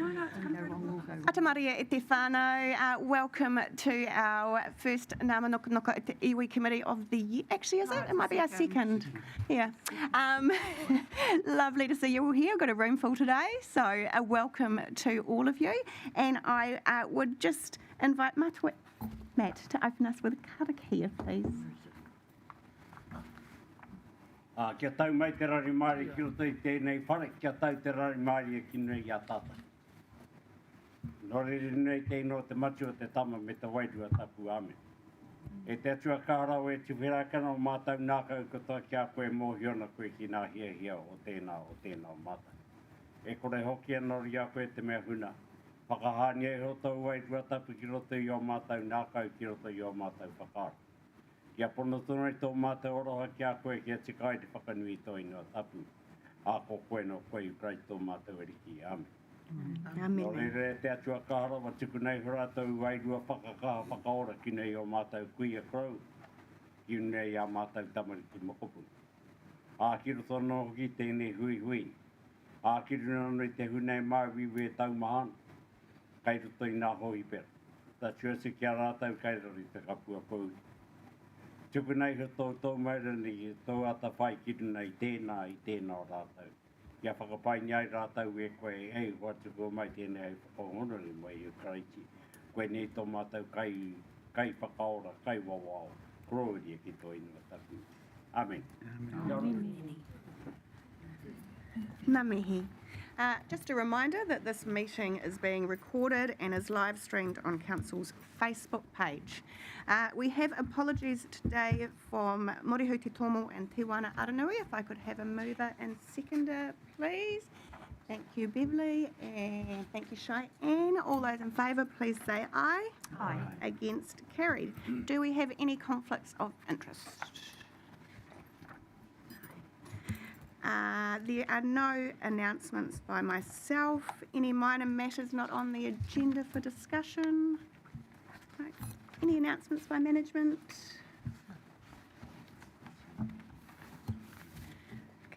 Ata Maria e te whānau. Welcome to our first Ngā Mānukanuka e te iwi committee of the year. Actually, is it? It might be our second. Yeah. Lovely to see you all here. I've got a room full today, so a welcome to all of you. And I would just invite Matt to open us with a karakia, please. Kia tau mai te rari Māori ki roto I tēnei whare, kia tau te rari Māori e ki nui a tata. Nō rere nei tēnō te matu o te tama me te wairua tapu ame. E te atua kāharau e te whirakana o mātau nākau katoa kia koe mōhiona koe ki nā hia o tēnā o mātau. E kore hoki anori a koe te mea huna. Whakahānia e ho tau wairua tapu ki roto I o mātau nākau ki roto I o mātau whakaara. Kia pono tōna I tō mātou oroha kia koe kia te kai te whakanui tō inua tapu. A ko koe no koe ukrai tō mātou eriki. Ame. Amen. Nō rere te atua kāhara wa tuku nei hura tau wairua whakakaha whakaora ki nei o mātou kuia krau. Ki nei a mātou tamariki mokopu. A kiro tono hoki tēnei hui. A kiro nono I te hunei māwi we tau mahana. Kai roto I nā hoi pera. Ta tuasi kia rātau kai rari te kapua pou. Tuku nei ho tō mairani tō ata whai kiru nei tēnā I tēnā o rātau. Kia whakapai niai rātau e koe, hei, hoa tuku o mai tēnei ai whakaonori mai I Karaiti. Koe nei tō mātou kai whakaora, kai wawao, korori e ki tō inua tapu. Amen. Amen. Ngā mihi. Just a reminder that this meeting is being recorded and is live streamed on Council's Facebook page. We have apologies today from Morihu Te Tomo and Te Wana Aranui. If I could have a mover and seconder, please. Thank you, Beverly, and thank you, Cheyenne. All those in favour, please say aye. Aye. Against, carried. Do we have any conflicts of interest? There are no announcements by myself. Any minor matters not on the agenda for discussion? No. Any announcements by management?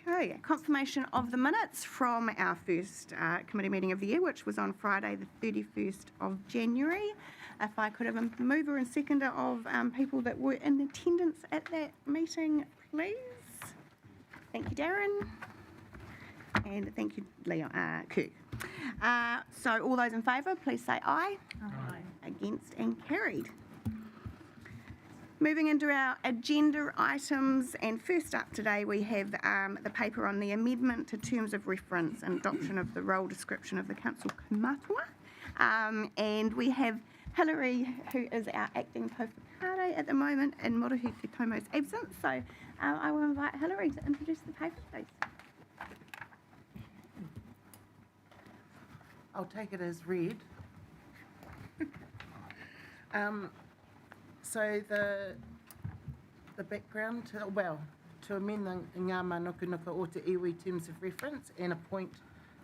Okay, confirmation of the minutes from our first committee meeting of the year, which was on Friday the 31st of January. If I could have a mover and seconder of people that were in attendance at that meeting, please. Thank you, Darren. And thank you, Leon, Kirk. So all those in favour, please say aye. Aye. Against and carried. Moving into our agenda items, and first up today we have the paper on the amendment to terms of reference and adoption of the role description of the council kaumātua. And we have Hilary, who is our acting Pōwhakare at the moment, in Morihu Te Tomo's absence. So I will invite Hilary to introduce the paper, please. I'll take it as read. So the background, to amend the Ngā Mānukanuka o te iwi terms of reference and appoint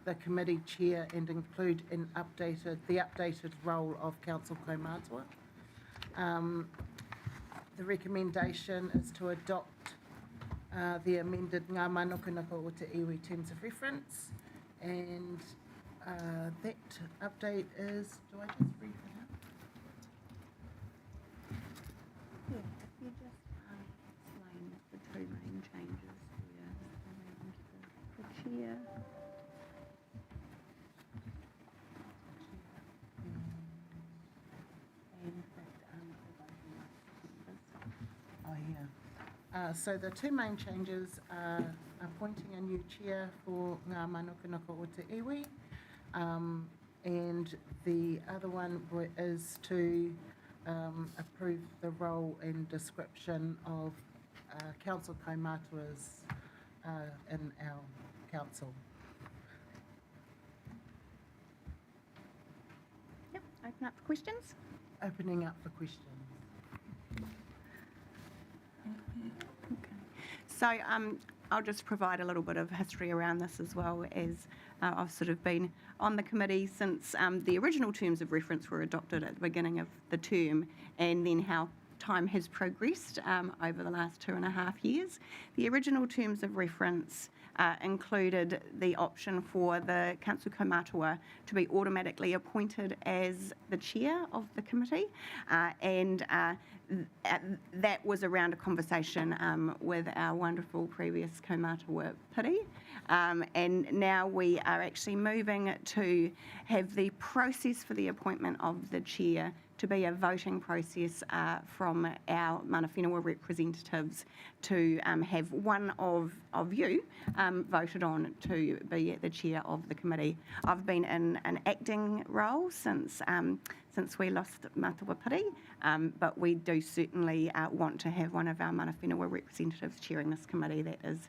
the committee chair and include the updated role of council kaumātua. The recommendation is to adopt the amended Ngā Mānukanuka o te iwi terms of reference, and that update is, do I just read it out? Yeah, if you just explain the two main changes here around the chair. Oh, yeah. So the two main changes are appointing a new chair for Ngā Mānukanuka o te iwi, and the other one is to approve the role and description of council kaumātuas in our council. Yep, open up for questions. Opening up for questions. Okay. So I'll just provide a little bit of history around this, as well as I've sort of been on the committee since the original terms of reference were adopted at the beginning of the term, and then how time has progressed over the last 2.5 years. The original terms of reference included the option for the council kaumātua to be automatically appointed as the chair of the committee, and that was around a conversation with our wonderful previous kaumātua piri, and now we are actually moving to have the process for the appointment of the chair to be a voting process from our mana whenua representatives to have one of you voted on to be the chair of the committee. I've been in an acting role since we lost Mātua Piri, but we do certainly want to have one of our mana whenua representatives chairing this committee. That is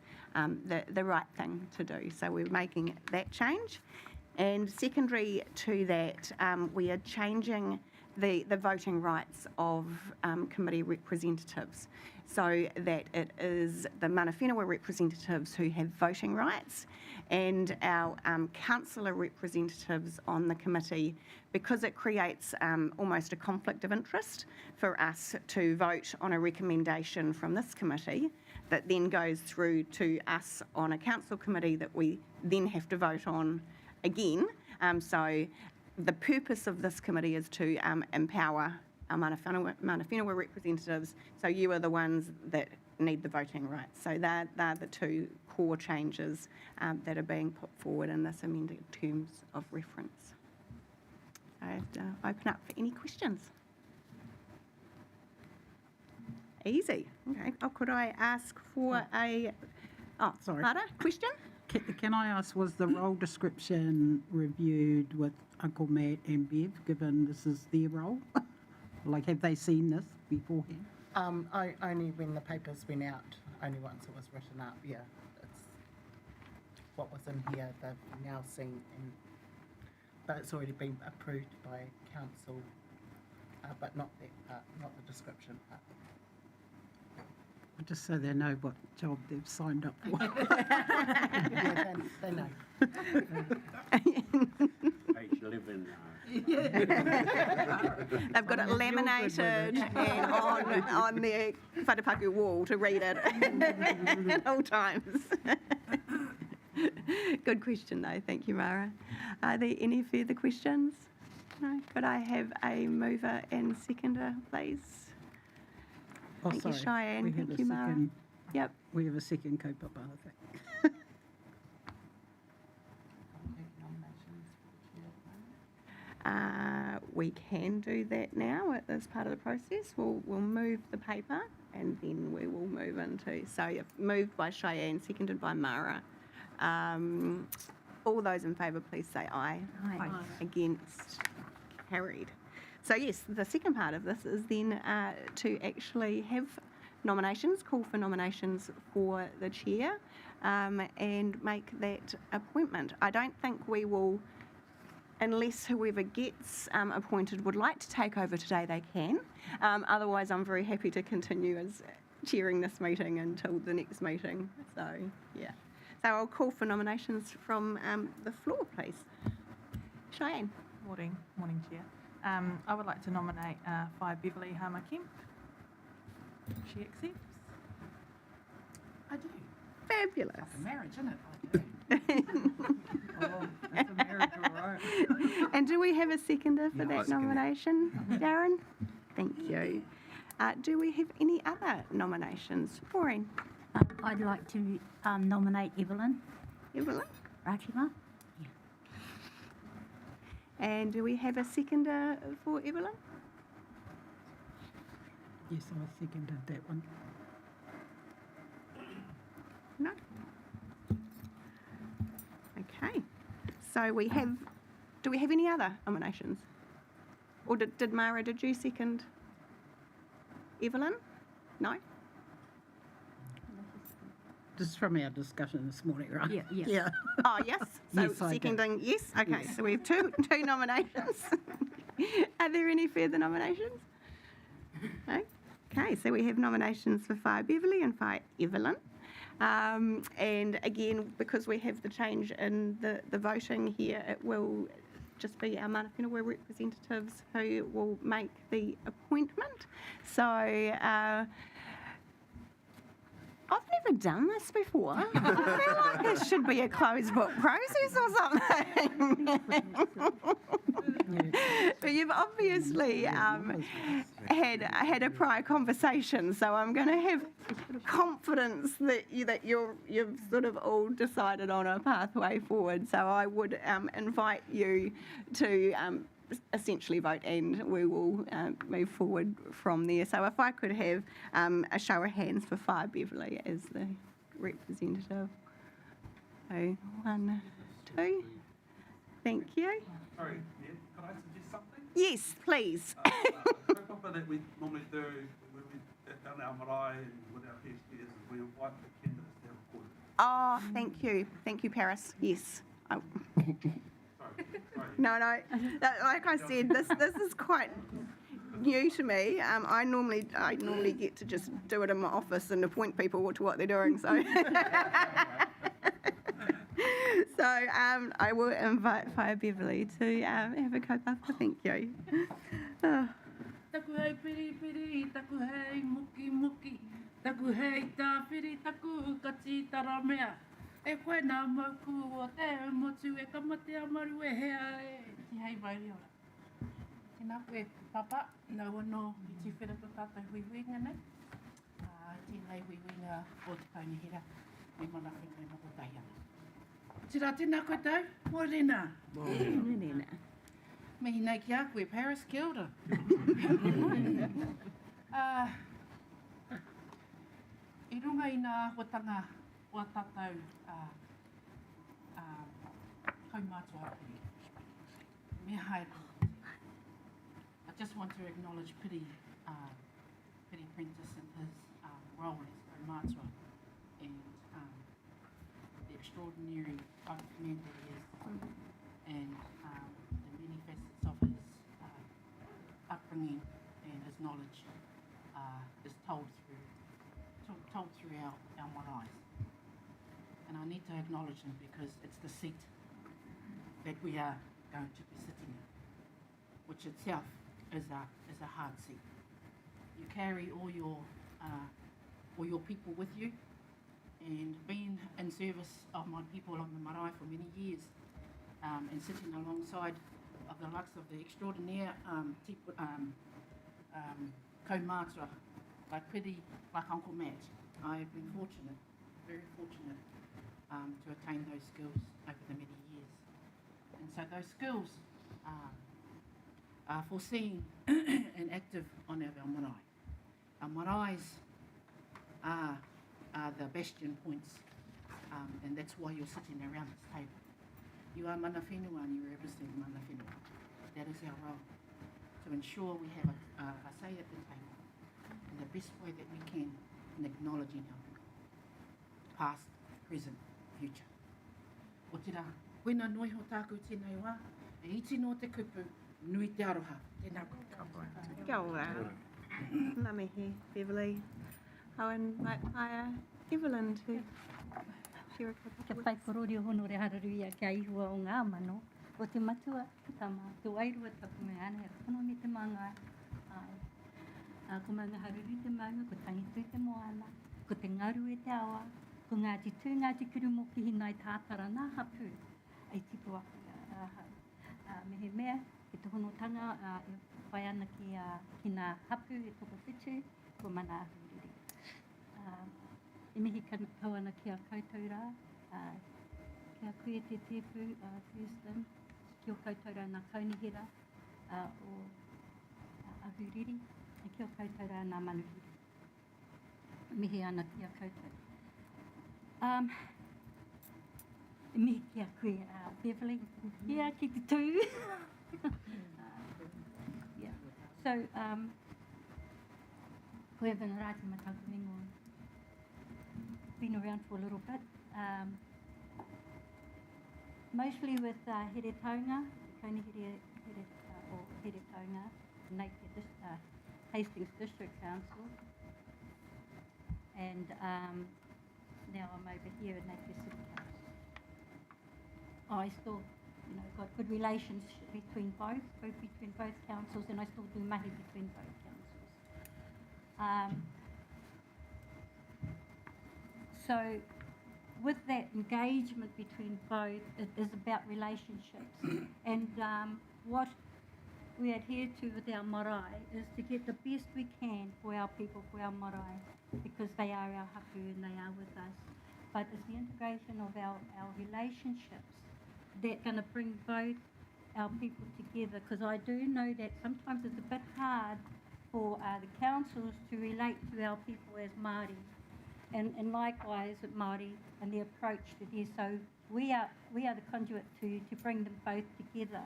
the right thing to do. So we're making that change. And secondary to that, we are changing the voting rights of committee representatives so that it is the mana whenua representatives who have voting rights and our councillor representatives on the committee, because it creates almost a conflict of interest for us to vote on a recommendation from this committee that then goes through to us on a council committee that we then have to vote on again. So the purpose of this committee is to empower our mana whenua representatives, so you are the ones that need the voting rights. So they're the two core changes that are being put forward in this amended terms of reference. I'd open up for any questions. Easy. Okay. Oh, could I ask for Sorry. Mara, question? Can I ask, was the role description reviewed with Uncle Matt and Bev, given this is their role? Like, have they seen this beforehand? Only when the papers went out, only once it was written up, yeah. It's what was in here, they've now seen, but it's already been approved by council, but not that part, not the description part. Just so they know what job they've signed up for. Yeah, they know. Page 11. They've got it laminated and on their whatapaku wall to read it at all times. Good question though, thank you, Mara. Are there any further questions? No? Could I have a mover and seconder, please? Oh, Thank you, sorry. Cheyenne. We have Thank a you, Mara. second- Yep. We have a second kaupapa, I think. We can do that now as part of the process. We'll move the paper and then we will move into, so moved by Cheyenne, seconded by Mara. All those in favour, please say aye. Aye. Against, carried. So yes, the second part of this is then to actually have nominations, call for nominations for the chair and make that appointment. I don't think we will, unless whoever gets appointed would like to take over today, they can. Otherwise, I'm very happy to continue as chairing this meeting until the next meeting. So, yeah. So I'll call for nominations from the floor, please. Cheyenne. Morning, Chair. I would like to nominate Whai Beverly Hama-Kemp. She accepts. I do. Fabulous. It's a marriage, isn't it? Oh, that's a marriage, all right. And do we have a seconder for Yeah, I that second it. nomination, Darren? Thank you. Do we have any other nominations? Maureen? I'd like to nominate Evelyn Evelyn? Ratima. And do we have a seconder for Evelyn? Yes, I seconded that one. No? Okay. So we have, do we have any other nominations? Or did Mara, did you second Evelyn? No? This is from our discussion this morning, right? Yeah, yeah. Yeah. Oh, yes. So Yes, I did. seconding, yes. Okay, Yes. so we have two nominations. Are there any further nominations? No? Okay, so we have nominations for Whai Beverly and Whai Evelyn. And again, because we have the change in the voting here, it will just be our mana whenua representatives who will make the appointment. So I've never done this before. I feel like this should be a closed book process or something. But you've obviously had a prior conversation, so I'm going to have confidence that you've sort of all decided on a pathway forward. So I would invite you to essentially vote, and we will move forward from there. So if I could have a show of hands for Whaia Beverley as the representative. So 1, 2. Thank you. Sorry, Ned, could I suggest something? Yes, please. Kaupapa that we normally do when we done our marae and with our PSPs is we invite the candidates to have a kore. Oh, thank you. Thank you, Paris. Yes. Sorry. No. Like I said, this is quite new to me. I normally get to just do it in my office and appoint people to what they're doing. So, I will invite Whaia Beverley to have a kaupapa. Thank you. Oh. Taku hei piri piri, taku hei muki muki, taku hei tā piri, taku kati taramea. E koe nā mauku o te motu e kamate amaru e hea e ti hei mai ora. Tēnā koe papa, nau anō i ti whenako tātou huihuinga nei. Tēnei huihuinga o te kaunihira, me mana whenua moko tai ana. Tira tēnā koe tau, mōrena. Mōrena. Mihi nei ki a koe, Paris, kia ora. I runga i nā hotanga o tātou kaumātua piri. Me haere. I just want to acknowledge Piri Prentice and his role as kaumātua and the extraordinary type of man that he is and the many facets of his upbringing and his knowledge is told through our marae. And I need to acknowledge him because it's the seat that we are going to be sitting in, which itself is a hard seat. You carry all your people with you, and being in service of my people on the marae for many years, and sitting alongside of the likes of the extraordinaire kaumātua, like Piri, like Uncle Matt. I have been fortunate, very fortunate, to attain those skills over the many years. And so those skills are foreseen and active on our marae. Our maraes are the bastion points, and that's why you're sitting around this table. You are mana whenua and you represent mana whenua. That is our role, to ensure we have a say at the table in the best way that we can in acknowledging our past, present, future. O tira, wena noi ho tākou tēnei wā, e iti no te kupu, nui te aroha. Tēnā koe. Kia ora. Ngā mihi, Beverley. I'll invite Whaia Evelyn to share a couple Te of whai korori o hono re hararuia kia ihua o ngā mano. O te matua, ki tā mā, tō airua tapu me ana, e whano me te māngai. Ko mga haruru te maunga, ko tangitu te moana, ko te ngaru e te awa, ko ngāti tū, ngāti kuru mo ki hinai tātara nā hapu. Ei tipu aku mehe mea, ki te honotanga, e whai ana ki nā hapu e toko whitu, ko mana ahuriri. E mihi kau ana ki a koutou rā, ki a koe te tepu, Thurston, ki o koutou rā nā kaunihira o ahuriri, e ki o koutou rā nā manuhiri. Mihi ana ki a koutou. E mihi ki a koe, Beverley, ia ki te tū. Yeah. So, koe Vanarati Mataukumingo, been around for a little bit. Mostly with Here Taunga, Kaunihiri or Here Taunga, Napier Hastings District Council. And now I'm over here at Napier City Council. I still you know, got good relations between both between both councils, and I still do mahi between both councils. So with that engagement between both, it is about relationships. And what we adhere to with our marae is to get the best we can for our people, for our marae, because they are our hapu and they are with us. But it's the integration of our relationships that's going to bring both our people together, because I do know that sometimes it's a bit hard for the councils to relate to our people as Māori. And likewise with Māori and the approach to this. So we are the conduit to bring them both together,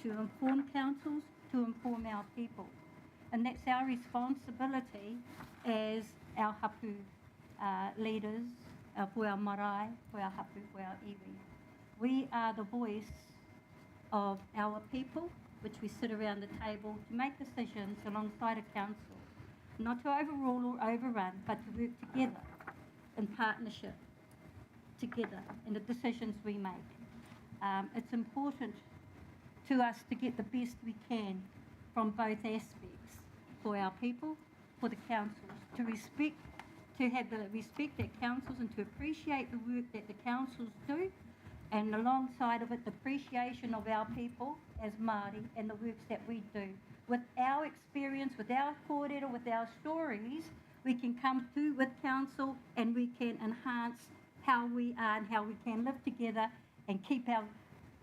to inform councils, to inform our people. And that's our responsibility as our hapu leaders, for our marae, for our hapu, for our iwi. We are the voice of our people, which we sit around the table to make decisions alongside a council. Not to overrule or overrun, but to work together in partnership, together in the decisions we make. It's important to us to get the best we can from both aspects, for our people, for the councils, to have the respect that councils and to appreciate the work that the councils do, and alongside of it, the appreciation of our people as Māori and the works that we do. With our experience, with our kōrero, with our stories, we can come through with council and we can enhance how we are and how we can live together and keep our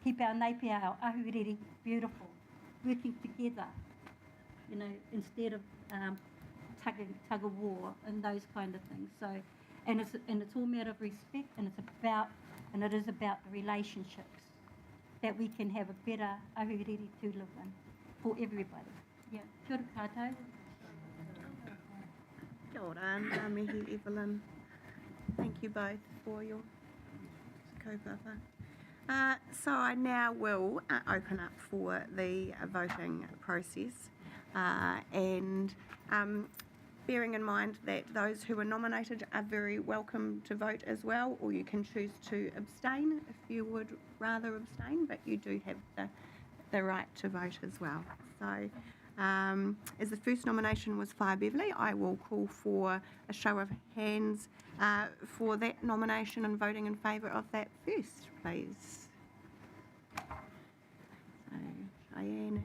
naipia, our ahuriri, beautiful, working together, you know, instead of tug of war and those kind of things. So, and it's all matter of respect, and it is about the relationships that we can have a better ahuriri to live in for everybody. Yeah, kia ora koutou. Kia ora, ngā mihi, Evelyn. Thank you both for your kaupapa. So I now will open up for the voting process, and bearing in mind that those who are nominated are very welcome to vote as well, or you can choose to abstain if you would rather abstain, but you do have the right to vote as well. So as the first nomination was Whaia Beverley, I will call for a show of hands for that nomination and voting in favour of that first, please. So Cheyenne,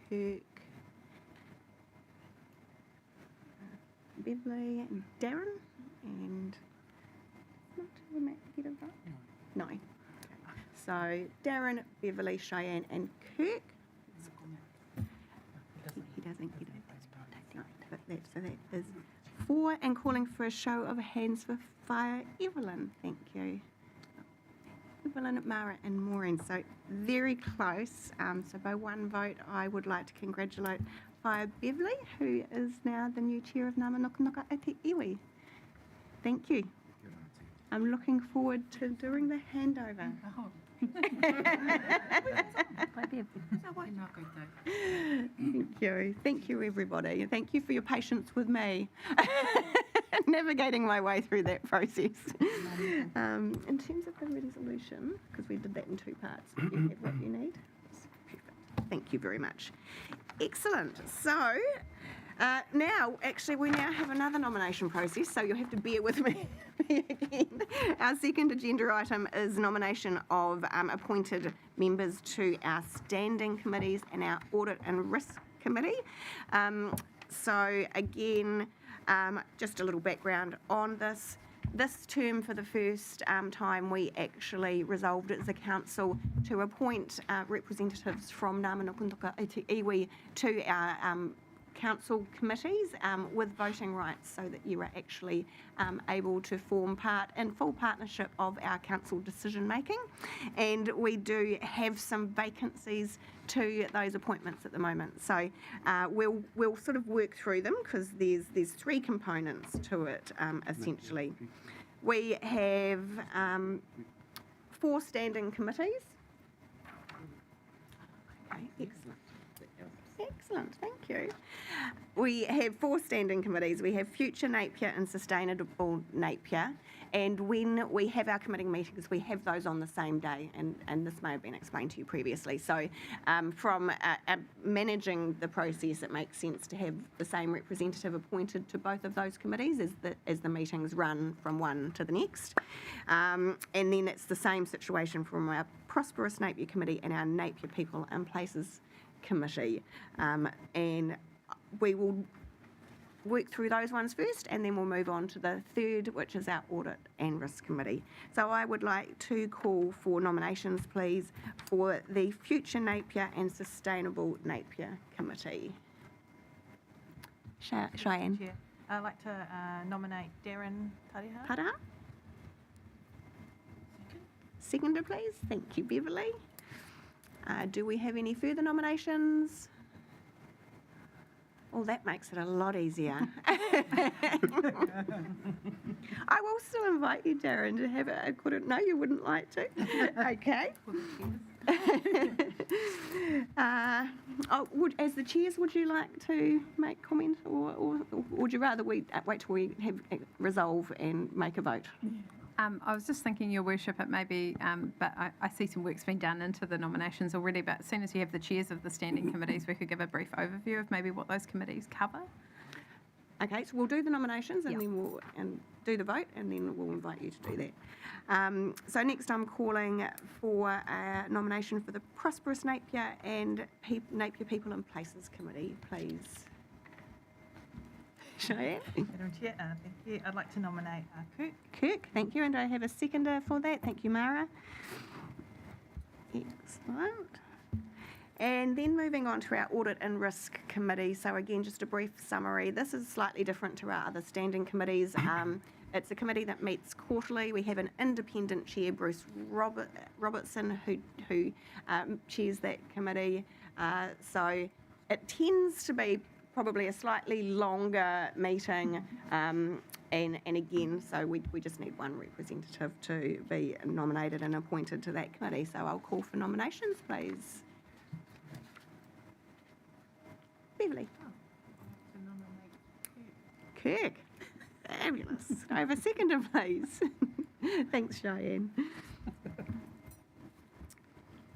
Kirk, Beverley and Darren, and not to Matt get a vote? No. Okay. So Darren, Beverley, Cheyenne and Kirk. He doesn't get it. No, but so that is 4, and calling for a show of hands for Whaia Evelyn. Thank you. Evelyn, Mara and Maureen. So very close. So by one vote, I would like to congratulate Whaia Beverley, who is now the new chair of Ngā Mānukanuka o te iwi. Thank you. I'm looking forward to doing the handover. Thank you. Thank you, everybody. And thank you for your patience with me navigating my way through that process. In terms of the resolution, because we did that in 2 parts, you have what you need. Perfect. Thank you very much. Excellent. So now, actually, we now have another nomination process, so you'll have to bear with me again. Our second agenda item is nomination of appointed members to our standing committees and our audit and risk committee. So again, just a little background on this. This term, for the first time, we actually resolved as a council to appoint representatives from Ngā Mānukanuka o te iwi to our council committees with voting rights, so that you are actually able to form part in full partnership of our council decision making. And we do have some vacancies to those appointments at the moment. So we'll sort of work through them, because there's 3 components to it essentially. We have 4 standing committees. Okay, excellent. Excellent, thank you. We have 4 standing committees. We have Future Napier and Sustainable Napier. And when we have our committee meetings, we have those on the same day, and this may have been explained to you previously. So from managing the process, it makes sense to have the same representative appointed to both of those committees as the meetings run from one to the next. And then it's the same situation from our Prosperous Napier Committee and our Napier People and Places Committee. And we will work through those ones first, and then we'll move on to the third, which is our Audit and Risk Committee. So I would like to call for nominations, please, for the Future Napier and Sustainable Napier Committee. Cheyenne. Chair. I'd like to nominate Darren Tariha. Taraha? Seconder, please. Thank you, Beverly. Do we have any further nominations? Well, that makes it a lot easier. I will still invite you, Darren, to have a no, you wouldn't like to. Okay. As the chairs, would you like to make comment, or would you rather we wait till we have resolve and make a vote? I was just thinking, Your Worship, it may be, but I see some work's been done into the nominations already, but as soon as you have the chairs of the standing committees, we could give a brief overview of maybe what those committees cover. Okay, so we'll do the nominations and Yep. then we'll do the vote, and then we'll invite you to do that. So next I'm calling for a nomination for the Prosperous Napier and Napier People and Places Committee, please. Cheyenne? Madam Chair, thank you. I'd like to nominate Kirk. Kirk, thank you. And do I have a seconder for that? Thank you, Mara. Excellent. And then moving on to our Audit and Risk Committee. So again, just a brief summary. This is slightly different to our other standing committees. It's a committee that meets quarterly. We have an independent chair, Bruce Robertson, who chairs that committee. So it tends to be probably a slightly longer meeting, and again, so we just need one representative to be nominated and appointed to that committee. So I'll call for nominations, please. Beverly. To nominate Kirk. Kirk. Fabulous. Do I have a seconder, please? Thanks, Cheyenne.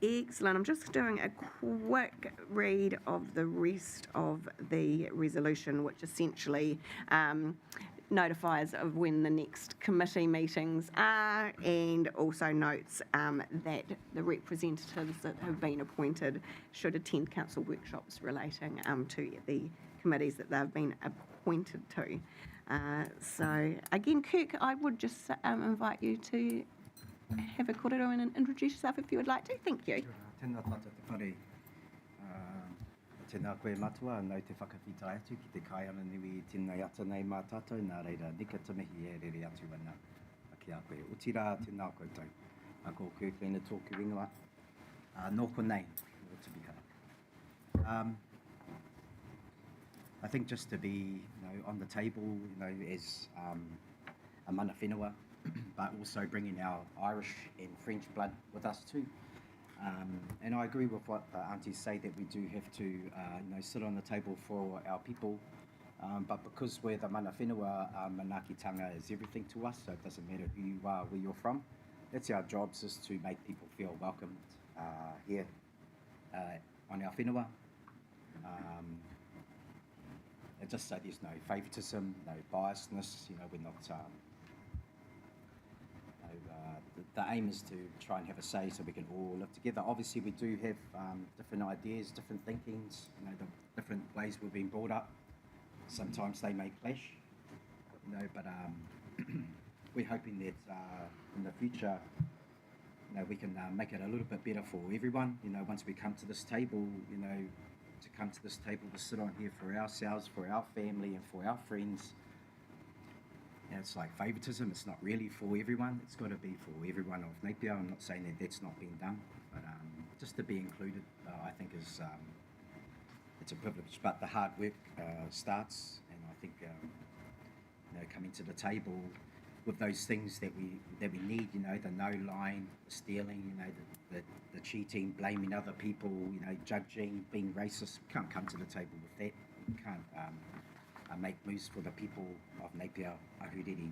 Excellent. I'm just doing a quick read of the rest of the resolution, which essentially notifies of when the next committee meetings are, and also notes that the representatives that have been appointed should attend council workshops relating to the committees that they've been appointed to. So again, Kirk, I would just invite you to have a kōrero and introduce yourself if you would like to. Thank you. Tēnā tata te whare. Tēnā koe matua, nau te whakawhita atu ki te kai ana niwi tēnei ata nei mā tātou, nā reira nika tamihi e rere atu ana ki a koe. O tira tēnā koutou. A ko Kirklina tōku ingoa. Nōko nei, o te biha. I think just to be on the table, as a mana whenua, but also bringing our Irish and French blood with us too. And I agree with what the aunties say, that we do have to sit on the table for our people, but because we're the mana whenua, manaakitanga is everything to us, so it doesn't matter who you are, where you're from. That's our jobs, is to make people feel welcomed here on our whenua. And just so there's no favouritism, no biasness, we're not... the aim is to try and have a say so we can all live together. Obviously, we do have different ideas, different thinkings, the different ways we've been brought up. Sometimes they may clash, but we're hoping that in the future, we can make it a little bit better for everyone. Once we come to this table, to come to this table to sit on here for ourselves, for our family, and for our friends. It's like favouritism, it's not really for everyone, it's got to be for everyone of Napier. I'm not saying that that's not being done, but just to be included, I think is, it's a privilege, but the hard work starts, and I think, coming to the table, with those things that we need, you know, the no line, the stealing, you know, the cheating, blaming other people, you know, judging, being racist. We can't come to the table with that. We can't make moves for the people of Napier Ahuriri.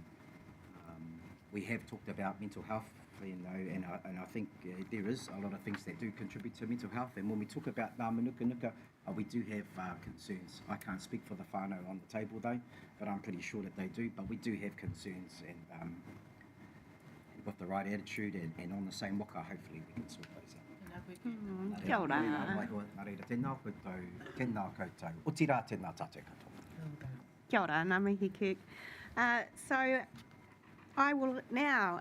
We have talked about mental health, you know, and I think there is a lot of things that do contribute to mental health. And when we talk about Ngā Mānukanuka, we do have concerns. I can't speak for the whānau on the table though, but I'm pretty sure that they do. But we do have concerns, and with the right attitude and on the same waka, hopefully we can sort those out. Kia ora. Nā reira, tēnā koutou, tēnā koutou. O tira tēnā tātou katoa. Kia ora, ngā mihi Kirk. So I will now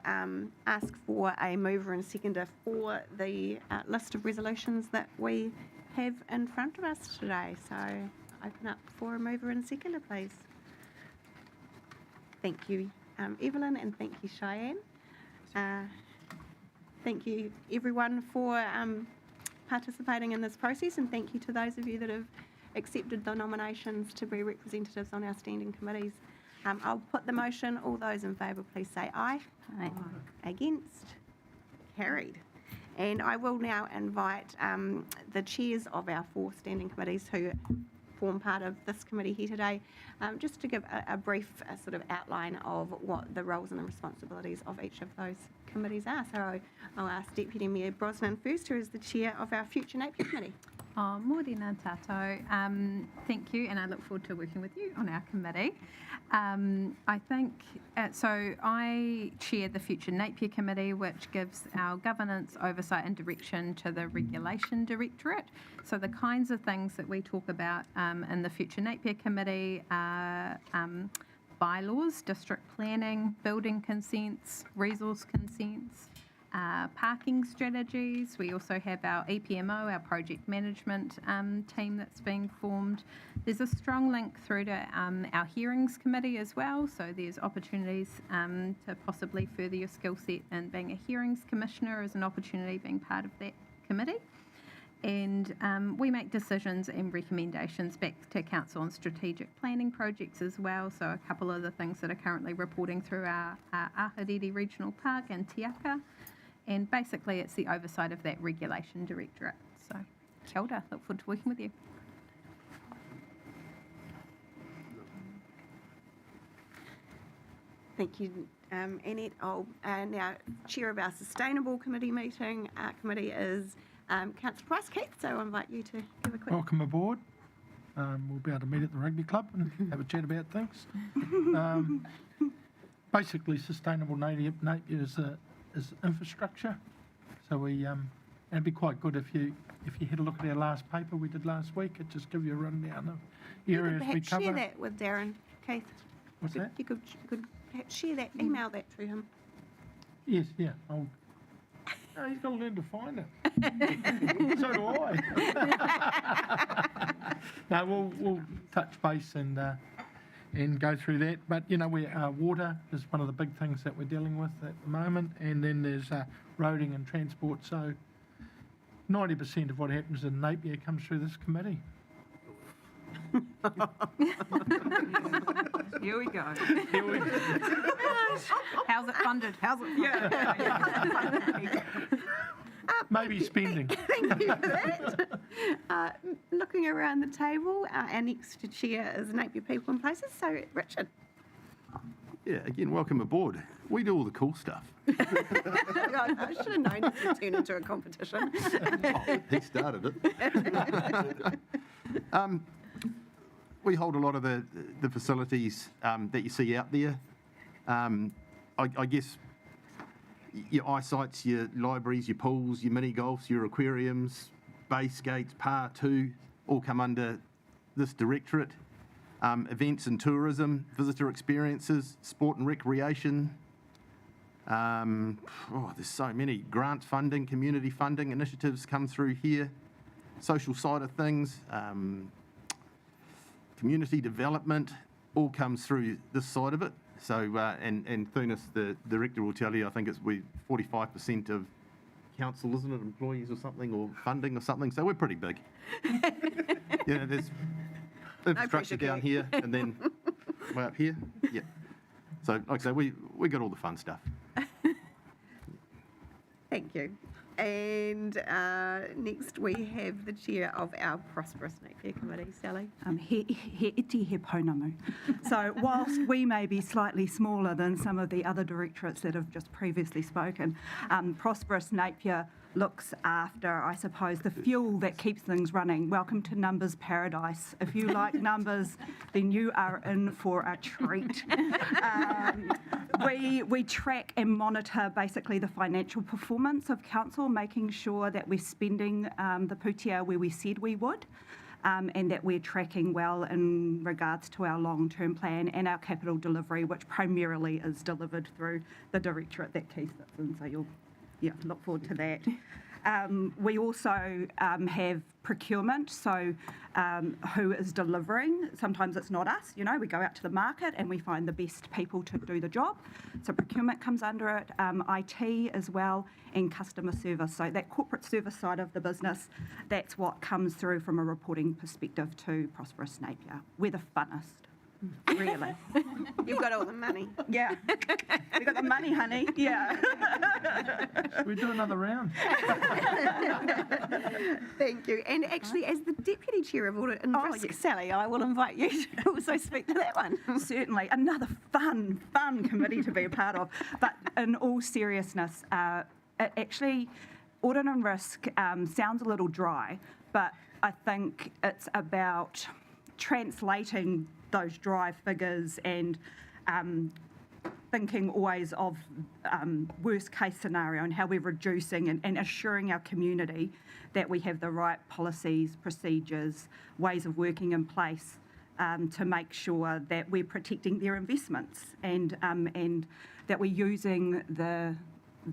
ask for a mover and seconder for the list of resolutions that we have in front of us today. So open up for a mover and seconder, please. Thank you, Evelyn, and thank you, Cheyenne. Thank you, everyone, for participating in this process, and thank you to those of you that have accepted the nominations to be representatives on our standing committees. I'll put the motion. All those in favour, please say aye. Aye. Against? Carried. And I will now invite the chairs of our 4 standing committees who form part of this committee here today, just to give a brief sort of outline of what the roles and the responsibilities of each of those committees are. So I'll ask Deputy Mayor Brosnan first, who is the chair of our Future Napier Committee. Mōrena tātou. Thank you, and I look forward to working with you on our committee. I think, so I chair the Future Napier Committee, which gives our governance, oversight and direction to the Regulation Directorate. So the kinds of things that we talk about in the Future Napier Committee are bylaws, district planning, building consents, resource consents, parking strategies. We also have our EPMO, our project management team that's being formed. There's a strong link through to our hearings committee as well, so there's opportunities to possibly further your skill set in being a hearings commissioner as an opportunity being part of that committee. And we make decisions and recommendations back to Council on strategic planning projects as well. So a couple of the things that are currently reporting through our Ahuriri Regional Park and Tiaka. And basically it's the oversight of that Regulation Directorate. So kia ora, look forward to working with you. Thank you, Annette. I'll now chair of our Sustainable Committee meeting. Our committee is Councillor Price-Keith, so I invite you to give a quick... Welcome aboard. We'll be able to meet at the rugby club and have a chat about things. Basically, Sustainable Napier is infrastructure. So we and it'd be quite good if you had a look at our last paper we did last week. It just give you a rundown of areas we perhaps cover. share that with Darren, Keith. What's that? You could perhaps share that, email that to him. Yes, yeah. Oh, he's got to learn to find it. So do I. No, we'll touch base and go through that. But, you know, water is one of the big things that we're dealing with at the moment. And then there's roading and transport. So 90% of what happens in Napier comes through this committee. Here we go. How's it funded? How's it funded? Maybe spending. Thank you for that. Looking around the table, our next chair is Napier People and Places. So, Richard. Yeah, again, welcome aboard. We do all the cool stuff. I should have known this would turn into a competition. He started it. We hold a lot of the facilities that you see out there. I guess your eyesights, your libraries, your pools, your mini golfs, your aquariums, base gates, par 2, all come under this directorate. Events and tourism, visitor experiences, sport and recreation. There's so many. Grant funding, community funding initiatives come through here. Social side of things, community development, all comes through this side of it. So, and Thunis, the director, will tell you, I think it's 45% of council, isn't it, employees or something, or funding or something. So we're pretty big. There's infrastructure down here and then way up here. Yeah. So, like I say, we got all the fun stuff. Thank you. And next we have the chair of our Prosperous Napier Committee, Sally. He iti he pounamu. So whilst we may be slightly smaller than some of the other directorates that have just previously spoken, Prosperous Napier looks after, I suppose, the fuel that keeps things running. Welcome to Numbers Paradise. If you like numbers, then you are in for a treat. We track and monitor basically the financial performance of council, making sure that we're spending the putia where we said we would. And that we're tracking well in regards to our long-term plan and our capital delivery, which primarily is delivered through the directorate that Keith sits in. So you'll look forward to that. We also have procurement, so who is delivering. Sometimes it's not us, we go out to the market and we find the best people to do the job. So procurement comes under it, IT as well, and customer service. So that corporate service side of the business, that's what comes through from a reporting perspective to Prosperous Napier. We're the funnest. Really. You've got all the money. Yeah. We've got the money, honey. Yeah. Should we do another round? Thank you. And actually, as the Deputy Chair of Audit and Risk, yes. Sally, I will invite you to also speak to that one. Certainly. Another fun committee to be a part of. But in all seriousness, actually, Audit and Risk sounds a little dry, but I think it's about translating those dry figures and thinking always of worst case scenario and how we're reducing and assuring our community that we have the right policies, procedures, ways of working in place to make sure that we're protecting their investments and that we're using the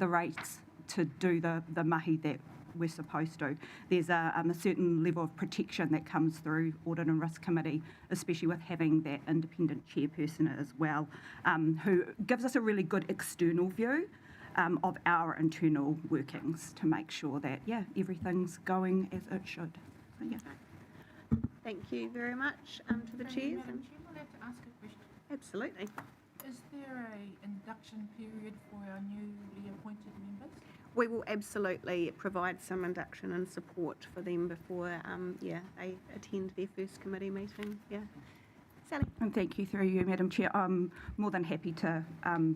rates to do the mahi that we're supposed to. There's a certain level of protection that comes through Audit and Risk Committee, especially with having that independent chairperson as well, who gives us a really good external view of our internal workings to make sure that, everything's going as it should. So, yeah. Thank you very much to the chairs. Madam Chair, I'd like to ask a question. Absolutely. Is there a induction period for our newly appointed members? We will absolutely provide some induction and support for them before, they attend their first committee meeting. Yeah. Sally. And thank you through you, Madam Chair. I'm more than happy to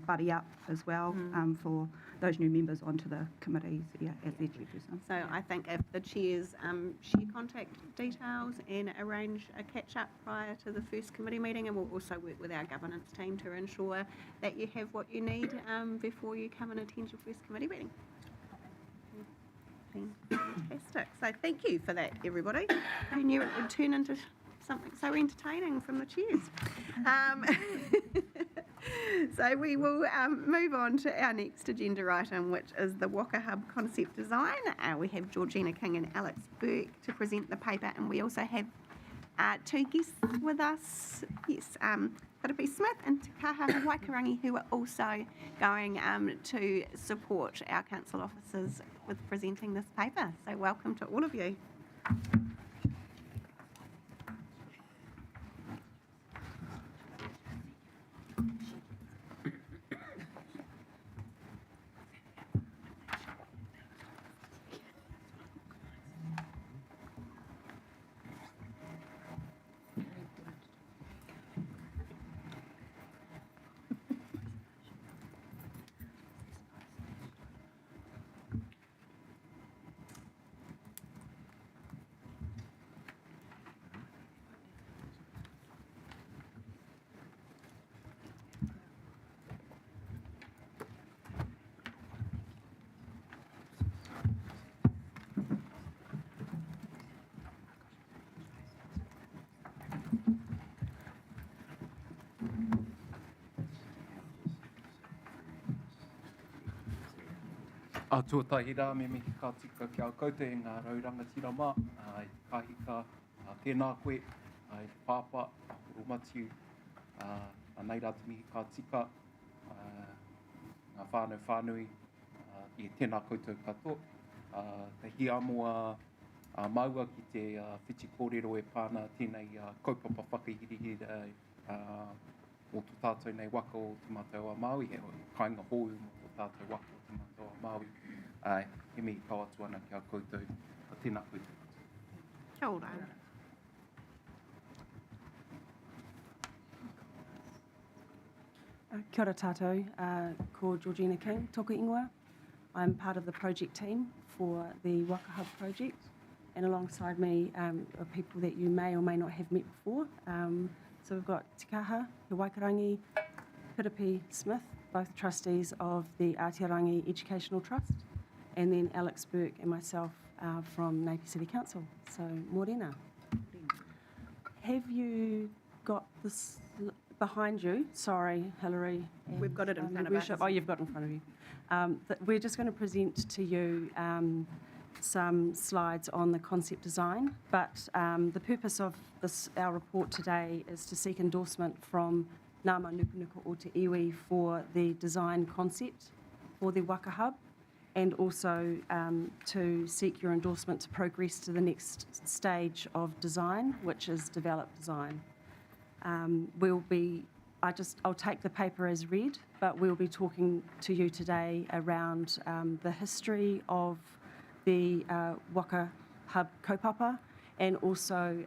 buddy up as well for those new members onto the committees as their chairperson. So I think if the chairs share contact details and arrange a catch-up prior to the first committee meeting, and we'll also work with our governance team to ensure that you have what you need before you come and attend your first committee meeting. Fantastic. So thank you for that, everybody. Who knew it would turn into something so entertaining from the chairs? So we will move on to our next agenda item, which is the Waka Hub concept design. We have Georgina King and Alex Burke to present the paper, and we also have two guests with us. Yes, Whitby Smith and Te Kaha Waikarangi, who are also going to support our council officers with presenting this paper. So welcome to all of you. A tuatahi rā me mihi ka tika ki au koutou e ngā rauranga tirama, i kahika tēnā koe, i pāpā, horo matiu, nei rā te mihi ka tika, ngā whānau whānui, i tēnā koutou katoa. Te hia moa maua ki te whiti kōrero e pāna tēnei kaupapa whakahirihira o tō tātou nei waka o te mātou a Māui, he kāinga hōu mo tō tātou waka o te mātou a Māui. He mihi kau atu ana ki a koutou, a tēnā koe. Kia ora. Kia ora tātou, ko Georgina King, toku ingoa. I'm part of the project team for the Waka Hub project, and alongside me are people that you may or may not have met before. So we've got Tikaha, He Waikarangi, Piripi Smith, both trustees of the Aotearangi Educational Trust, and then Alex Burke and myself from Napier City Council. So, morena. Have you got this behind you? Sorry, Hilary. We've got it in front of us. Oh, you've got it in front of you. We're just going to present to you some slides on the concept design, but the purpose of our report today is to seek endorsement from Ngā Mānukanuka o te iwi for the design concept for the Waka Hub, and also to seek your endorsement to progress to the next stage of design, which is develop design. I'll take the paper as read, but we'll be talking to you today around the history of the Waka Hub kaupapa, and also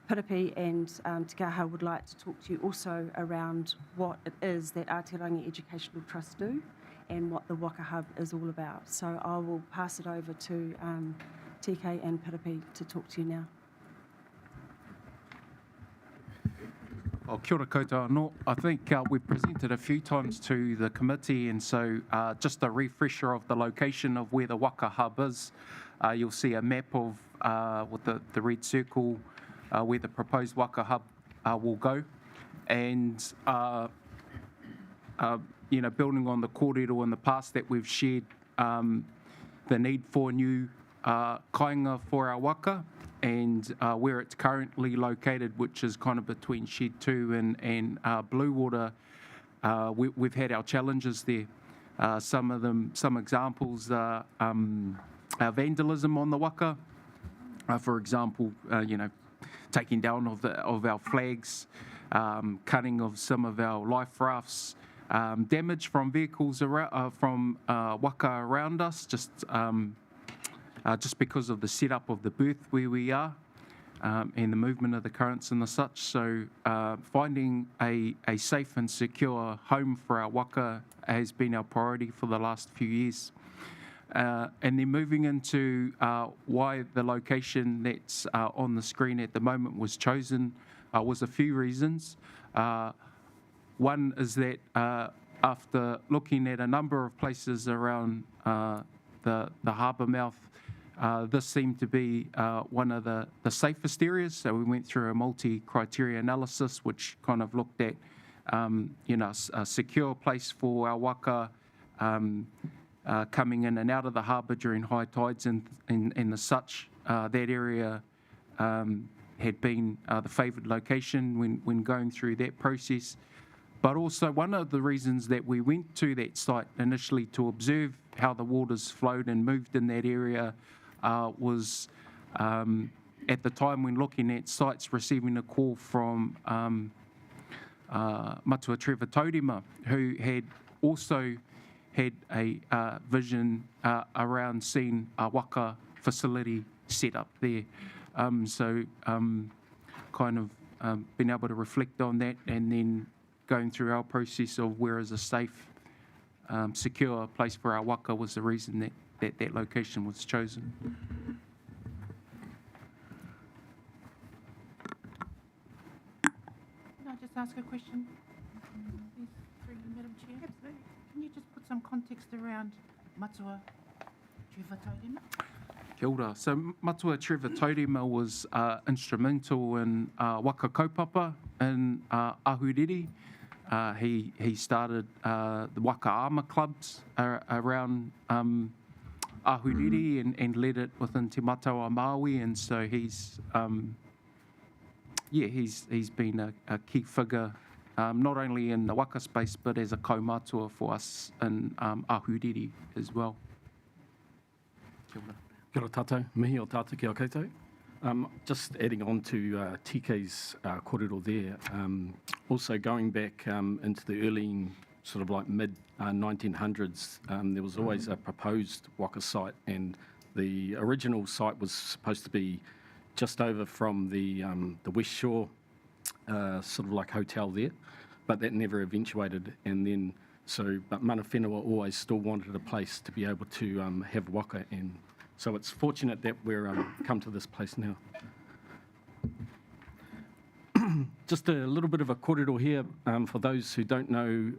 Piripi and Tikaha would like to talk to you also around what it is that Aotearangi Educational Trust do and what the Waka Hub is all about. So I will pass it over to TK and Piripi to talk to you now. Oh, kia ora koutou anō. I think we've presented a few times to the committee, and so just a refresher of the location of where the Waka Hub is. You'll see a map of with the red circle where the proposed Waka Hub will go, and building on the kōrero in the past that we've shared, the need for new kāinga for our waka, and where it's currently located, which is kind of between Shed 2 and Blue Water, we've had our challenges there. Some examples are vandalism on the waka. For example, taking down of our flags, cutting of some of our life rafts, damage from vehicles from waka around us, just because of the setup of the berth where we are, and the movement of the currents and the such. So finding a safe and secure home for our waka has been our priority for the last few years. And then moving into why the location that's on the screen at the moment was chosen was a few reasons. One is that after looking at a number of places around the harbour mouth, this seemed to be one of the safest areas. So we went through a multi-criteria analysis, which kind of looked at, a secure place for our waka, coming in and out of the harbour during high tides and the such. That area had been the favoured location when going through that process. But also one of the reasons that we went to that site initially to observe how the waters flowed and moved in that area was at the time when looking at sites, receiving a call from Matua Trevor Taurima, who had also had a vision around seeing a waka facility set up there. So kind of being able to reflect on that, and then going through our process of where is a safe, secure place for our waka was the reason that location was chosen. Can I just ask a question? Please, through you, Madam Chair. Absolutely. Can you just put some context around Matua Trevor Taurima? Kia ora. So Matua Trevor Taurima was instrumental in waka kaupapa in Ahuriri. He started the waka ama clubs around Ahuriri and led it within Te Matawa Māui, and so he's been a key figure not only in the waka space but as a kaumātua for us in Ahuriri as well. Kia ora. Kia ora tātou, mihi o tātou ki a koutou. Just adding on to TK's kōrero there, also going back into the early, sort of like mid 1900s, there was always a proposed waka site, and the original site was supposed to be just over from the West Shore, sort of like hotel there, but that never eventuated. And then, but mana whenua always still wanted a place to be able to have waka, and so it's fortunate that we're come to this place now. Just a little bit of a kōrero here for those who don't know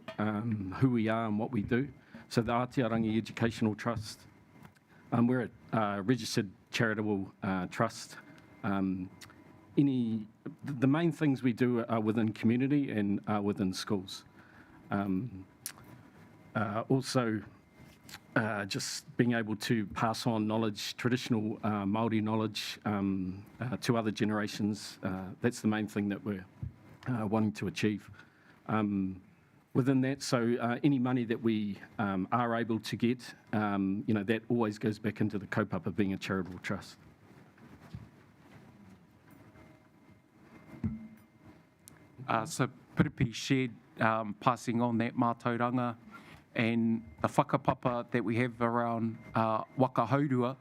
who we are and what we do. So the Ātiarangi Educational Trust, we're a registered charitable trust. The main things we do are within community and within schools. Also, just being able to pass on knowledge, traditional Māori knowledge to other generations. That's the main thing that we're wanting to achieve. Within that, so any money that we are able to get, that always goes back into the kaupapa being a charitable trust. So Piripi shared passing on that mātauranga and the whakapapa that we have around waka haurua,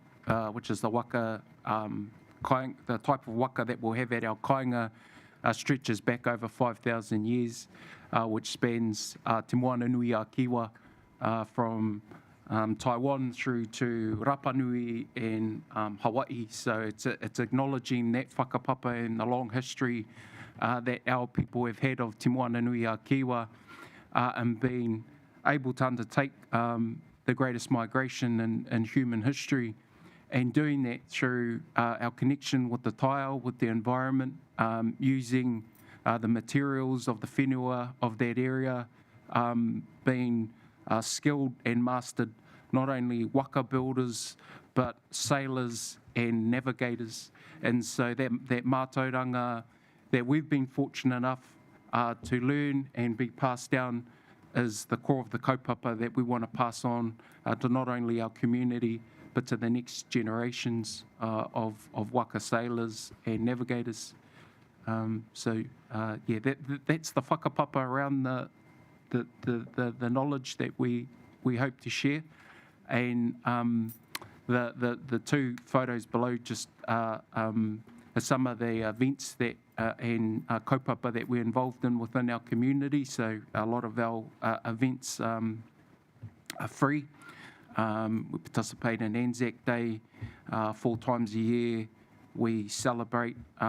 which is the waka, the type of waka that we'll have at our kāinga, stretches back over 5,000 years, which spans Te Moana Nui a Kiwa from Taiwan through to Rapa Nui and Hawaii. So it's acknowledging that whakapapa and the long history that our people have had of Te Moana Nui a Kiwa and being able to undertake the greatest migration in human history, and doing that through our connection with the tile, with the environment, using the materials of the whenua of that area, being skilled and mastered, not only waka builders, but sailors and navigators. And so that mātauranga that we've been fortunate enough to learn and be passed down is the core of the kaupapa that we want to pass on to not only our community, but to the next generations of waka sailors and navigators. That's the whakapapa around the knowledge that we hope to share. And the two photos below just are some of the events that and kaupapa that we're involved in within our community. So a lot of our events are free. We participate in Anzac Day 4 times a year. We celebrate te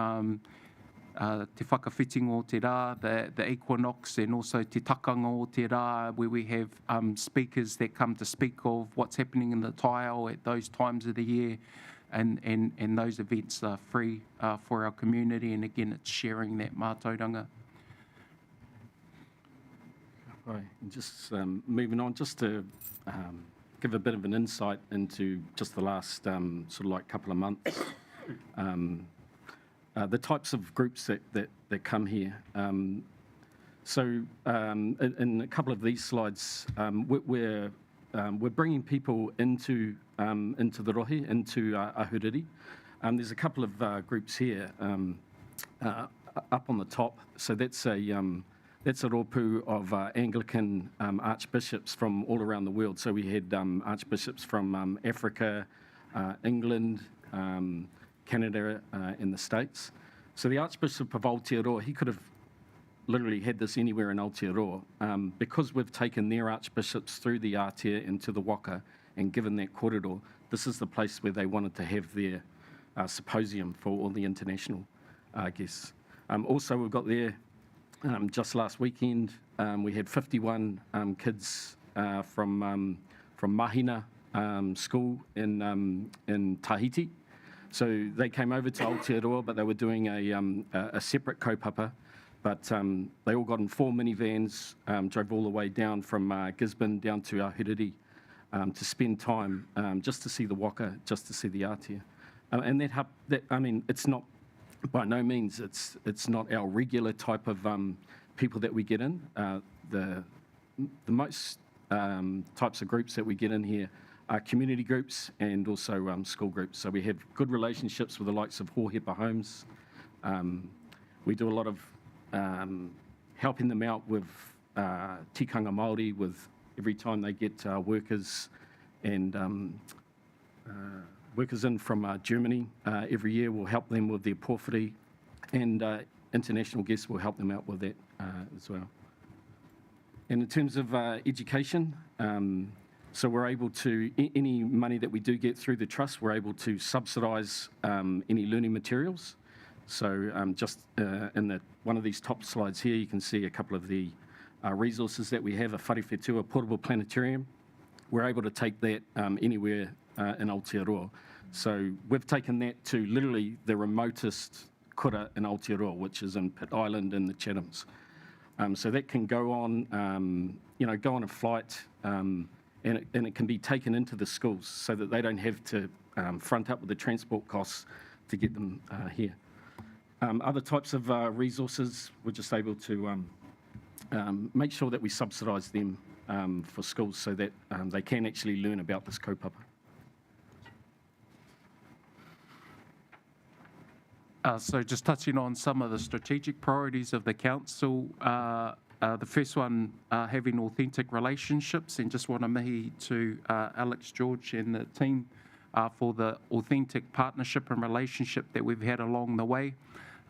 whakawhitinga o te rā, the equinox, and also te takanga o te rā, where we have speakers that come to speak of what's happening in the tile at those times of the year. And those events are free for our community, and again, it's sharing that mātauranga. Right, and just moving on, just to give a bit of an insight into just the last sort of like couple of months, the types of groups that come here. So in a couple of these slides, we're bringing people into the rohe, into Ahuriri. There's a couple of groups here up on the top. So that's a rōpū of Anglican archbishops from all around the world. So we had archbishops from Africa, England, Canada, and the States. So the Archbishop of Aotearoa, he could have literally had this anywhere in Aotearoa. Because we've taken their archbishops through the Aotea into the Waka and given that kōrero, this is the place where they wanted to have their symposium for all the international guests. Also, we've got there, just last weekend, we had 51 kids from Mahina school in Tahiti. So they came over to Aotearoa, but they were doing a separate kaupapa. But they all got in 4 minivans, drove all the way down from Gisborne down to Ahuriri to spend time just to see the waka, just to see the Aotea. And that I mean, it's not, by no means, it's not our regular type of people that we get in. The most types of groups that we get in here community groups and also school groups. So we have good relationships with the likes of Hohepa Homes. We do a lot of helping them out with tikanga Māori, with every time they get workers and workers in from Germany every year. We'll help them with their pōwhiri, and international guests will help them out with that as well. And in terms of education, so we're able to, any money that we do get through the trust, we're able to subsidise any learning materials. So just in one of these top slides here, you can see a couple of the resources that we have, a wharewhetua portable planetarium. We're able to take that anywhere in Aotearoa. So we've taken that to literally the remotest kura in Aotearoa, which is in Pitt Island in the Chathams. So that can go on, go on a flight, and it can be taken into the schools so that they don't have to front up with the transport costs to get them here. Other types of resources, we're just able to make sure that we subsidise them for schools so that they can actually learn about this kaupapa. So just touching on some of the strategic priorities of the council, the first one, having authentic relationships, and just want to mihi to Alex George and the team for the authentic partnership and relationship that we've had along the way,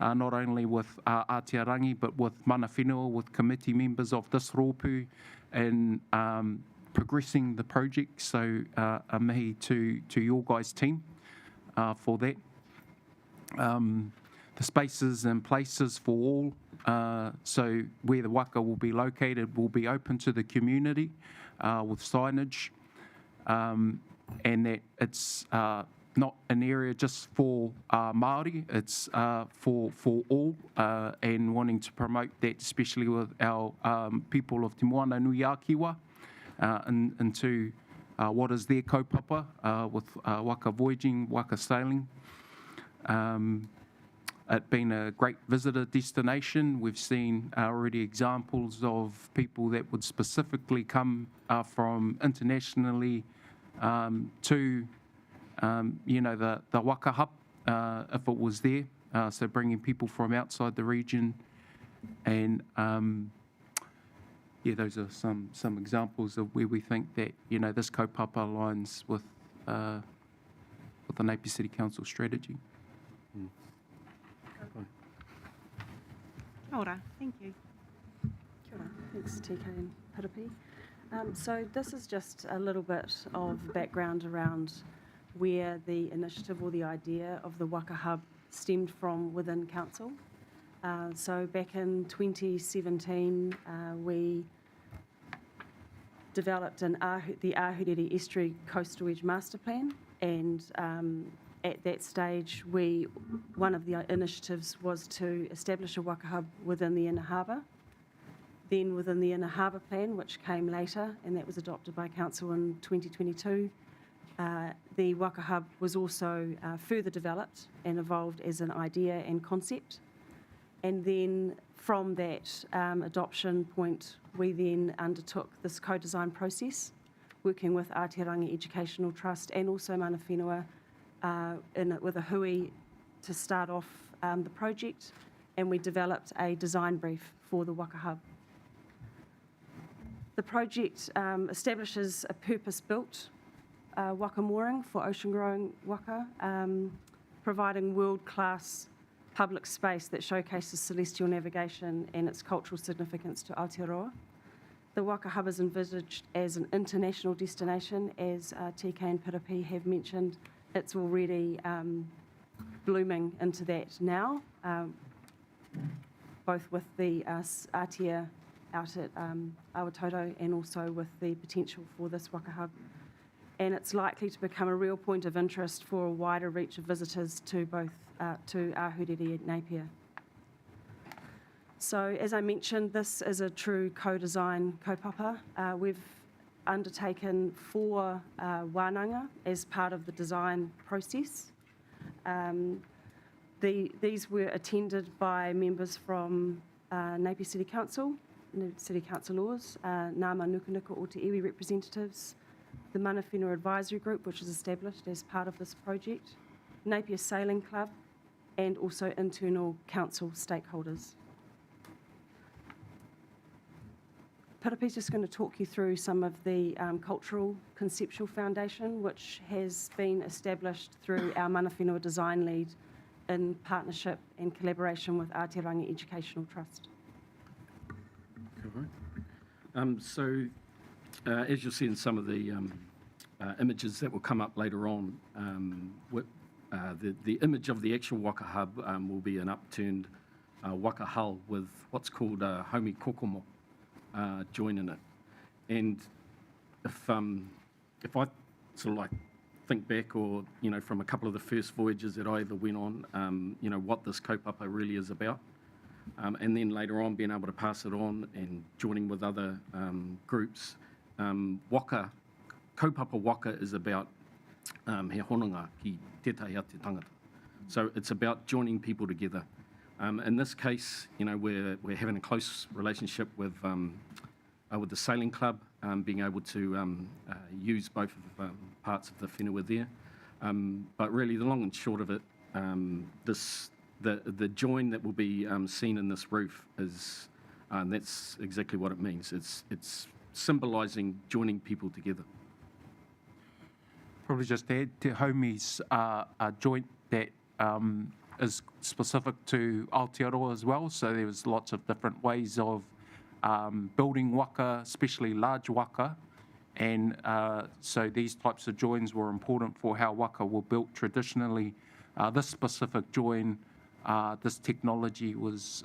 not only with Ātiarangi, but with mana whenua, with committee members of this rōpū, and progressing the project. So a mihi to your guys' team for that. The spaces and places for all, so where the waka will be located will be open to the community with signage, and that it's not an area just for Māori, it's for all, and wanting to promote that, especially with our people of Te Moana Nui Ākiwa, into what is their kaupapa with waka voyaging, waka sailing. It's been a great visitor destination. We've seen already examples of people that would specifically come from internationally to, the waka hub, if it was there. So bringing people from outside the region. And those are some examples of where we think that, this kaupapa aligns with the Napier City Council strategy. Kia ora, thank you. Kia ora. Thanks, TK and Piripi. So this is just a little bit of background around where the initiative or the idea of the Waka Hub stemmed from within Council. So back in 2017, we developed the Ahuriri Estuary Coastal Edge Master Plan, and at that stage, one of the initiatives was to establish a waka hub within the Inner Harbour. Then within the Inner Harbour Plan, which came later, and that was adopted by Council in 2022, the waka hub was also further developed and evolved as an idea and concept. And then from that adoption point, we then undertook this co-design process, working with Ātiarangi Educational Trust and also mana whenua, with a hui to start off the project, and we developed a design brief for the waka hub. The project establishes a purpose-built waka mooring for ocean-growing waka, providing world-class public space that showcases celestial navigation and its cultural significance to Aotearoa. The waka hub is envisaged as an international destination, as TK and Piripi have mentioned. It's already blooming into that now, both with the Aotea out at Awatoto and also with the potential for this waka hub. And it's likely to become a real point of interest for a wider reach of visitors to both to Ahuriri and Napier. So as I mentioned, this is a true co-design kaupapa. We've undertaken 4 wānanga as part of the design process. These were attended by members from Napier City Council, City Councillors, Ngā Mānukanuka o Te Iwi representatives, the Mana Whenua Advisory Group, which is established as part of this project, Napier Sailing Club, and also internal council stakeholders. Parapi's just going to talk you through some of the cultural conceptual foundation, which has been established through our Mana Whenua Design Lead in partnership and collaboration with Aotearangi Educational Trust. As you'll see in some of the images that will come up later on, the image of the actual waka hub will be an upturned waka hull with what's called a haumi kokomo join in it. And if I sort of like think back, or from a couple of the first voyages that I ever went on, what this kaupapa really is about, and then later on being able to pass it on and joining with other groups, kaupapa waka is about he hononga ki tētahi a te tangata. So it's about joining people together. In this case, we're having a close relationship with the sailing club, being able to use both of parts of the whenua there. But really, the long and short of it, the join that will be seen in this roof is that's exactly what it means. It's symbolising joining people together. Probably just add to Haumi's a joint that is specific to Aotearoa as well. So there was lots of different ways of building waka, especially large waka. And so these types of joins were important for how waka were built traditionally. This specific join, this technology was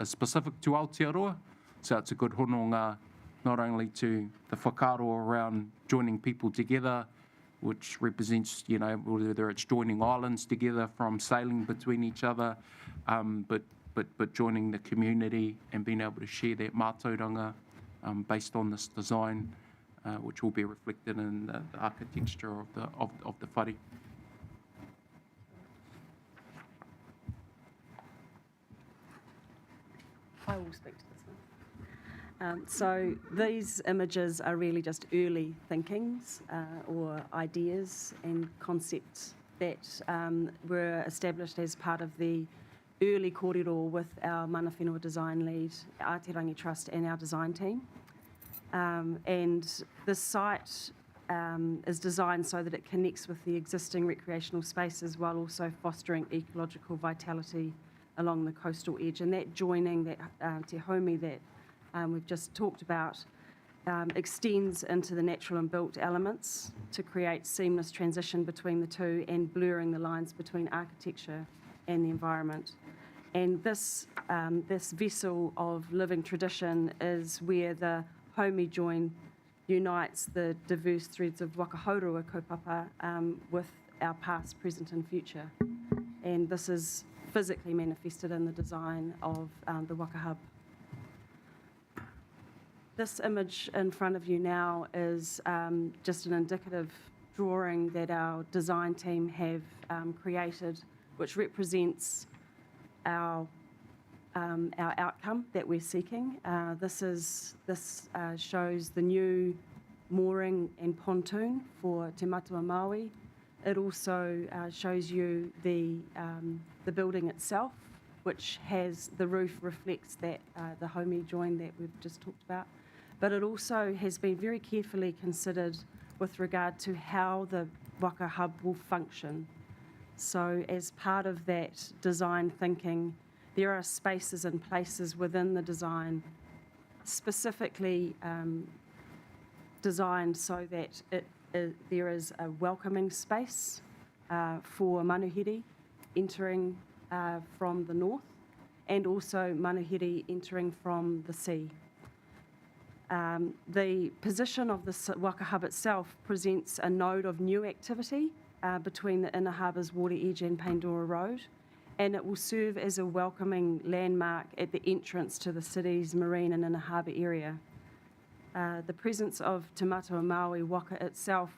specific to Aotearoa. So it's a good hononga not only to the whakaaro around joining people together, which represents, whether it's joining islands together from sailing between each other, but joining the community and being able to share that mātauranga based on this design, which will be reflected in the architecture of the whare. I will speak to this one. So these images are really just early thinkings or ideas and concepts that were established as part of the early kōrero with our Mana Whenua Design Lead, Aotearangi Trust and our design team. And the site is designed so that it connects with the existing recreational spaces while also fostering ecological vitality along the coastal edge. And that joining, that te haumi that we've just talked about, extends into the natural and built elements to create seamless transition between the two and blurring the lines between architecture and the environment. And this vessel of living tradition is where the haumi join unites the diverse threads of wakahaurua kaupapa with our past, present and future. And this is physically manifested in the design of the waka hub. This image in front of you now is just an indicative drawing that our design team have created, which represents our outcome that we're seeking. This shows the new mooring and pontoon for Te Matua Māui. It also shows you the building itself, which has the roof reflects that the haumi join that we've just talked about. But it also has been very carefully considered with regard to how the waka hub will function. So as part of that design thinking, there are spaces and places within the design specifically designed so that there is a welcoming space for manuhiri entering from the north and also manuhiri entering from the sea. The position of the waka hub itself presents a node of new activity between the Inner Harbour's Water Edge and Pandora Road, and it will serve as a welcoming landmark at the entrance to the city's marine and Inner Harbour area. The presence of Te Matua Māui waka itself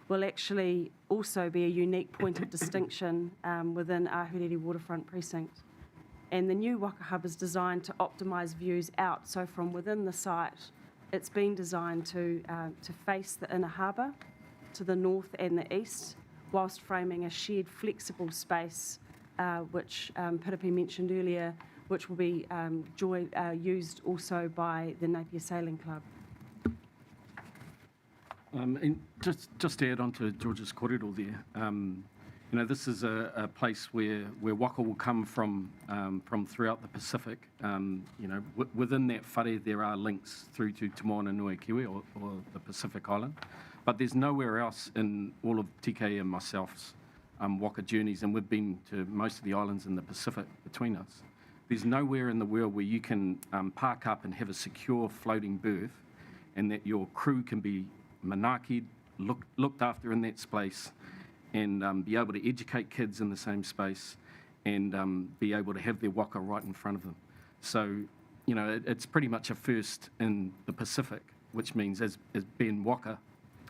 will actually also be a unique point of distinction within Ahuriri Waterfront Precinct. And the new waka hub is designed to optimise views out, so from within the site it's been designed to face the inner harbour to the north and the east, whilst framing a shared flexible space, which Piripi mentioned earlier, which will be used also by the Napier Sailing Club. And just to add on to George's kōrero there, this is a place where waka will come from throughout the Pacific. Within that whare there are links through to Te Moana Nui Kiwi or the Pacific Island, but there's nowhere else in all of TK and myself's waka journeys, and we've been to most of the islands in the Pacific between us. There's nowhere in the world where you can park up and have a secure floating berth, and that your crew can be manakied, looked after in that space, and be able to educate kids in the same space, and be able to have their waka right in front of them. So, it's pretty much a first in the Pacific, which means as being waka,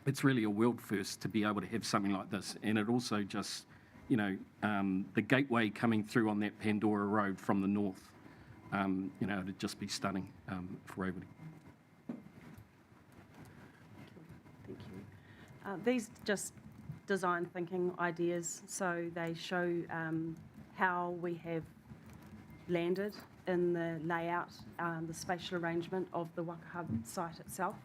it's really a world first to be able to have something like this. And it also just, the gateway coming through on that Pandora Road from the north, it'd just be stunning for everybody. Thank you. These just design thinking ideas, so they show how we have landed in the layout, the spatial arrangement of the Waka Hub site itself.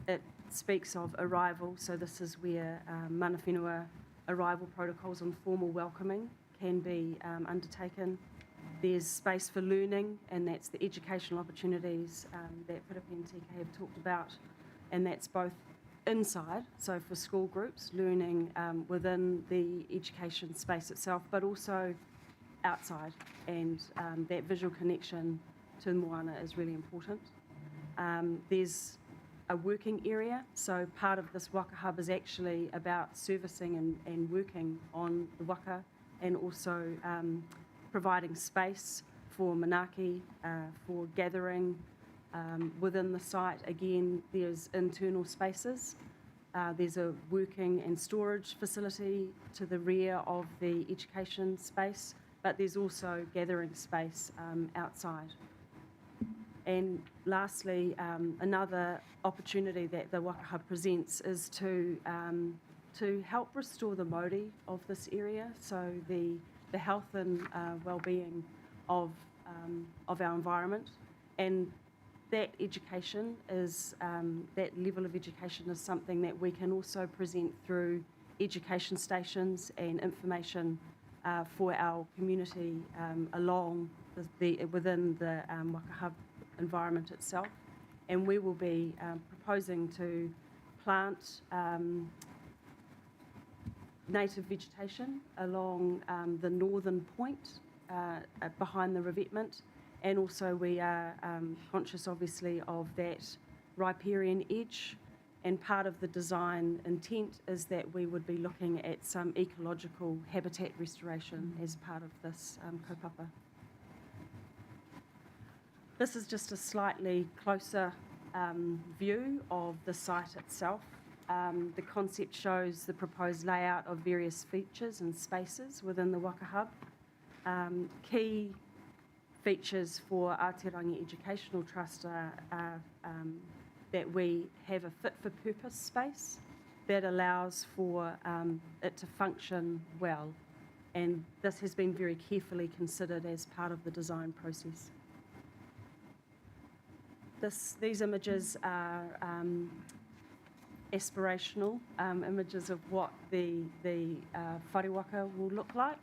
It speaks of arrival, so this is where mana whenua arrival protocols and formal welcoming can be undertaken. There's space for learning, and that's the educational opportunities that Piripi and TK have talked about, and that's both inside, so for school groups, learning within the education space itself, but also outside, and that visual connection to Moana is really important. There's a working area, so part of this Waka Hub is actually about servicing and working on the waka, and also providing space for manaki, for gathering within the site. Again, there's internal spaces. There's a working and storage facility to the rear of the education space, but there's also gathering space outside. And lastly, another opportunity that the Waka Hub presents is to help restore the Māori of this area, so the health and well-being of our environment. And that education is, that level of education is something that we can also present through education stations and information for our community along within the Waka Hub environment itself. And we will be proposing to plant native vegetation along the northern point behind the revetment, and also we are conscious obviously of that riparian edge, and part of the design intent is that we would be looking at some ecological habitat restoration as part of this kaupapa. This is just a slightly closer view of the site itself. The concept shows the proposed layout of various features and spaces within the Waka Hub. Key features for Aotearangi Educational Trust are that we have a fit-for-purpose space that allows for it to function well, and this has been very carefully considered as part of the design process. These images are aspirational images of what the wharewaka will look like.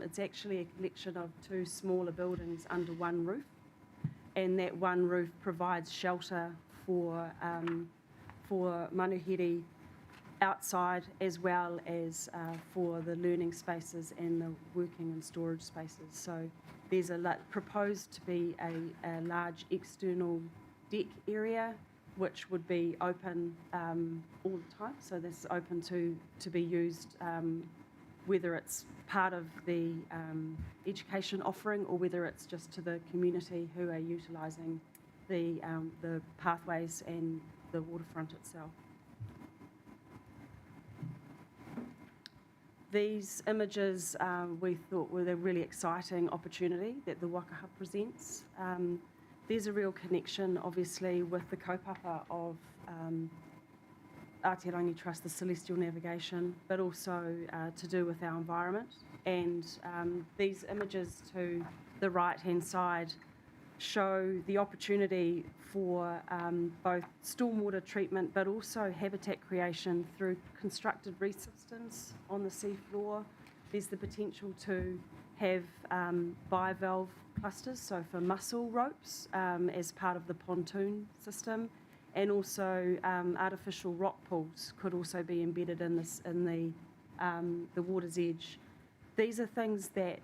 It's actually a collection of two smaller buildings under one roof, and that one roof provides shelter for manuhiri outside, as well as for the learning spaces and the working and storage spaces. So there's proposed to be a large external deck area which would be open all the time. So this is open to be used whether it's part of the education offering or whether it's just to the community who are utilising the pathways and the waterfront itself. These images we thought were a really exciting opportunity that the Waka Hub presents. there's a real connection, obviously, with the kaupapa of Aotearangi Trust, the Celestial Navigation, but also to do with our environment. And these images to the right-hand side show the opportunity for both stormwater treatment, but also habitat creation through constructed reef systems on the seafloor. There's the potential to have bivalve clusters, so for mussel ropes as part of the pontoon system, and also artificial rock pools could also be embedded in the water's edge. These are things that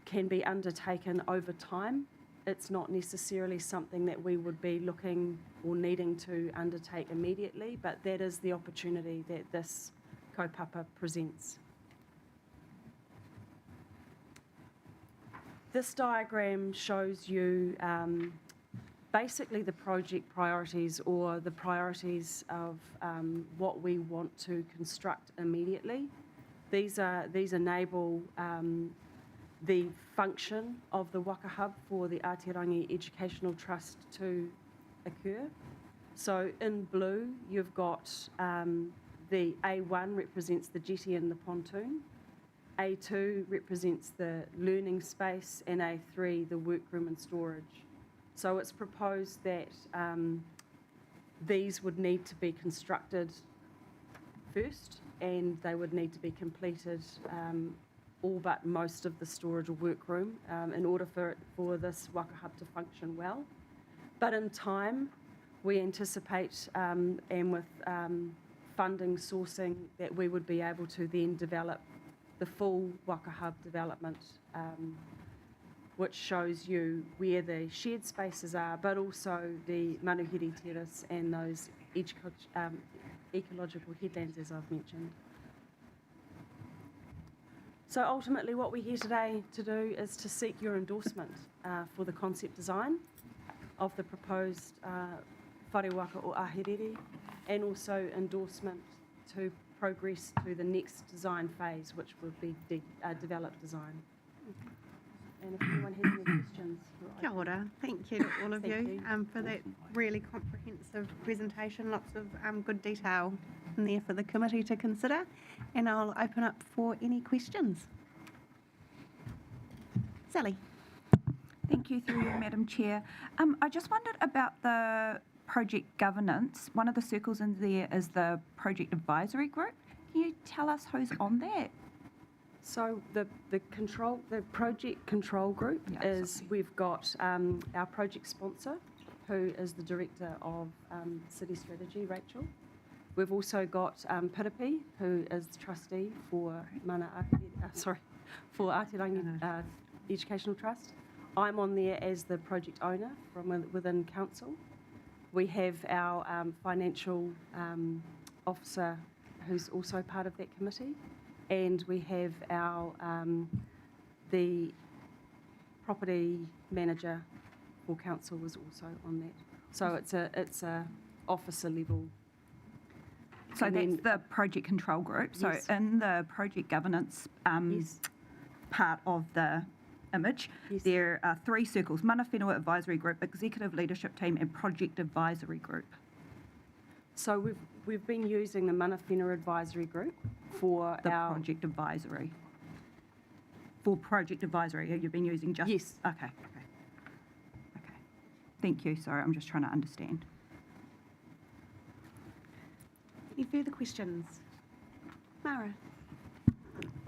can be undertaken over time. It's not necessarily something that we would be looking or needing to undertake immediately, but that is the opportunity that this kaupapa presents. This diagram shows you basically the project priorities, or the priorities of what we want to construct immediately. These enable the function of the Waka Hub for the Aotearangi Educational Trust to occur. So in blue, you've got the A1 represents the jetty and the pontoon, A2 represents the learning space, and A3 the workroom and storage. So it's proposed that these would need to be constructed first, and they would need to be completed, all but most of the storage or workroom, in order for this Waka Hub to function well. But in time, we anticipate, and with funding sourcing, that we would be able to then develop the full Waka Hub development, which shows you where the shared spaces are, but also the Manuhiri Terrace and those ecological headlands, as I've mentioned. So ultimately what we're here today to do is to seek your endorsement for the concept design of the proposed whare waka o Ahiriri, and also endorsement to progress to the next design phase, which will be developed design. And if anyone has any questions. Kia ora. Thank you to all of you for that really comprehensive presentation. Lots of good detail in there for the committee to consider. And I'll open up for any questions. Sally. Thank you, through you, Madam Chair. I just wondered about the project governance. One of the circles in there is the project advisory group. Can you tell us who's on that? So the project control group we've got our project sponsor, who is the director of city strategy, Rachel. We've also got Piripi, who is the trustee for Aotearangi Educational Trust. I'm on there as the project owner from within council. We have our financial officer, who's also part of that committee. And we have our the property manager for council was also on that. So it's a officer level. So that's the project control group. So yes. In the project governance part of the image, there are three circles: Mana Whenua Advisory Group, Executive Leadership Team, and Project Advisory Group. So we've been using the Mana Whenua Advisory Group for our project advisory. For project advisory, you've been using just Okay. Thank you. Sorry, I'm just trying to understand. Any further questions? Mara.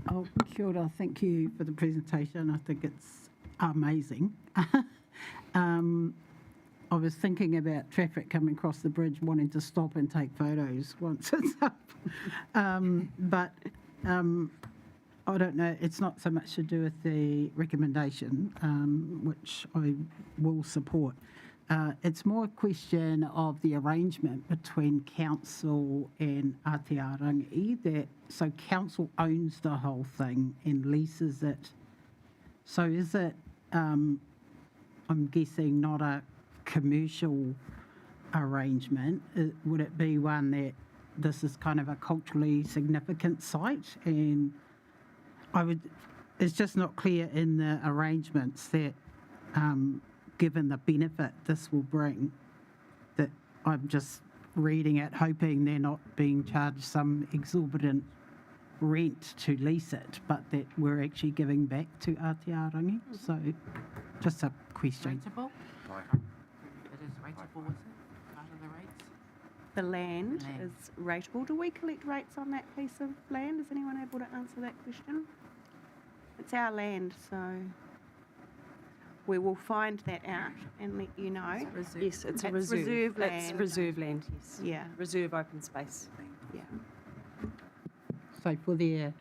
Oh, kia ora. Thank you for the presentation. I think it's amazing. I was thinking about traffic coming across the bridge, wanting to stop and take photos once it's up. But I don't know, it's not so much to do with the recommendation, which I will support. It's more a question of the arrangement between council and Aotearangi. So council owns the whole thing and leases it. So is it, I'm guessing, not a commercial arrangement? Would it be one that this is kind of a culturally significant site? And it's just not clear in the arrangements that given the benefit this will bring, that I'm just reading it, hoping they're not being charged some exorbitant rent to lease it, but that we're actually giving back to Aotearangi. So just a question. Rateable? It is rateable, is it? Part of the rates? The land The land. is rateable. Do we collect rates on that piece of land? Is anyone able to answer that question? It's our land, so we will find that out and let you know. Yes, it's a It's reserve. reserve It's land. reserve land, yes. Yeah. Reserve open space. Yeah. So for their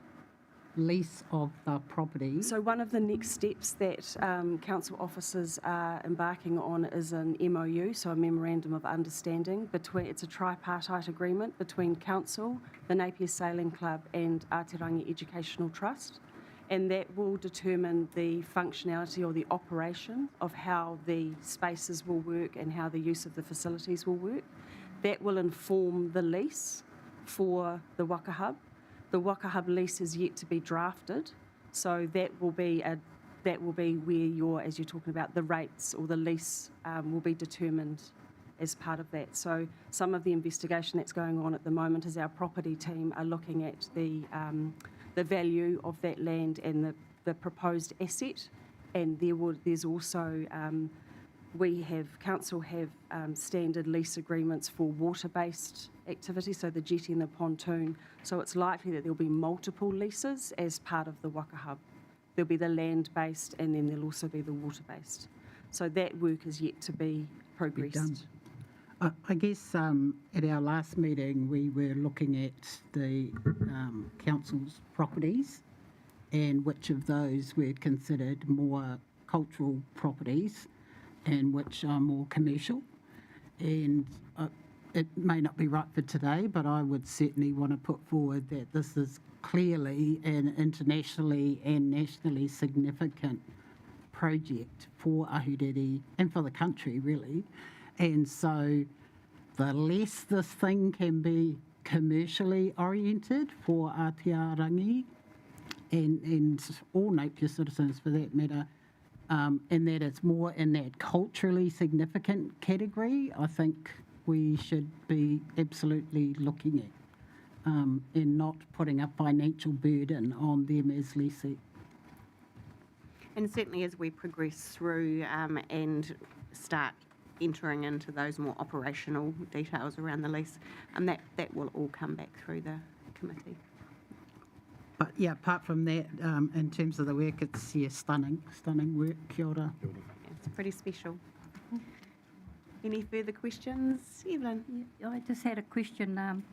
lease of the property, So one of the next steps that council officers are embarking on is an MOU, so a memorandum of understanding between. It's a tripartite agreement between council, the Napier Sailing Club, and Aotearangi Educational Trust, and that will determine the functionality or the operation of how the spaces will work and how the use of the facilities will work. That will inform the lease for the Waka Hub. The Waka Hub lease is yet to be drafted, so that will be where your, as you're talking about, the rates or the lease will be determined as part of that. So some of the investigation that's going on at the moment is our property team are looking at the value of that land and the proposed asset, and there's also council have standard lease agreements for water-based activity, so the jetty and the pontoon. So it's likely that there'll be multiple leases as part of the Waka Hub. There'll be the land-based and then there'll also be the water-based. So that work is yet to be progressed. I guess at our last meeting we were looking at the council's properties and which of those were considered more cultural properties and which are more commercial. And it may not be right for today, but I would certainly want to put forward that this is clearly an internationally and nationally significant project for Ahuriri and for the country, really. And so the less this thing can be commercially oriented for Aotearangi and all Napier citizens for that matter, and that it's more in that culturally significant category, I think we should be absolutely looking at and not putting a financial burden on them as lessee. And certainly as we progress through and start entering into those more operational details around the lease, that will all come back through the committee. But yeah, apart from that, in terms of the work, it's stunning work. Kia ora. It's pretty special. Any further questions? Evelyn? Yeah, I just had a question.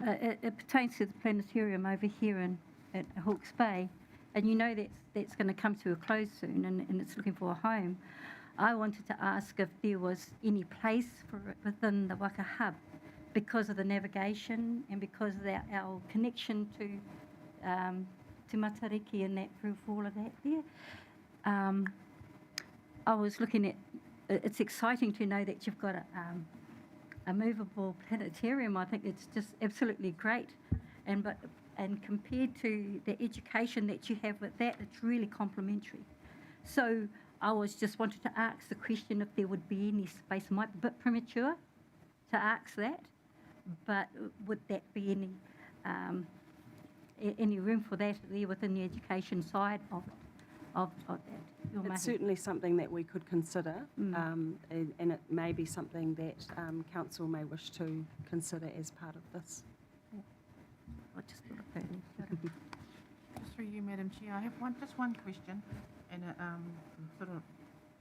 It pertains to the planetarium over here at Hawke's Bay, and you know that's going to come to a close soon, and it's looking for a home. I wanted to ask if there was any place for it within the Waka Hub because of the navigation and because of our connection to Matariki and that through all of that there. I was looking at, it's exciting to know that you've got a movable planetarium. I think it's just absolutely great. And compared to the education that you have with that, it's really complementary. So I was just wanted to ask the question if there would be any space. It might be a bit premature to ask that, but would that be any room for that there within the education side of that? It's certainly something that we could consider, and it may be something that council may wish to consider as part of this. I just thought of that. Just through you, Madam Chair, I have just one question, and sort of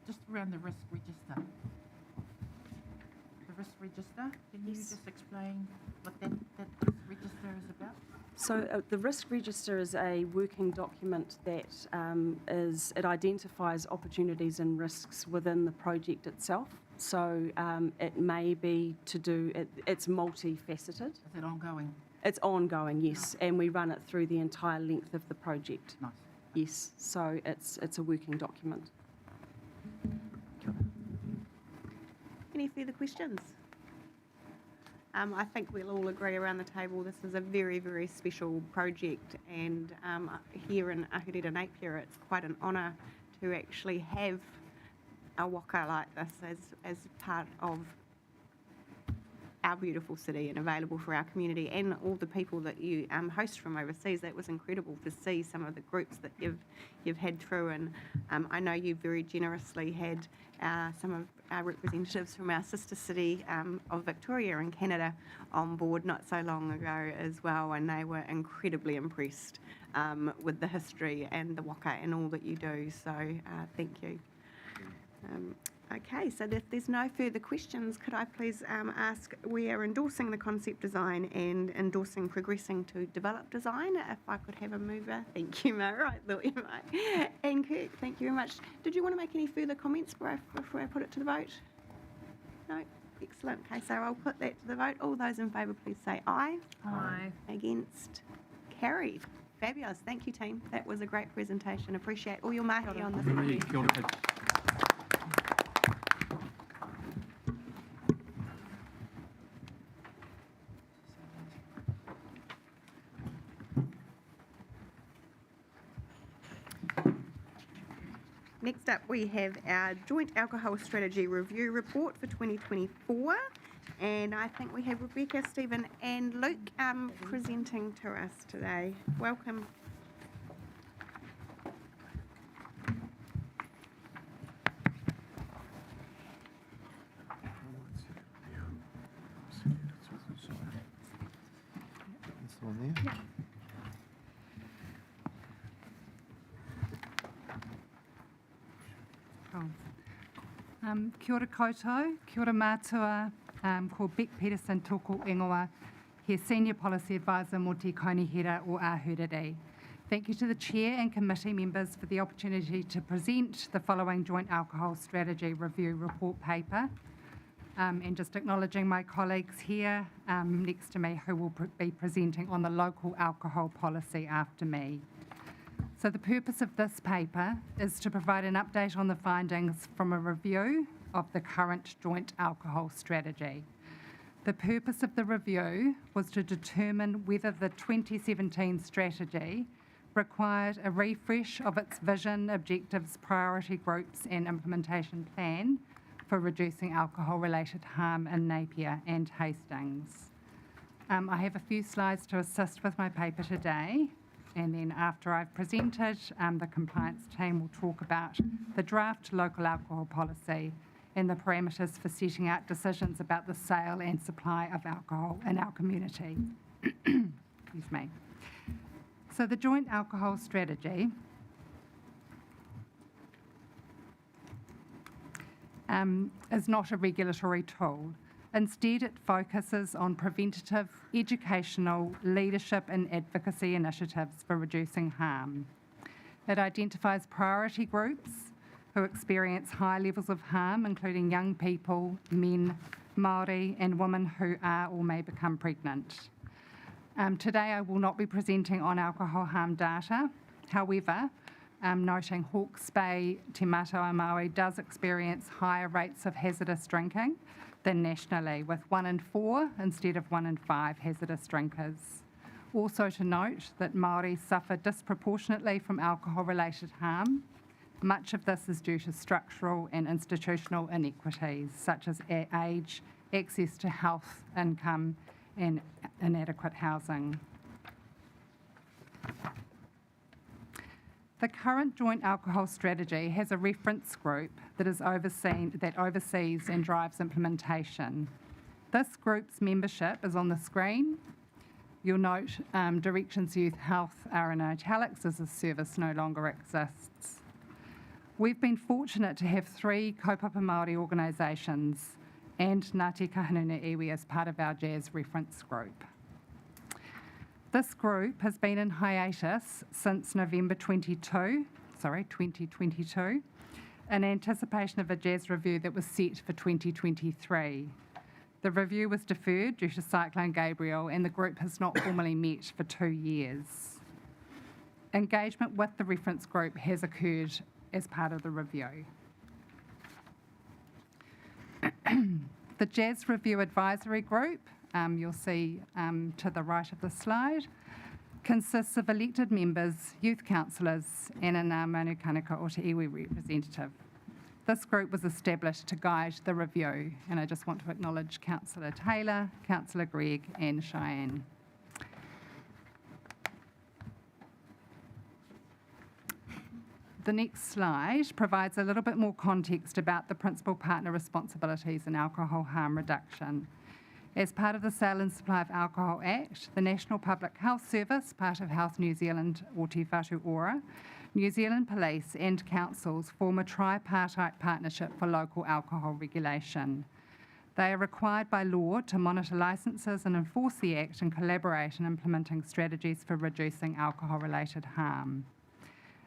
just around the risk register. The risk register, can you just explain what that risk register is about? So the risk register is a working document that it identifies opportunities and risks within the project itself. So it may be it's multifaceted. Is it ongoing? It's ongoing, yes, and we run it through the entire length of the project. Nice. Yes, so it's a working document. Any further questions? I think we'll all agree around the table this is a very, very special project, and here in Ahuriri Napier it's quite an honour to actually have a waka like this as part of our beautiful city and available for our community and all the people that you host from overseas. That was incredible to see some of the groups that you've had through, and I know you very generously had some of our representatives from our sister city of Victoria in Canada on board not so long ago as well, and they were incredibly impressed with the history and the waka and all that you do, so thank you. Okay, so if there's no further questions, could I please ask, we are endorsing the concept design and endorsing progressing to develop design. If I could have a mover. Thank you, Mara. I thought you might. And Kirk, thank you very much. Did you want to make any further comments before I put it to the vote? No? Excellent. Okay, so I'll put that to the vote. All those in favour, please say aye. Aye. Against? Carried. Fabulous. Thank you, team. That was a great presentation. Appreciate all your mahi on this. Marie, kia ora. Next up, we have our Joint Alcohol Strategy Review Report for 2024. And I think we have Rebecca, Stephen and Luke presenting to us today. Welcome. Kia ora koutou, kia ora mātua, ko Beck Peterson tōku ingoa, he Senior Policy Advisor mō te Kaunihera o Ahuriri. Thank you to the Chair and Committee members for the opportunity to present the following Joint Alcohol Strategy Review Report paper. And just acknowledging my colleagues here next to me who will be presenting on the local alcohol policy after me. So the purpose of this paper is to provide an update on the findings from a review of the current joint alcohol strategy. The purpose of the review was to determine whether the 2017 strategy required a refresh of its vision, objectives, priority groups and implementation plan for reducing alcohol-related harm in Napier and Hastings. I have a few slides to assist with my paper today. And then after I've presented, the compliance team will talk about the draft local alcohol policy and the parameters for setting out decisions about the sale and supply of alcohol in our community. Excuse me. So the joint alcohol strategy is not a regulatory tool. Instead, it focuses on preventative, educational, leadership and advocacy initiatives for reducing harm. It identifies priority groups who experience high levels of harm, including young people, men, Māori and women who are or may become pregnant. Today I will not be presenting on alcohol harm data. However, noting Hawke's Bay Te Matawa Māori does experience higher rates of hazardous drinking than nationally, with 1 in 4 instead of 1 in 5 hazardous drinkers. Also to note that Māori suffer disproportionately from alcohol-related harm. Much of this is due to structural and institutional inequities, such as age, access to health, income, and inadequate housing. The current joint alcohol strategy has a reference group that oversees and drives implementation. This group's membership is on the screen. You'll note Directions Youth Health are in italics as the service no longer exists. We've been fortunate to have 3 kaupapa Māori organisations and Ngāti Kahungunu Iwi as part of our Jazz reference group. This group has been in hiatus since November 2022, in anticipation of a Jazz review that was set for 2023. The review was deferred due to Cyclone Gabriel and the group has not formally met for 2 years. Engagement with the reference group has occurred as part of the review. The Jazz Review Advisory Group, you'll see to the right of the slide, consists of elected members, youth councillors and a Ngā Mānukanuka o te iwi representative. This group was established to guide the review, and I just want to acknowledge Councillor Taylor, Councillor Gregg and Cheyenne. The next slide provides a little bit more context about the principal partner responsibilities in alcohol harm reduction. As part of the Sale and Supply of Alcohol Act, the National Public Health Service, part of Health New Zealand or Te Whatu Ora, New Zealand Police and councils form a tripartite partnership for local alcohol regulation. They are required by law to monitor licences and enforce the Act and collaborate in implementing strategies for reducing alcohol-related harm.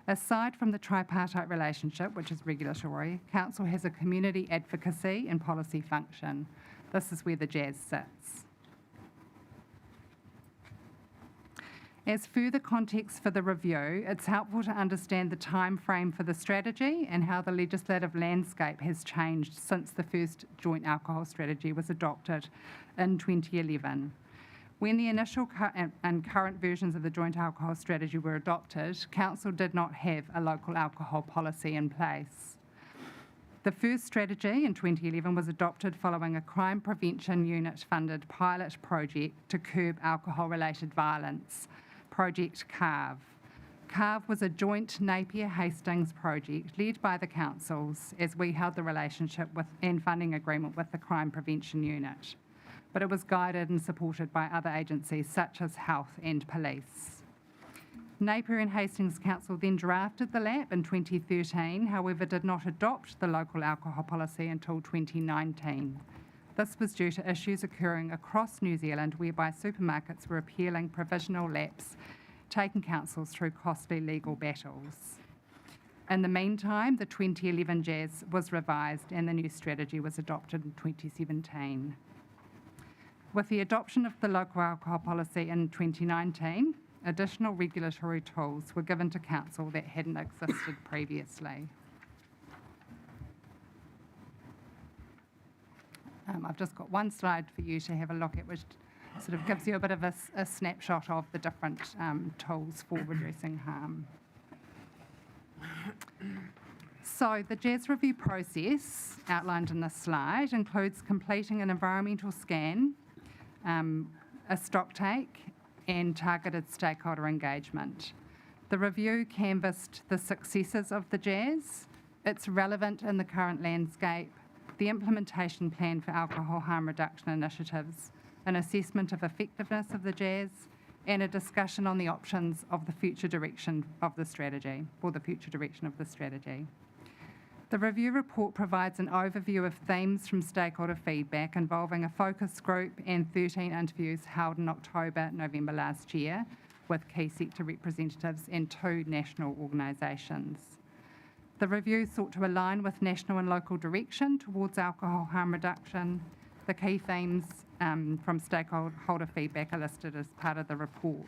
Aside from the tripartite relationship, which is regulatory, Council has a community advocacy and policy function. This is where the JAS sits. As further context for the review, it's helpful to understand the time frame for the strategy and how the legislative landscape has changed since the first joint alcohol strategy was adopted in 2011. When the initial and current versions of the joint alcohol strategy were adopted, Council did not have a local alcohol policy in place. The first strategy in 2011 was adopted following a crime prevention unit-funded pilot project to curb alcohol-related violence, Project CARVE. CARVE was a joint Napier-Hastings project led by the councils as we held the relationship with and funding agreement with the Crime Prevention Unit, but it was guided and supported by other agencies such as Health and Police. Napier and Hastings Council then drafted the LAP in 2013, however did not adopt the local alcohol policy until 2019. This was due to issues occurring across New Zealand whereby supermarkets were appealing provisional LAPs, taking councils through costly legal battles. In the meantime, the 2011 JAS was revised and the new strategy was adopted in 2017. With the adoption of the local alcohol policy in 2019, additional regulatory tools were given to Council that hadn't existed previously. I've just got one slide for you to have a look at, which sort of gives you a bit of a snapshot of the different tools for reducing harm. So the JAS review process outlined in this slide includes completing an environmental scan, a stocktake and targeted stakeholder engagement. The review canvassed the successes of the JAS, its relevance in the current landscape, the implementation plan for alcohol harm reduction initiatives, an assessment of effectiveness of the JAS, and a discussion on the options of the future direction of the strategy, or the future direction of the strategy. The review report provides an overview of themes from stakeholder feedback involving a focus group and 13 interviews held in October, November last year with key sector representatives and 2 national organisations. The review sought to align with national and local direction towards alcohol harm reduction. The key themes from stakeholder feedback are listed as part of the report.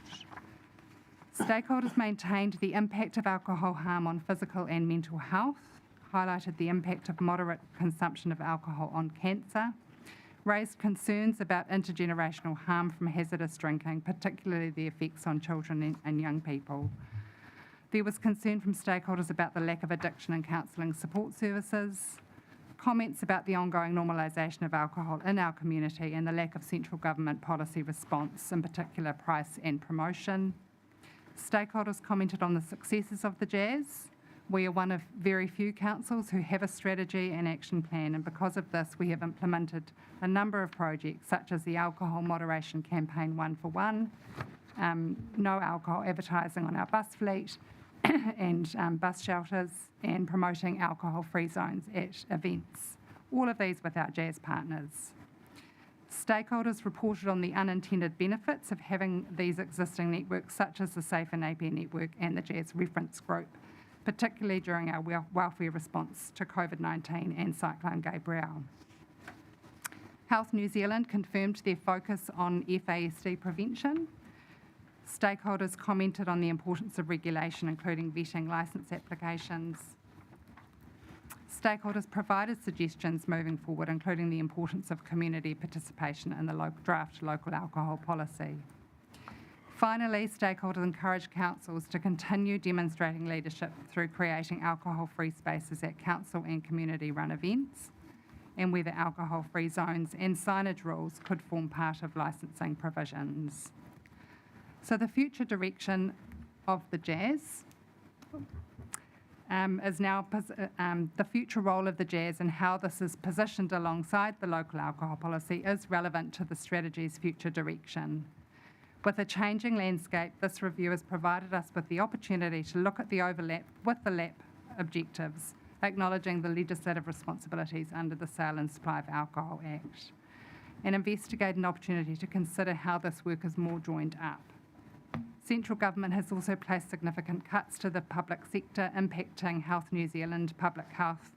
Stakeholders maintained the impact of alcohol harm on physical and mental health, highlighted the impact of moderate consumption of alcohol on cancer, raised concerns about intergenerational harm from hazardous drinking, particularly the effects on children and young people. There was concern from stakeholders about the lack of addiction and counselling support services, comments about the ongoing normalisation of alcohol in our community and the lack of central government policy response, in particular price and promotion. Stakeholders commented on the successes of the JAS. We are one of very few councils who have a strategy and action plan, and because of this we have implemented a number of projects such as the Alcohol Moderation Campaign 1 for 1, no alcohol advertising on our bus fleet and bus shelters, and promoting alcohol-free zones at events, all of these with our JAS partners. Stakeholders reported on the unintended benefits of having these existing networks such as the Safer Napier Network and the JAS Reference Group, particularly during our welfare response to COVID-19 and Cyclone Gabrielle. Health New Zealand confirmed their focus on FASD prevention. Stakeholders commented on the importance of regulation, including vetting licence applications. Stakeholders provided suggestions moving forward, including the importance of community participation in the draft local alcohol policy. Finally, stakeholders encourage councils to continue demonstrating leadership through creating alcohol-free spaces at council and community-run events, and whether alcohol-free zones and signage rules could form part of licensing provisions. So the future direction of the Jazz is now the future role of the Jazz and how this is positioned alongside the local alcohol policy is relevant to the strategy's future direction. With a changing landscape, this review has provided us with the opportunity to look at the overlap with the LAP objectives, acknowledging the legislative responsibilities under the Sale and Supply of Alcohol Act, and investigate an opportunity to consider how this work is more joined up. Central government has also placed significant cuts to the public sector, impacting Health New Zealand public health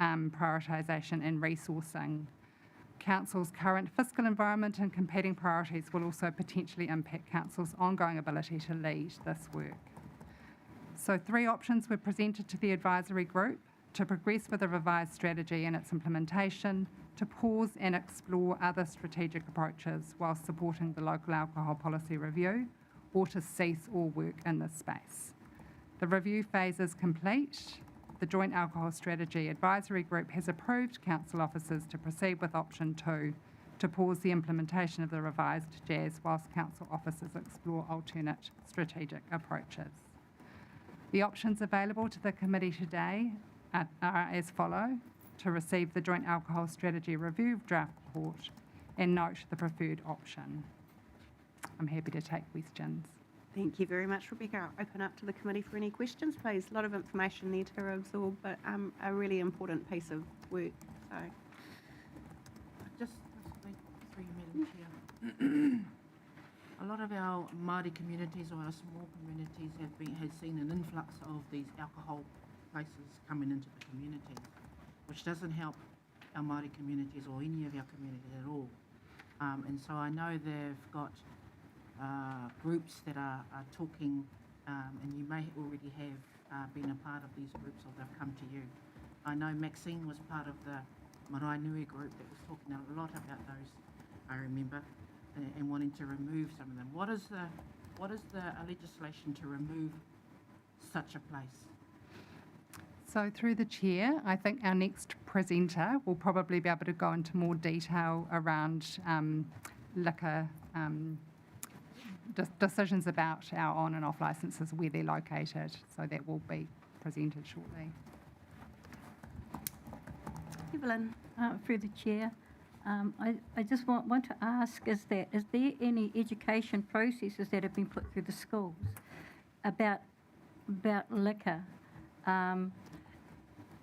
prioritisation and resourcing. Council's current fiscal environment and competing priorities will also potentially impact Council's ongoing ability to lead this work. So 3 options were presented to the advisory group: to progress with a revised strategy and its implementation, to pause and explore other strategic approaches while supporting the local alcohol policy review, or to cease all work in this space. The review phase is complete. The Joint Alcohol Strategy Advisory Group has approved council officers to proceed with option 2, to pause the implementation of the revised Jazz whilst council officers explore alternate strategic approaches. The options available to the committee today are as follow: to receive the Joint Alcohol Strategy Review draft report and note the preferred option. I'm happy to take questions. Thank you very much, Rebecca. I'll open up to the committee for any questions, please. A lot of information there to absorb, but a really important piece of work. So, Just through you, Madam Chair. A lot of our Māori communities or our small communities have seen an influx of these alcohol places coming into the community, which doesn't help our Māori communities or any of our communities at all. And so I know they've got groups that are talking, and you may already have been a part of these groups or they've come to you. I know Maxine was part of the Marae Nui group that was talking a lot about those, I remember, and wanting to remove some of them. What is the legislation to remove such a place? So through the chair, I think our next presenter will probably be able to go into more detail around liquor decisions about our on and off licences, where they're located. So that will be presented shortly. Evelyn. Through the chair, I just want to ask, is there any education processes that have been put through the schools about liquor?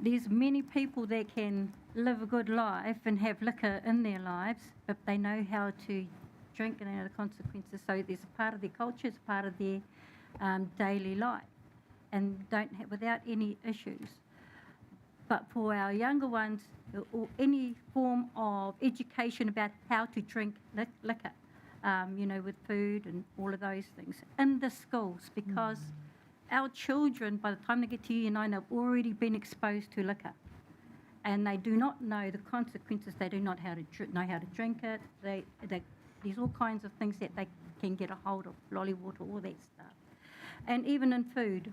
There's many people that can live a good life and have liquor in their lives, but they know how to drink and know the consequences. So there's a part of their culture, it's part of their daily life, and without any issues. But for our younger ones, or any form of education about how to drink liquor, with food and all of those things in the schools, because our children, by the time they get to year 9, have already been exposed to liquor, and they do not know the consequences. They do not know how to drink it. There's all kinds of things that they can get a hold of, lolly water, all that stuff, and even in food,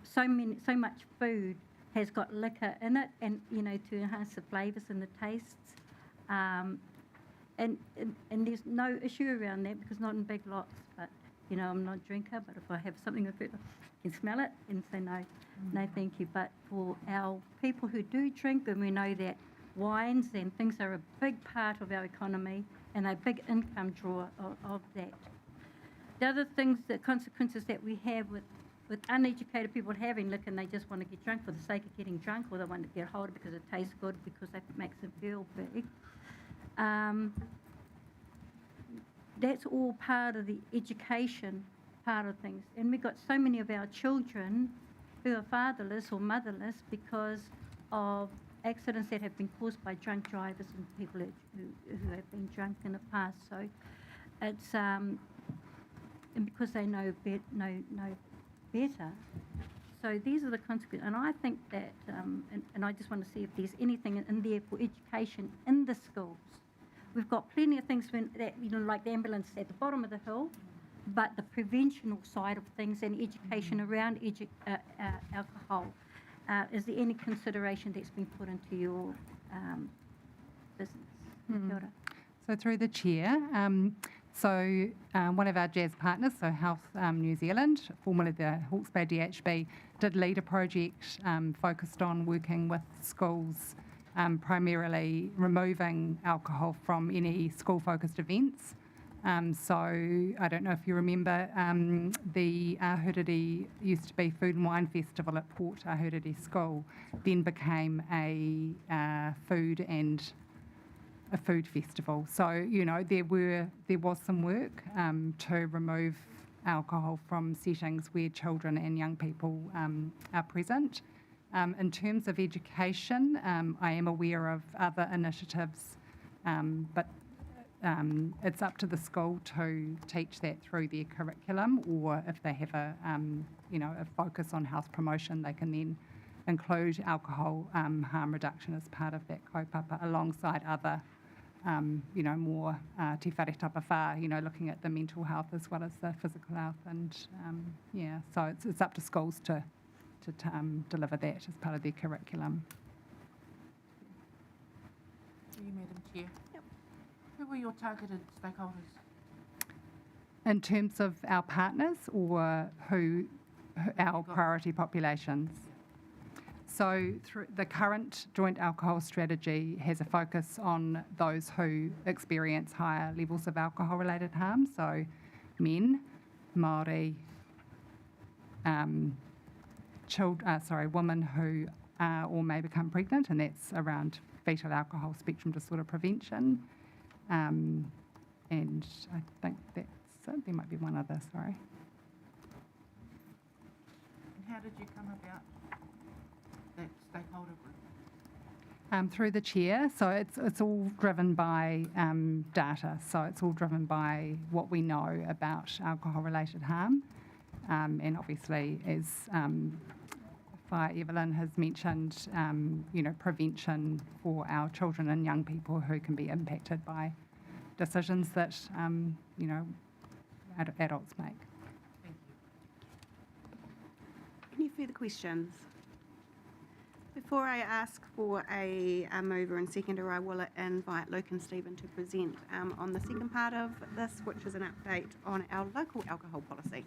so much food has got liquor in it, and to enhance the flavours and the tastes, and there's no issue around that because not in big lots. But I'm not a drinker, but if I have something of it, I can smell it and say no, thank you. But for our people who do drink, and we know that wines and things are a big part of our economy and a big income drawer of that. The other things, the consequences that we have with uneducated people having liquor, and they just want to get drunk for the sake of getting drunk, or they want to get hold of it because it tastes good, because that makes them feel big. That's all part of the education part of things. And we've got so many of our children who are fatherless or motherless because of accidents that have been caused by drunk drivers and people who have been drunk in the past. So it's and because they know better. So these are the consequences. And I think that, and I just want to see if there's anything in there for education in the schools we've got plenty of things that, like the ambulance at the bottom of the hill, but the preventional side of things and education around alcohol. Is there any consideration that's been put into your business? Kia ora. So through the chair, one of our jazz partners, so Health New Zealand, formerly the Hawke's Bay DHB, did lead a project focused on working with schools, primarily removing alcohol from any school-focused events. So I don't know if you remember, the Ahuriri used to be Food and Wine Festival at Port Ahuriri School, then became a food festival. So, there was some work to remove alcohol from settings where children and young people are present. In terms of education, I am aware of other initiatives, but it's up to the school to teach that through their curriculum, or if they have a focus on health promotion, they can then include alcohol harm reduction as part of that kaupapa alongside other more te whare tapawhā, looking at the mental health as well as the physical health. And so it's up to schools to deliver that as part of their curriculum. To you, Madam Chair. Yep. Who were your targeted stakeholders? In terms of our partners or our priority populations? So through the current joint alcohol strategy has a focus on those who experience higher levels of alcohol-related harm, so men, Māori, women who are or may become pregnant, and that's around fetal alcohol spectrum disorder prevention. And I think that's it. There might be one other, sorry. And how did you come about that stakeholder group? Through the chair, so it's all driven by data. So it's all driven by what we know about alcohol-related harm, and obviously, as Evelyn has mentioned, prevention for our children and young people who can be impacted by decisions that adults make. Thank you. Any further questions? Before I ask for a mover and seconder, I will invite Luke and Stephen to present on the second part of this, which is an update on our local alcohol policy.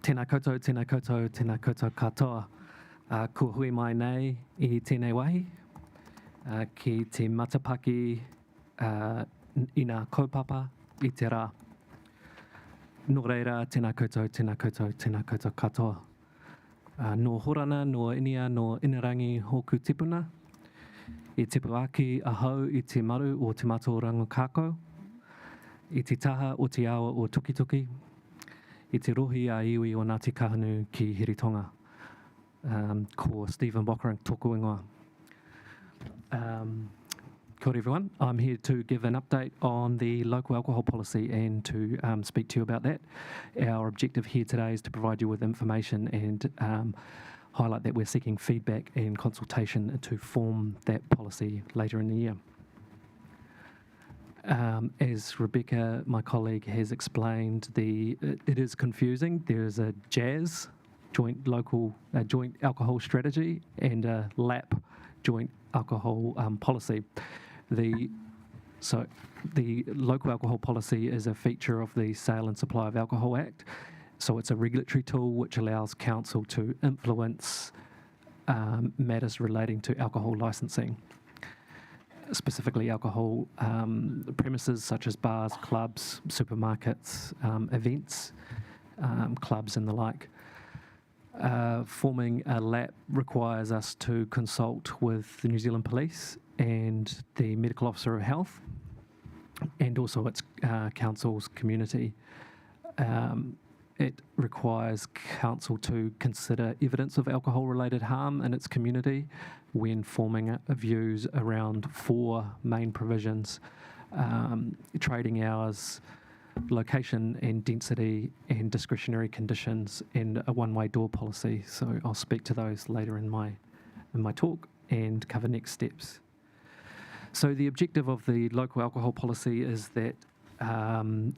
Tēnā koutou, tēnā koutou, tēnā koutou katoa. Ko hui mai nei I tēnei wahi, ki te matapaki I ngā kaupapa I te rā. Nō reira, tēnā koutou, tēnā koutou, tēnā koutou katoa. Nō horana, nō inia, nō inarangi hoku tipuna. I te puaki ahau I te maru o te mato rango kākau. I te taha o te awa o tukituki. I te rohi a iwi o Ngāti Kahanu ki Hiritonga. Ko Stephen Bockerang tōku ingoa. Kia ora everyone. I'm here to give an update on the local alcohol policy and to speak to you about that. Our objective here today is to provide you with information and highlight that we're seeking feedback and consultation to form that policy later in the year. As Rebecca, my colleague, has explained, it is confusing. There is a JAS, joint alcohol strategy, and a LAP, joint alcohol policy. The local alcohol policy is a feature of the Sale and Supply of Alcohol Act. So it's a regulatory tool which allows council to influence matters relating to alcohol licensing. Specifically alcohol premises such as bars, clubs, supermarkets, events, clubs and the like. Forming a LAP requires us to consult with the New Zealand Police and the Medical Officer of Health and also its council's community. It requires council to consider evidence of alcohol-related harm in its community when forming views around 4 main provisions: trading hours, location and density, and discretionary conditions, and a one-way door policy. So I'll speak to those later in my talk and cover next steps. So the objective of the local alcohol policy is that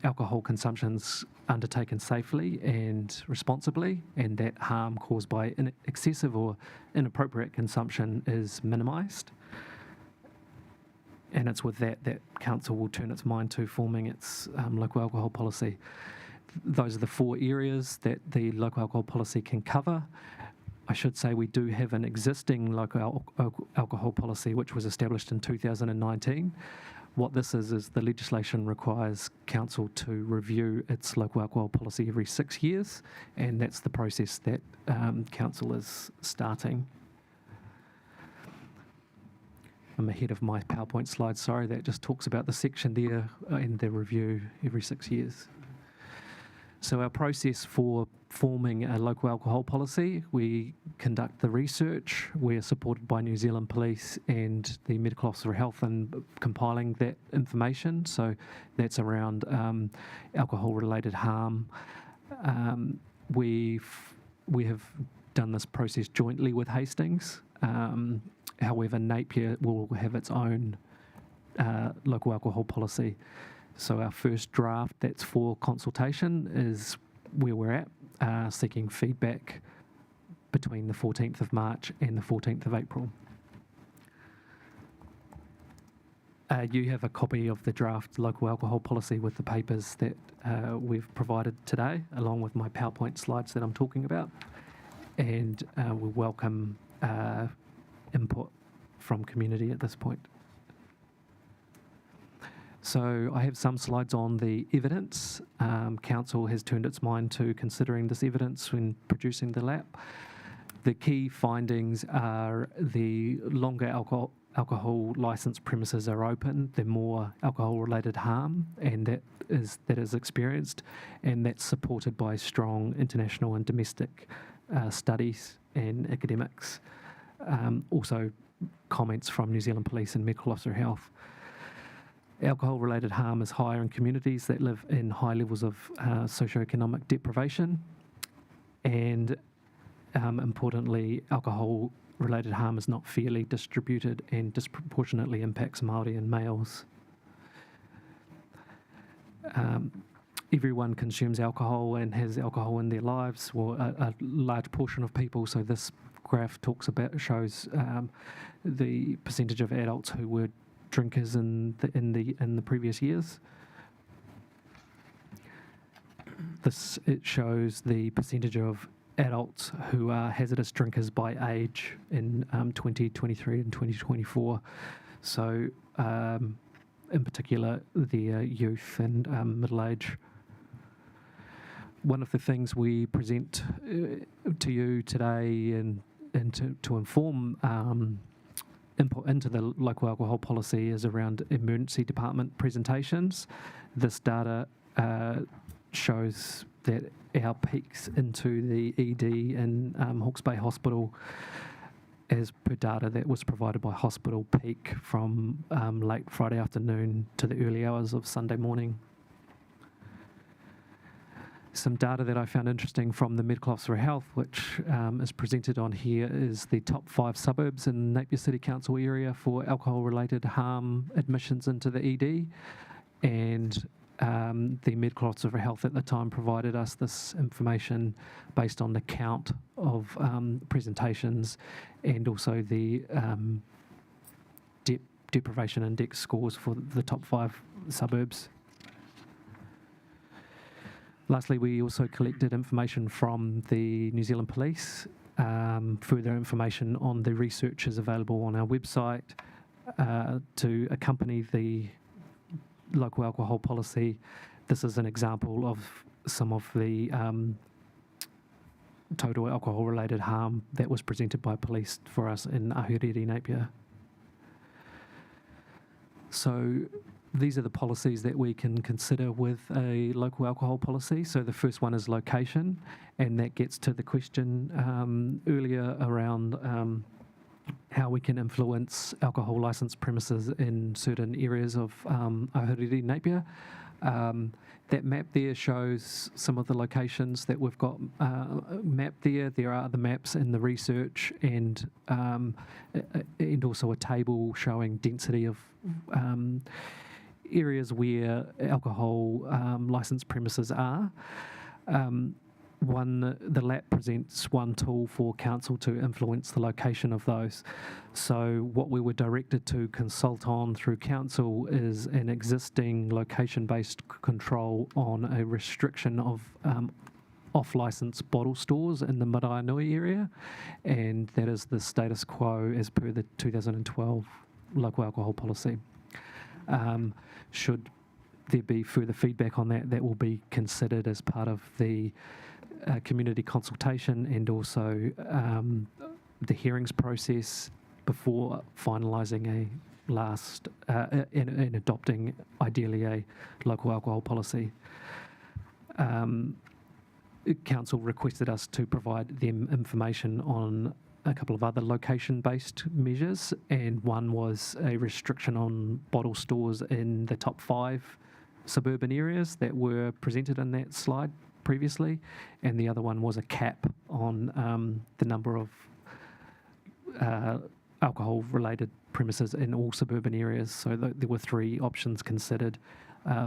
alcohol consumption's undertaken safely and responsibly, and that harm caused by excessive or inappropriate consumption is minimised. And it's with that council will turn its mind to forming its local alcohol policy. Those are the 4 areas that the local alcohol policy can cover. I should say we do have an existing local alcohol policy which was established in 2019. What this is the legislation requires council to review its local alcohol policy every 6 years, and that's the process that council is starting. I'm ahead of my PowerPoint slide, sorry, that just talks about the section there and the review every 6 years. So our process for forming a local alcohol policy, we conduct the research. We're supported by New Zealand Police and the Medical Officer of Health in compiling that information. So that's around alcohol-related harm. We have done this process jointly with Hastings. However, Napier will have its own local alcohol policy. So our first draft that's for consultation is where we're at, seeking feedback between the 14th of March and the 14th of April. You have a copy of the draft local alcohol policy with the papers that we've provided today, along with my PowerPoint slides that I'm talking about. And we welcome input from community at this point. So I have some slides on the evidence. Council has turned its mind to considering this evidence when producing the LAP. The key findings are the longer alcohol licence premises are open, the more alcohol-related harm, and that is experienced, and that's supported by strong international and domestic studies and academics. Also, comments from New Zealand Police and Medical Officer of Health. Alcohol-related harm is higher in communities that live in high levels of socioeconomic deprivation, and importantly, alcohol-related harm is not fairly distributed and disproportionately impacts Māori and males. Everyone consumes alcohol and has alcohol in their lives, or a large portion of people. So this graph shows the percentage of adults who were drinkers in the previous years. It shows the percentage of adults who are hazardous drinkers by age in 2023 and 2024. So in particular, the youth and middle age. One of the things we present to you today and to inform input into the local alcohol policy is around emergency department presentations. This data shows that our peaks into the ED in Hawke's Bay Hospital, as per data that was provided by Hospital, peak from late Friday afternoon to the early hours of Sunday morning. Some data that I found interesting from the Medical Officer of Health, which is presented on here, is the top 5 suburbs in Napier City Council area for alcohol-related harm admissions into the ED. And the Medical Officer of Health at the time provided us this information based on the count of presentations and also the deprivation index scores for the top 5 suburbs. Lastly, we also collected information from the New Zealand Police. Further information on the research is available on our website to accompany the local alcohol policy. This is an example of some of the total alcohol-related harm that was presented by police for us in Ahuriri, Napier. So these are the policies that we can consider with a local alcohol policy. So the first one is location, and that gets to the question earlier around how we can influence alcohol licensed premises in certain areas of Ahuriri Napier. That map there shows some of the locations that we've got mapped there. There are other maps in the research and also a table showing density of areas where alcohol licensed premises are. The LAP presents one tool for council to influence the location of those. So what we were directed to consult on through council is an existing location-based control on a restriction of off-licence bottle stores in the Maraenui area, and that is the status quo as per the 2012 local alcohol policy. Should there be further feedback on that, that will be considered as part of the community consultation and also the hearings process before finalising a last and adopting ideally a local alcohol policy. Council requested us to provide them information on a couple of other location-based measures, and one was a restriction on bottle stores in the top 5 suburban areas that were presented in that slide previously, and the other one was a cap on the number of alcohol-related premises in all suburban areas. So there were 3 options considered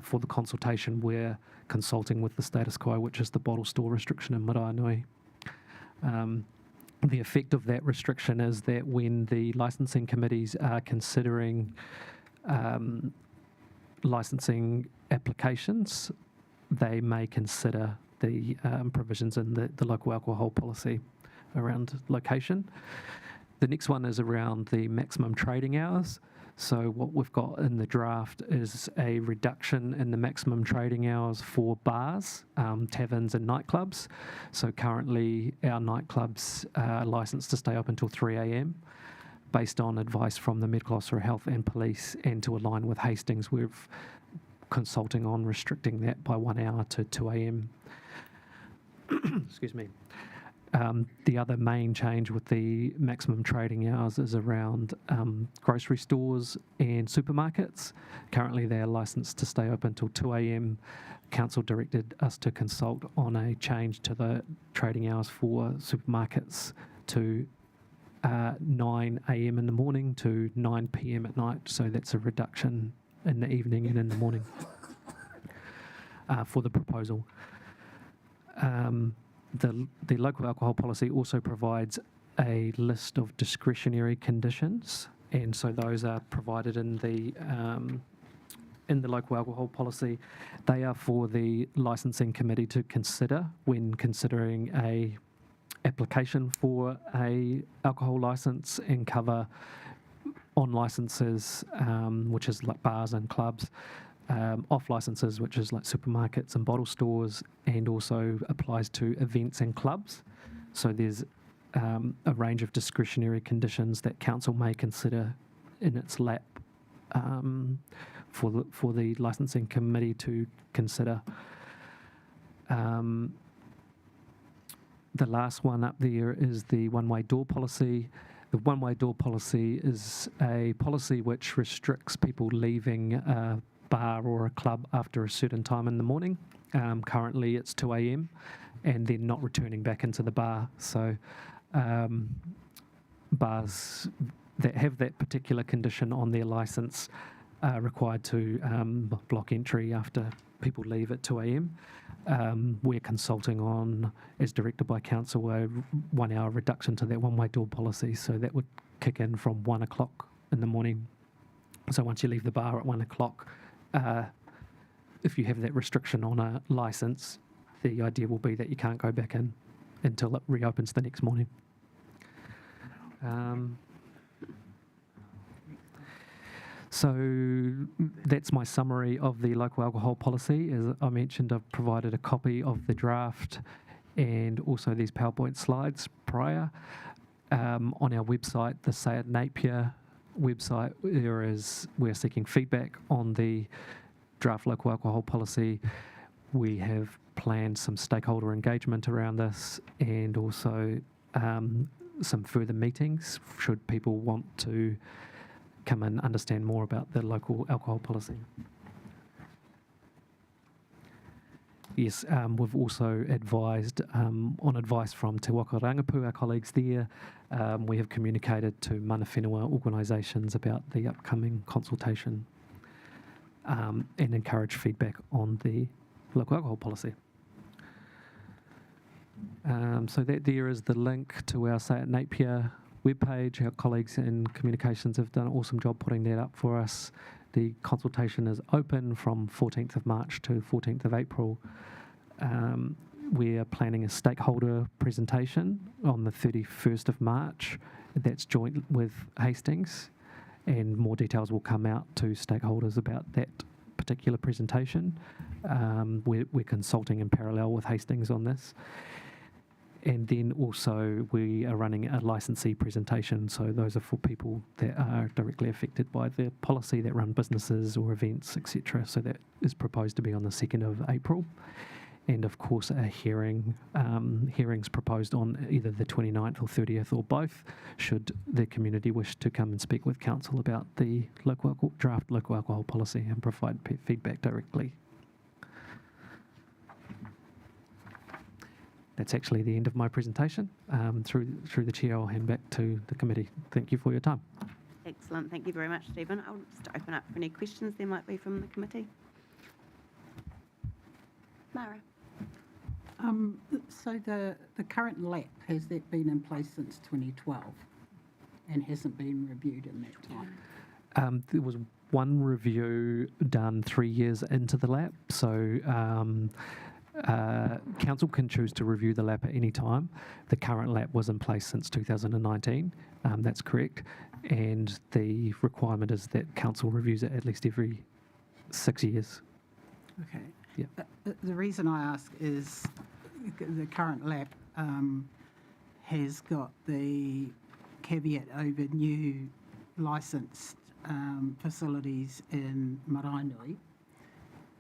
for the consultation. We're consulting with the status quo, which is the bottle store restriction in Maraenui. The effect of that restriction is that when the licensing committees are considering licensing applications, they may consider the provisions in the local alcohol policy around location. The next one is around the maximum trading hours. So what we've got in the draft is a reduction in the maximum trading hours for bars, taverns and nightclubs. So currently our nightclubs are licensed to stay up until 3 a.m. based on advice from the Medical Officer of Health and Police, and to align with Hastings, we're consulting on restricting that by 1 hour to 2 a.m. Excuse me. The other main change with the maximum trading hours is around grocery stores and supermarkets. Currently they are licensed to stay open until 2 a.m. Council directed us to consult on a change to the trading hours for supermarkets to 9 a.m. in the morning to 9 p.m. at night. So that's a reduction in the evening and in the morning for the proposal. The local alcohol policy also provides a list of discretionary conditions, and so those are provided in the local alcohol policy. They are for the licensing committee to consider when considering a application for a alcohol license, and cover on licenses, which is like bars and clubs, off licenses, which is like supermarkets and bottle stores, and also applies to events and clubs. So there's a range of discretionary conditions that council may consider in its lap for the licensing committee to consider. The last one up there is the one-way door policy. The one-way door policy is a policy which restricts people leaving a bar or a club after a certain time in the morning. Currently it's 2 a.m. and then not returning back into the bar. So bars that have that particular condition on their licence are required to block entry after people leave at 2 a.m. We're consulting on, as directed by council, a 1 hour reduction to that one-way door policy. So that would kick in from 1 o'clock in the morning. So once you leave the bar at 1 o'clock, if you have that restriction on a licence, the idea will be that you can't go back in until it reopens the next morning. So that's my summary of the local alcohol policy. As I mentioned, I've provided a copy of the draft and also these PowerPoint slides prior. On our website, the Say It Napier website, we're seeking feedback on the draft local alcohol policy. We have planned some stakeholder engagement around this, and also some further meetings should people want to come and understand more about the local alcohol policy. Yes, we've also advised, on advice from Te Waka Rangipu, our colleagues there, we have communicated to mana whenua organisations about the upcoming consultation and encourage feedback on the local alcohol policy. So that there is the link to our Say It Napier webpage. Our colleagues in communications have done an awesome job putting that up for us. The consultation is open from 14th of March to 14th of April. We are planning a stakeholder presentation on the 31st of March. That's joint with Hastings, and more details will come out to stakeholders about that particular presentation. We're consulting in parallel with Hastings on this. And then also we are running a licensee presentation, so those are for people that are directly affected by the policy, that run businesses or events, etc. So that is proposed to be on the 2nd of April. And of course a hearings proposed on either the 29th or 30th or both, should the community wish to come and speak with council about the draft local alcohol policy and provide feedback directly. That's actually the end of my presentation. Through the chair, I'll hand back to the committee. Thank you for your time. Excellent. Thank you very much, Stephen. I'll just open up for any questions there might be from the committee. Mara. So the current LAP, has that been in place since 2012 and hasn't been reviewed in that time? There was one review done 3 years into the LAP, so council can choose to review the LAP at any time. The current LAP was in place since 2019, that's correct, and the requirement is that council reviews it at least every 6 years. Okay. Yeah. The reason I ask is the current LAP has got the caveat over new licensed facilities in Maraenui,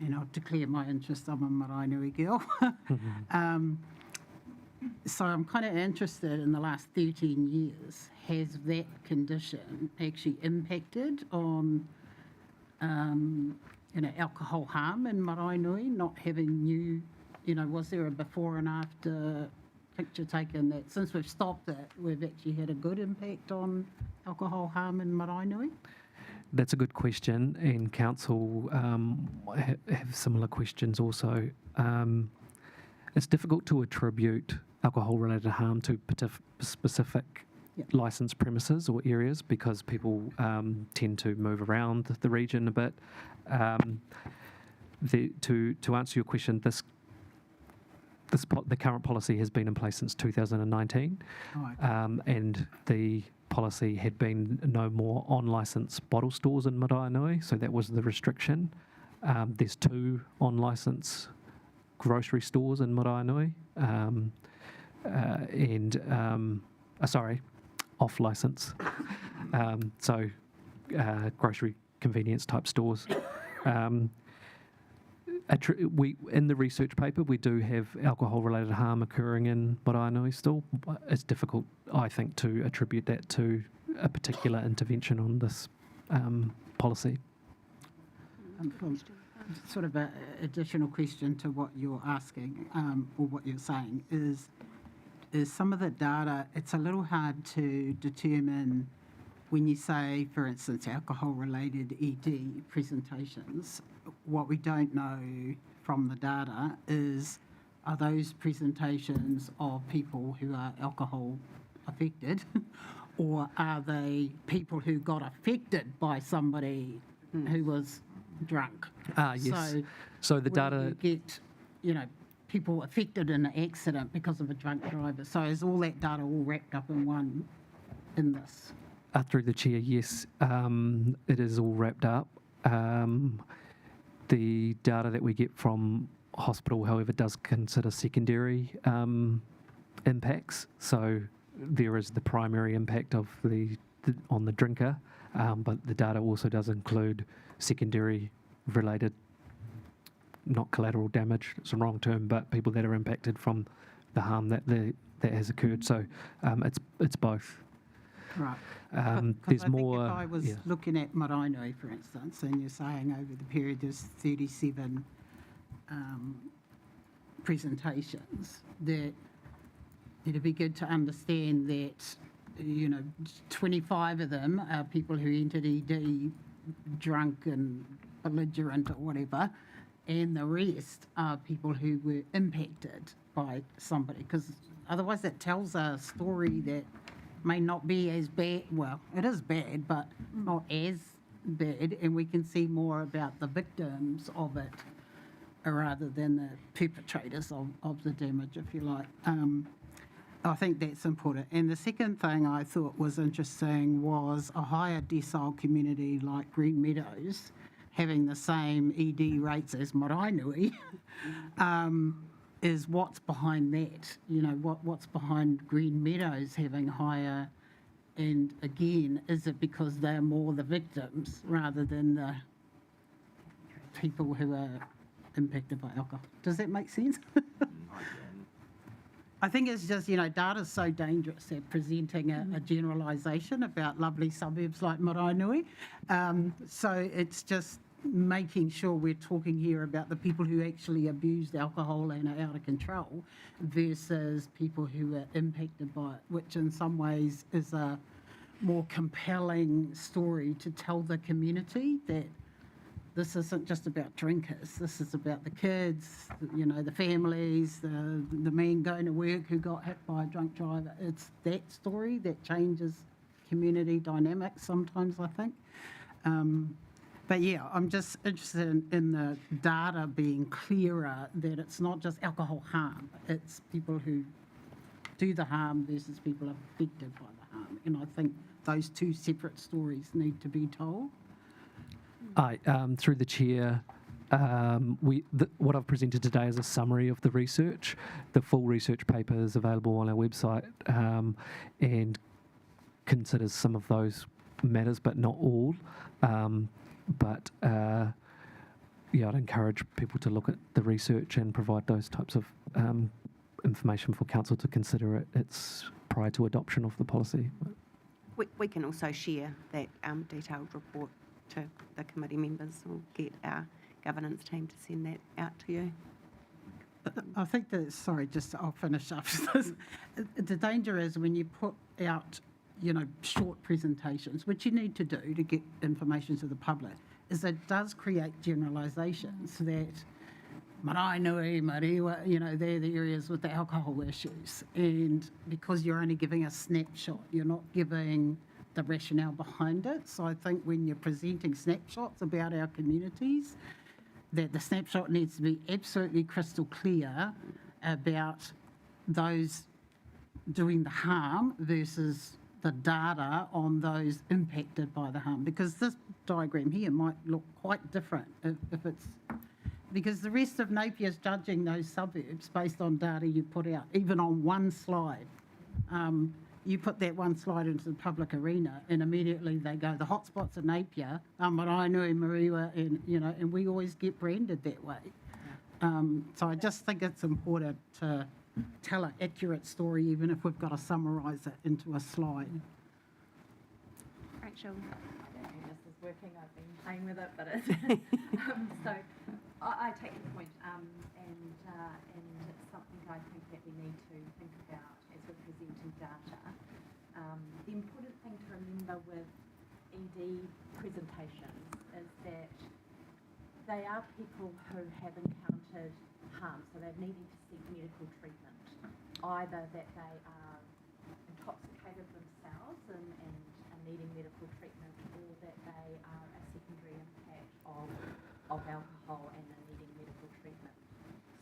and I'll declare my interest. I'm a Maraenui girl. So I'm kind of interested, in the last 13 years, has that condition actually impacted on alcohol harm in Maraenui, not having new, was there a before and after picture taken that since we've stopped it, we've actually had a good impact on alcohol harm in Maraenui? That's a good question, and council have similar questions also. It's difficult to attribute alcohol-related harm to specific licensed premises or areas because people tend to move around the region a bit. To answer your question, the current policy has been in place since 2019, and the policy had been no more on-licence bottle stores in Maraenui, so that was the restriction. There's 2 on-licence grocery stores in Maraenui, off-licence, so grocery convenience type stores. In the research paper, we do have alcohol-related harm occurring in Maraenui still. It's difficult, I think, to attribute that to a particular intervention on this policy. Sort of an additional question to what you're asking, or what you're saying, is some of the data, it's a little hard to determine when you say, for instance, alcohol-related ED presentations. What we don't know from the data is, are those presentations of people who are alcohol affected, or are they people who got affected by somebody who was drunk? Yes. So the data... You get, people affected in an accident because of a drunk driver. So is all that data all wrapped up in this? Through the chair, yes, it is all wrapped up. The data that we get from hospital, however, does consider secondary impacts. So there is the primary impact of on the drinker, but the data also does include secondary related, not collateral damage, it's a wrong term, but people that are impacted from the harm that has occurred. So it's both. Right. There's I think more. if I was looking at Maraenui, for instance, and you're saying over the period there's 37 presentations, that it'd be good to understand that, 25 of them are people who entered ED drunk and belligerent or whatever, and the rest are people who were impacted by somebody, because otherwise that tells a story that may not be as bad. Well, it is bad, but not as bad, and we can see more about the victims of it rather than the perpetrators of the damage, if you like. I think that's important. And the second thing I thought was interesting was a higher decile community like Green Meadows having the same ED rates as Maraenui, is what's behind that. What's behind Green Meadows having higher, and again, is it because they're more the victims rather than the people who are impacted by alcohol? Does that make sense? I think it's just, data's so dangerous at presenting a generalisation about lovely suburbs like Maraenui. So it's just making sure we're talking here about the people who actually abused alcohol and are out of control versus people who are impacted by it, which in some ways is a more compelling story to tell the community that this isn't just about drinkers. This is about the kids, the families, the man going to work who got hit by a drunk driver. It's that story that changes community dynamics sometimes, I think. But yeah, I'm just interested in the data being clearer, that it's not just alcohol harm, it's people who do the harm versus people affected by the harm. And I think those two separate stories need to be told. Through the chair, what I've presented today is a summary of the research. The full research paper is available on our website and considers some of those matters, but not all. I'd encourage people to look at the research and provide those types of information for council to consider it's prior to adoption of the policy. We can also share that detailed report to the committee members. We'll get our governance team to send that out to you. I think that, I'll finish up. The danger is when you put out, short presentations, which you need to do to get information to the public, is it does create generalisations that Maraenui, Mariwa, they're the areas with the alcohol issues. And because you're only giving a snapshot, you're not giving the rationale behind it. So I think when you're presenting snapshots about our communities, that the snapshot needs to be absolutely crystal clear about those doing the harm versus the data on those impacted by the harm. Because this diagram here might look quite different if it's, because the rest of Napier's judging those suburbs based on data you put out, even on one slide. You put that one slide into the public arena and immediately they go, the hotspots are Napier, Maraenui, Mariwa, and we always get branded that way. So I just think it's important to tell an accurate story, even if we've got to summarise it into a slide. Rachel. I don't think this is working. I've been playing with it, but it's so I take your point, and it's something I think that we need to think about as we're presenting data. The important thing to remember with ED presentations is that they are people who have encountered harm, so they're needing to seek medical treatment, either that they are intoxicated themselves and are needing medical treatment, or that they are a secondary impact of alcohol and are needing medical treatment.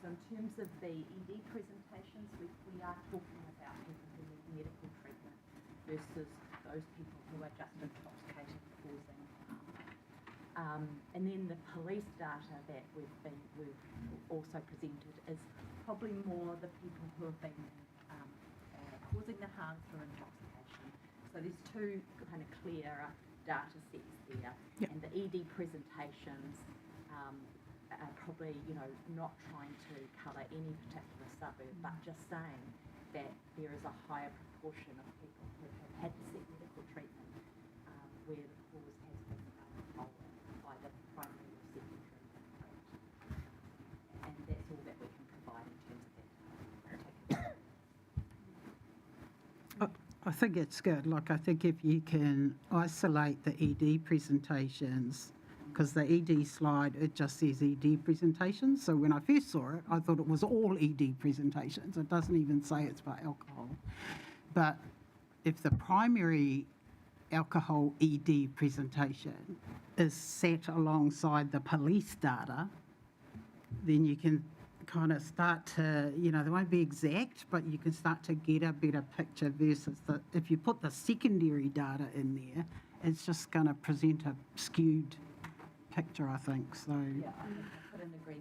So in terms of the ED presentations, we are talking about people who need medical treatment versus those people who are just intoxicated causing harm. And then the police data that we've also presented is probably more the people who have been causing the harm through intoxication. So there's two kind of clear data sets there. Yep. And the ED presentations are probably, not trying to colour any particular suburb, but just saying that there is a higher proportion of people who have had set medical treatment where the cause has been either primary or secondary. And that's all that we can provide in terms of that. I think it's good. Like, I think if you can isolate the ED presentations, because the ED slide, it just says ED presentations. So when I first saw it, I thought it was all ED presentations. It doesn't even say it's for alcohol. But if the primary alcohol ED presentation is set alongside the police data, then you can kind of start to, they won't be exact, but you can start to get a better picture versus if you put the secondary data in there, it's just going to present a skewed picture, I think. So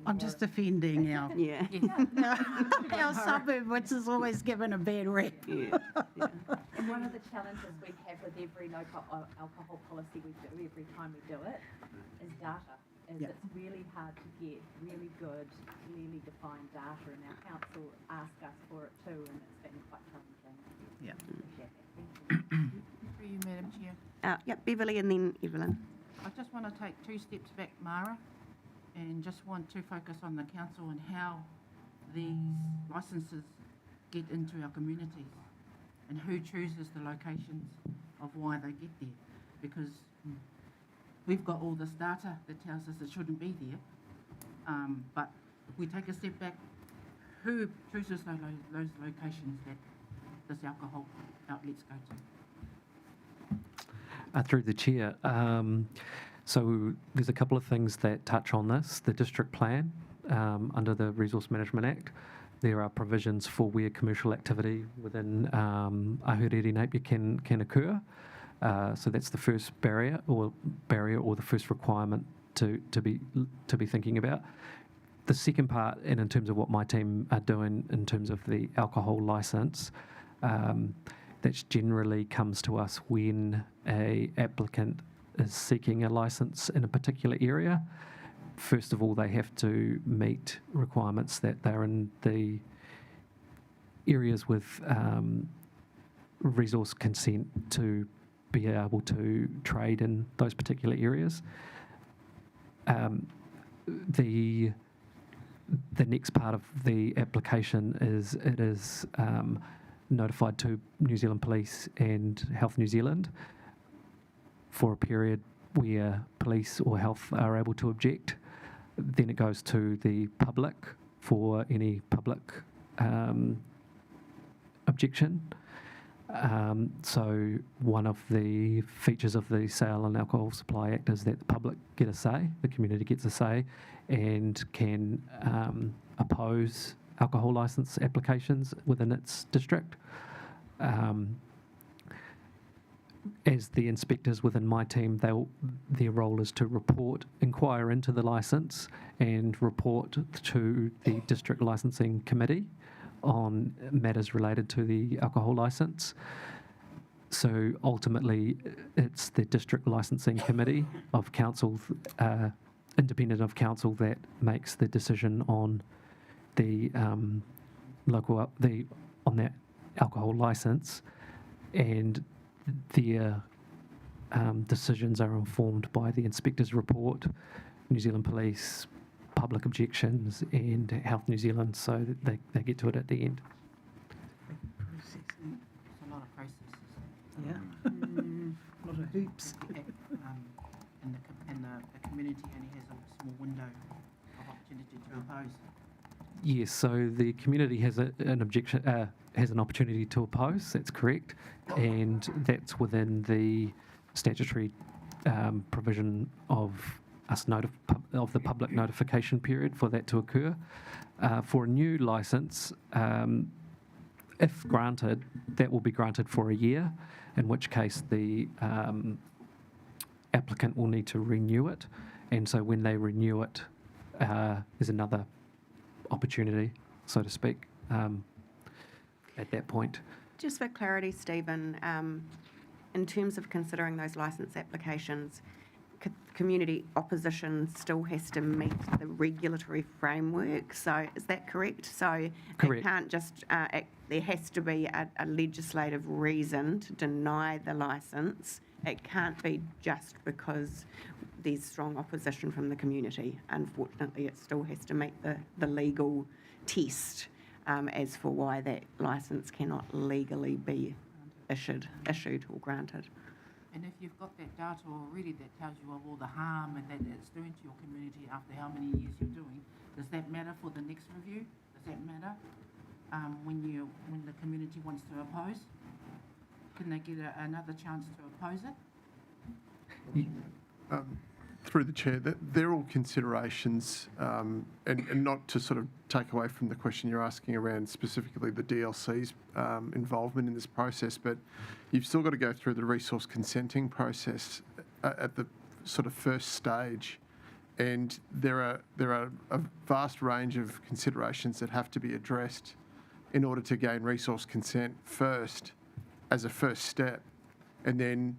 I'm just defending our our suburb, which is always given a bad rep. And one of the challenges we have with every no alcohol policy we do, every time we do it, is data. It's really hard to get really good, clearly defined data, and our council ask us for it too, and it's been quite challenging. Yeah. Through you, Madam Chair. Yep, Beverly and then Evelyn. I just want to take 2 steps back, Mara, and just want to focus on the council and how these licences get into our communities and who chooses the locations of why they get there. Because we've got all this data that tells us it shouldn't be there, but if we take a step back, who chooses those locations that this alcohol outlets go to? Through the chair. So there's a couple of things that touch on this. The district plan under the Resource Management Act, there are provisions for where commercial activity within Ahuriri Napier can occur. So that's the first barrier or the first requirement to be thinking about. The second part, and in terms of what my team are doing in terms of the alcohol licence, that generally comes to us when a applicant is seeking a licence in a particular area. First of all, they have to meet requirements that they're in the areas with resource consent to be able to trade in those particular areas. The next part of the application is it is notified to New Zealand Police and Health New Zealand for a period where police or health are able to object. Then it goes to the public for any public objection. So one of the features of the Sale and Alcohol Supply Act is that the public get a say, the community gets a say, and can oppose alcohol licence applications within its district. As the inspectors within my team, their role is to inquire into the licence and report to the district licensing committee on matters related to the alcohol licence. So ultimately, it's the district licensing committee of council, independent of council, that makes the decision on the on that alcohol licence, and their decisions are informed by the inspector's report, New Zealand Police, public objections, and Health New Zealand, so that they get to it at the end. It's a lot of processes. Yeah. A lot of hoops. And the community only has a small window of opportunity to oppose. Yes, so the community has an opportunity to oppose. That's correct, and that's within the statutory provision of us of the public notification period for that to occur. For a new licence, if granted, that will be granted for a year, in which case the applicant will need to renew it, and so when they renew it, there's another opportunity, so to speak, at that point. Just for clarity, Stephen, in terms of considering those licence applications, community opposition still has to meet the regulatory framework. So is that correct? So Correct. it can't just, there has to be a legislative reason to deny the licence. It can't be just because there's strong opposition from the community. Unfortunately, it still has to meet the legal test as for why that licence cannot legally be issued or granted. And if you've got that data already that tells you of all the harm and that it's doing to your community after how many years you're doing, does that matter for the next review? Does that matter when the community wants to oppose? Can they get another chance to oppose it? Through the chair, they're all considerations, and not to sort of take away from the question you're asking around specifically the DLC's involvement in this process, but you've still got to go through the resource consenting process at the sort of first stage, and there are a vast range of considerations that have to be addressed in order to gain resource consent first as a first step, and then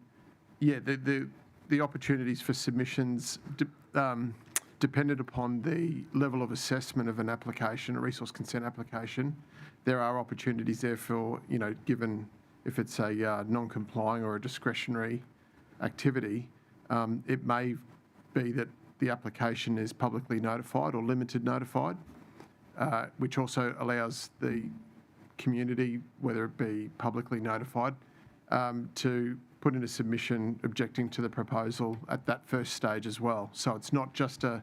the opportunities for submissions depended upon the level of assessment of an application, a resource consent application. There are opportunities there for, given if it's a non-complying or a discretionary activity, it may be that the application is publicly notified or limited notified, which also allows the community, whether it be publicly notified, to put in a submission objecting to the proposal at that first stage as well. So it's not just an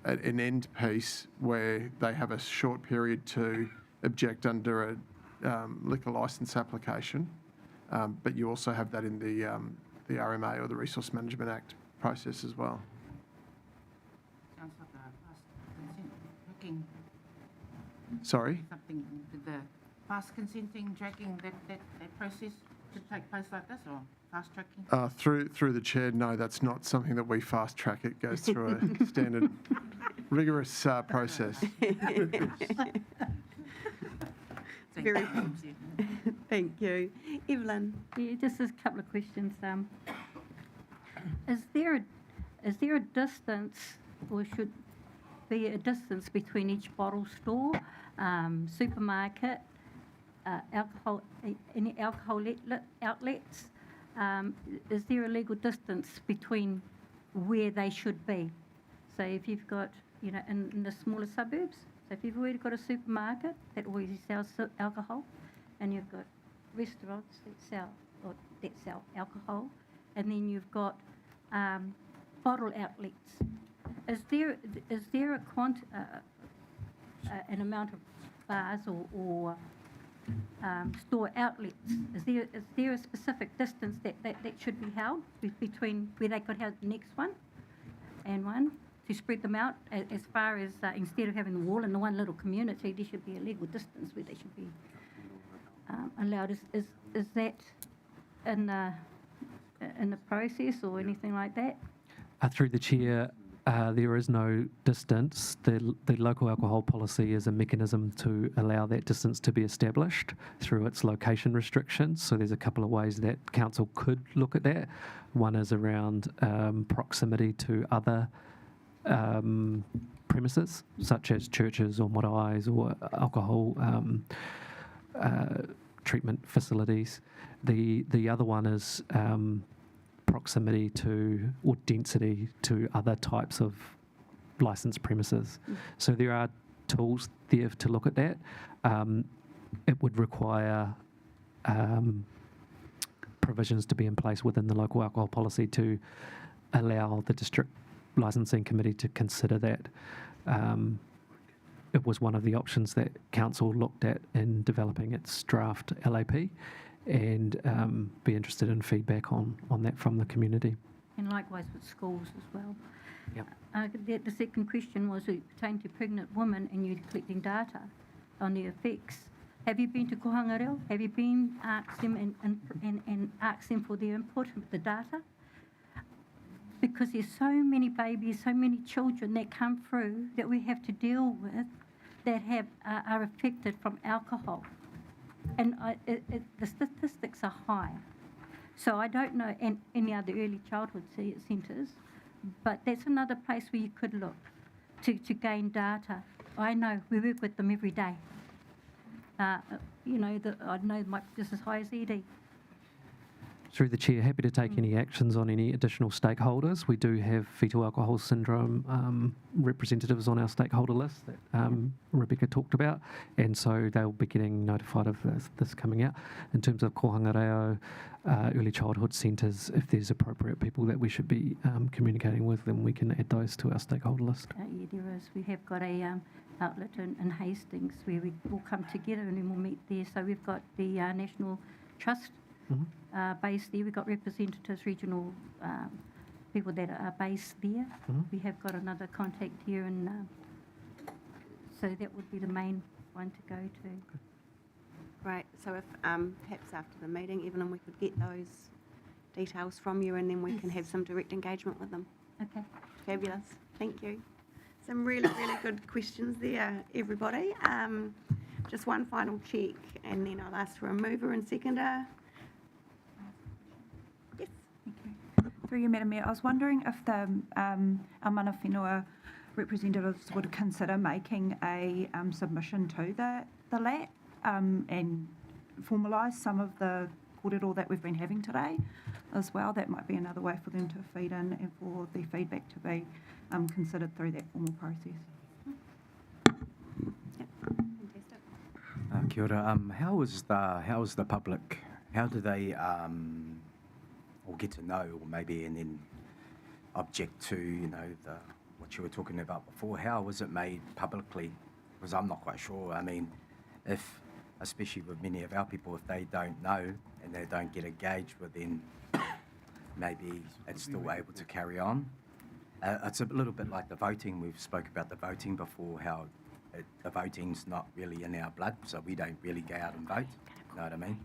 end piece where they have a short period to object under a liquor licence application, but you also have that in the RMA or the Resource Management Act process as well. Sounds like a fast consent tracking. Sorry? Something, the fast consenting tracking, that process should take place like this, or fast tracking? Through the chair, no, that's not something that we fast track. It goes through a standard, rigorous process. Very thank you. Evelyn? Yeah, just a couple of questions. Is there a distance, or should be a distance between each bottle store, supermarket, any alcohol outlets? Is there a legal distance between where they should be? So if you've got, in the smaller suburbs, so if you've already got a supermarket that already sells alcohol, and you've got restaurants that sell alcohol, and then you've got bottle outlets, is there an amount of bars or store outlets? Is there a specific distance that should be held between where they could have the next one and one, to spread them out as far as instead of having the wall in the one little community, there should be a legal distance where they should be allowed? Is that in the process or anything like that? Through the chair, there is no distance. The local alcohol policy is a mechanism to allow that distance to be established through its location restrictions. So there's a couple of ways that council could look at that. One is around proximity to other premises, such as churches or maraes or alcohol treatment facilities. The other one is proximity to or density to other types of licensed premises. So there are tools there to look at that. It would require provisions to be in place within the local alcohol policy to allow the district licensing committee to consider that. It was one of the options that council looked at in developing its draft LAP, and be interested in feedback on that from the community. And likewise with schools as well. Yep. The second question was it pertained to pregnant women, and you're collecting data on the effects. Have you been to Kohangareo? Have you been asked them and asked them for their input of the data? Because there's so many babies, so many children that come through that we have to deal with that are affected from alcohol. And the statistics are high. So I don't know any other early childhood centres, but that's another place where you could look to gain data. I know we work with them every day. You know, I know my just as high as ED. Through the chair, happy to take any actions on any additional stakeholders. We do have fetal alcohol syndrome representatives on our stakeholder list that Rebecca talked about, and so they'll be getting notified of this coming out. In terms of kohanga reo, early childhood centres, if there's appropriate people that we should be communicating with, then we can add those to our stakeholder list. Yeah, there is. We have got a outlet in Hastings where we all come together and then we'll meet there. So we've got the National Trust based there. We've got representatives, regional people that are based there. We have got another contact here, and so that would be the main one to go to. Great. So if perhaps after the meeting, Evelyn, we could get those details from you, and then we can have some direct engagement with them. Okay. Fabulous. Thank you. Some really, really good questions there, everybody. Just one final check, and then I'll ask for a mover and seconder. Yes. Through you, Madam Mayor, I was wondering if the our mana whenua representatives would consider making a submission to the LAT and formalise some of the kōrero that we've been having today as well. That might be another way for them to feed in and for the feedback to be considered through that formal process. Kia ora. How is the public? How do they or get to know, or maybe and then object to, you know, what you were talking about before? How was it made publicly? Because I'm not quite sure. I mean, if especially with many of our people, if they don't know and they don't get engaged with, then maybe it's still able to carry on. It's a little bit like the voting. We've spoke about the voting before, how the voting's not really in our blood, so we don't really go out and vote. You know what I mean?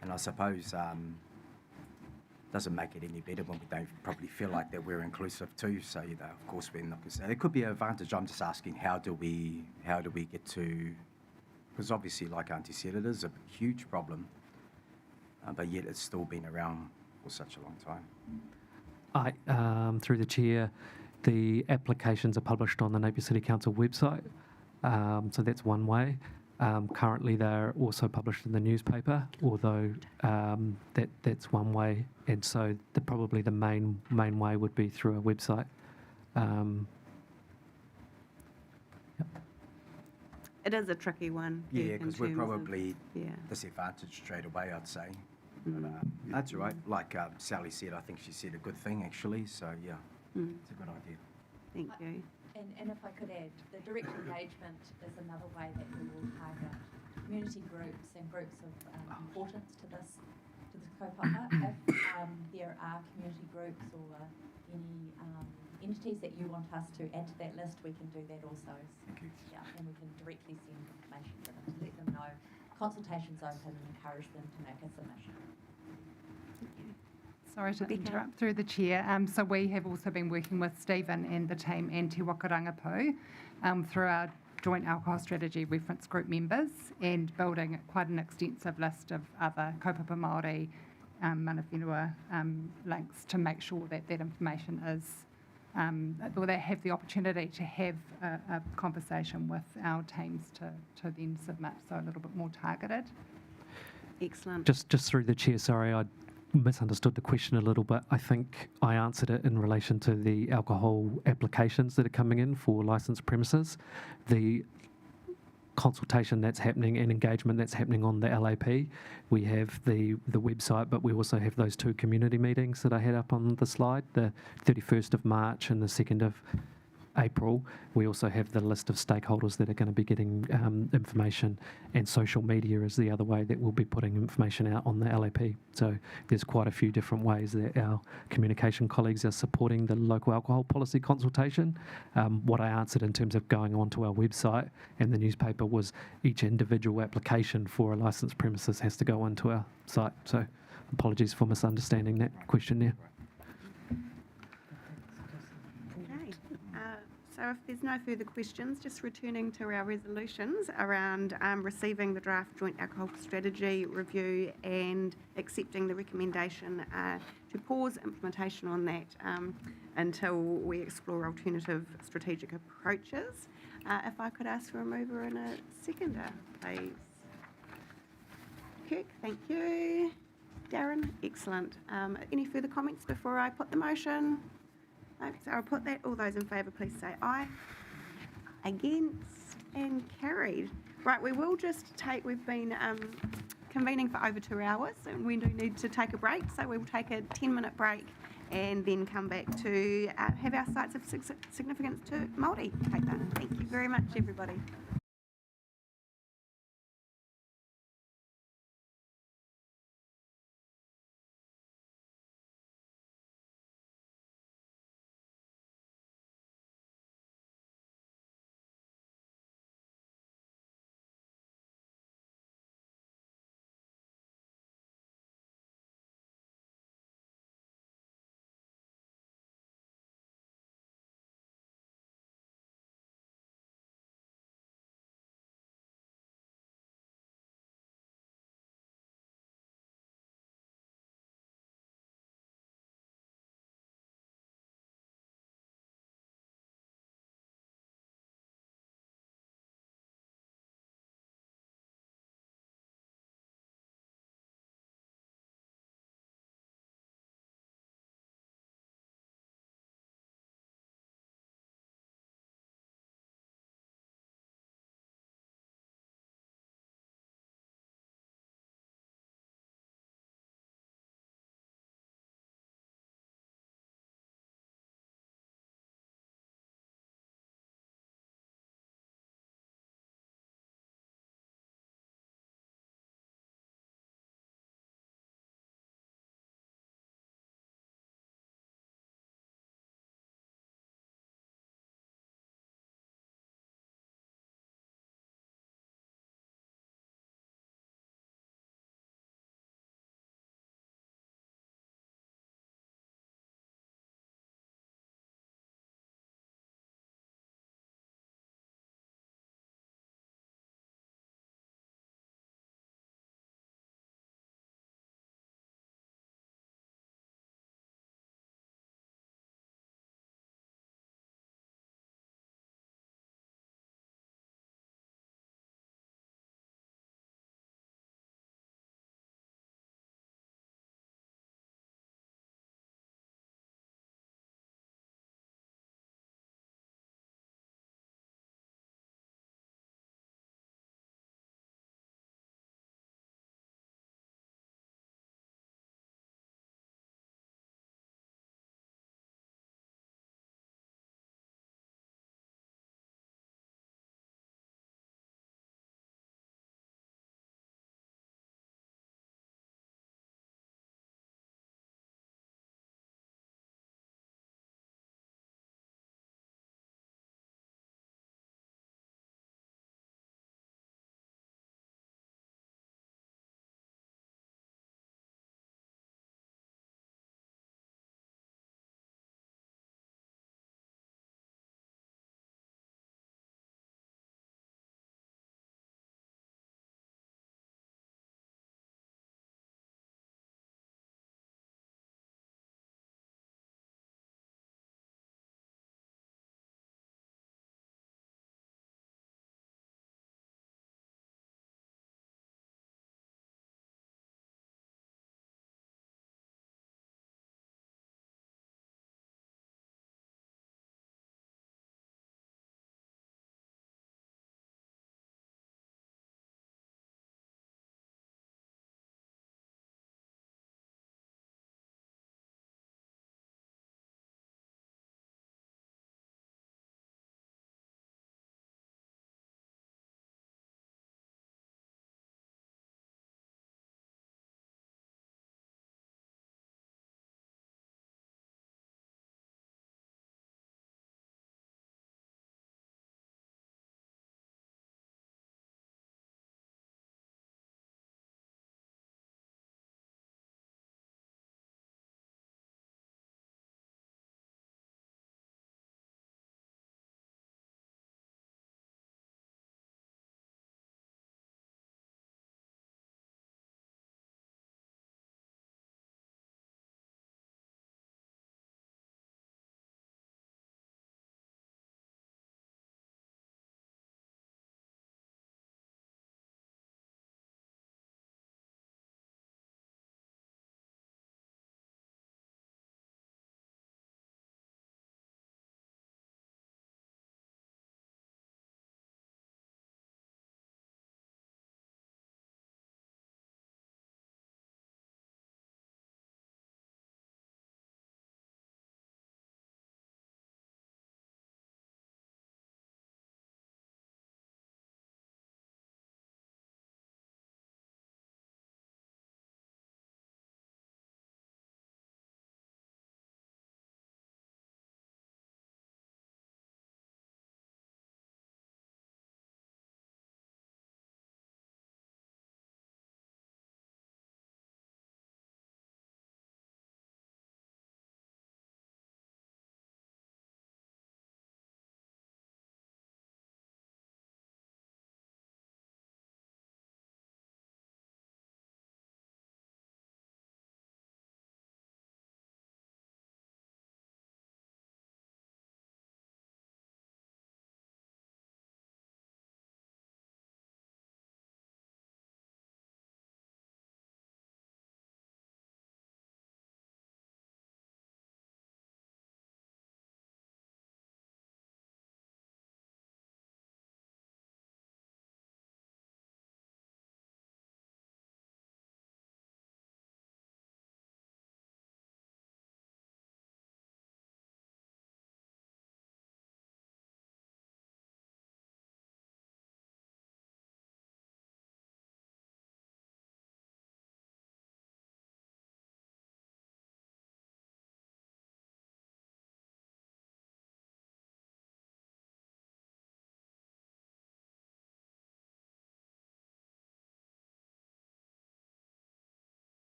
And I suppose doesn't make it any better when we don't probably feel like that we're inclusive too. So, you know, of course we're not going to say there could be an advantage. I'm just asking, how do we get to? Because obviously, like Auntie said, it is a huge problem, but yet it's still been around for such a long time. Through the chair, the applications are published on the Napier City Council website, so that's one way. Currently, they're also published in the newspaper, although that's one way, and so probably the main way would be through a website. It is a tricky one. Yeah, because we're probably disadvantaged straight away, I'd say. But, that's all right. Like Sally said, I think she said a good thing actually. So yeah, it's a good idea. Thank you. And if I could add, the direct engagement is another way that we will target community groups and groups of importance to this kaupapa. If there are community groups or any entities that you want us to add to that list, we can do that also. Thank you. Yeah, and we can directly send information to them to let them know consultation's open and encourage them to make a submission. Sorry to interrupt through the chair. So we have also been working with Stephen and the team and Te Wakarangapu through our joint alcohol strategy reference group members and building quite an extensive list of other kaupapa Māori mana whenua links to make sure that that information is, or they have the opportunity to have a conversation with our teams to then submit, so a little bit more targeted. Excellent. Just through the chair, sorry, I misunderstood the question a little bit. I think I answered it in relation to the alcohol applications that are coming in for licensed premises. The consultation that's happening and engagement that's happening on the LAP. We have the website, but we also have those two community meetings that I had up on the slide, the 31st of March and the 2nd of April. We also have the list of stakeholders that are going to be getting information, and social media is the other way that we'll be putting information out on the LAP. So there's quite a few different ways that our communication colleagues are supporting the local alcohol policy consultation. What I answered in terms of going onto our website and the newspaper was each individual application for a licensed premises has to go onto our site. So apologies for misunderstanding that question there. So So if there's no further questions, just returning to our resolutions around receiving the draft joint alcohol strategy review and accepting the recommendation to pause implementation on that until we explore alternative strategic approaches. If I could ask for a mover and a seconder, please. Kirk, thank you. Darren, excellent. Any further comments before I put the motion? No, so I'll put that. All those in favour, please say aye. Against and carried. Right, we will just take, we've been convening for over 2 hours and we do need to take a break, so we will take a 10-minute break and then come back to have our sites of significance to Māori paper. Thank you very much, everybody.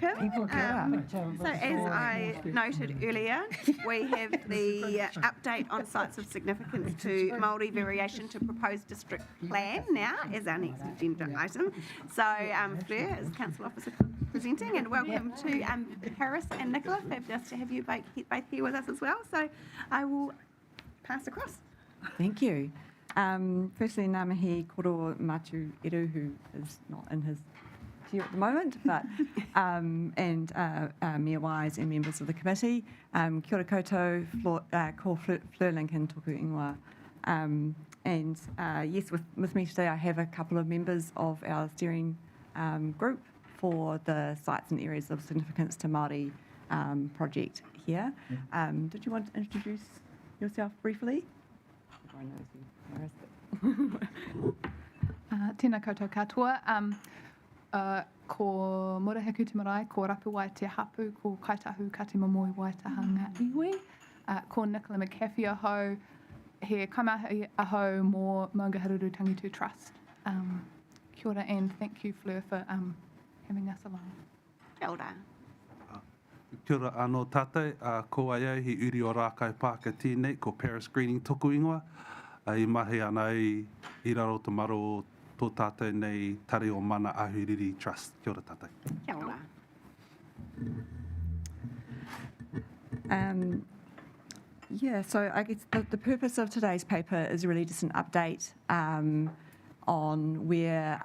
welcome. So as I noted earlier, we have the update on sites of significance to Māori variation to proposed district plan now as our next agenda item. So Fleur is Council Officer presenting, and welcome to Paris and Nicola. Fabulous to have you both here with us as well. So I will pass across. Thank you. Firstly, ngā mihi koro Mātu Eru, who is not in his chair at the moment, but and Mayor Wise and members of the committee. Kia ora koutou, ko Fleur Lincoln tōku ingoa. And yes, with me today I have a couple of members of our steering group for the sites and areas of significance to Māori project here. Did you want to introduce yourself briefly? Tēnā koutou katoa. Ko Muraheku te marae, ko Rapu wai te hapu, ko Kaitahu ka te mamoi wai te hanga iwi. Ko Nicola McCaffey aho, he kaimahi aho mō Maungaharuru Tangitu Trust. Kia ora and thank you, Fleur, for having us along. Kia ora. Kia ora anō tātou, ko ai au he uri o rākau Pāka tēnei, ko Paris Greening tōku ingoa. I mahi ana i raro te maro o tō tātou nei Tari o Mana Ahuriri Trust. Kia ora tātou. Kia ora. Yeah, so I guess the purpose of today's paper is really just an update on where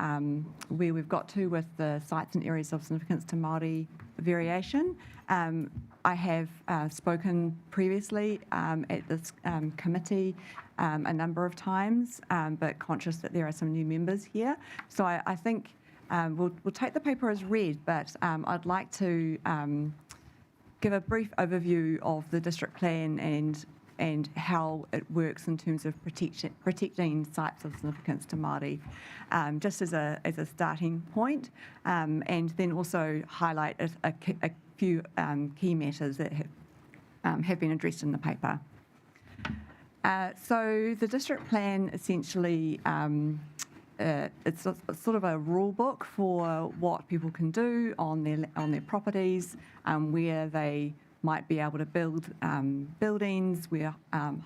we've got to with the sites and areas of significance to Māori variation. I have spoken previously at this committee a number of times, but conscious that there are some new members here. So I think we'll take the paper as read, but I'd like to give a brief overview of the district plan and how it works in terms of protecting sites of significance to Māori, just as a starting point, and then also highlight a few key matters that have been addressed in the paper. So the district plan essentially, it's sort of a rule book for what people can do on their properties, where they might be able to build buildings, where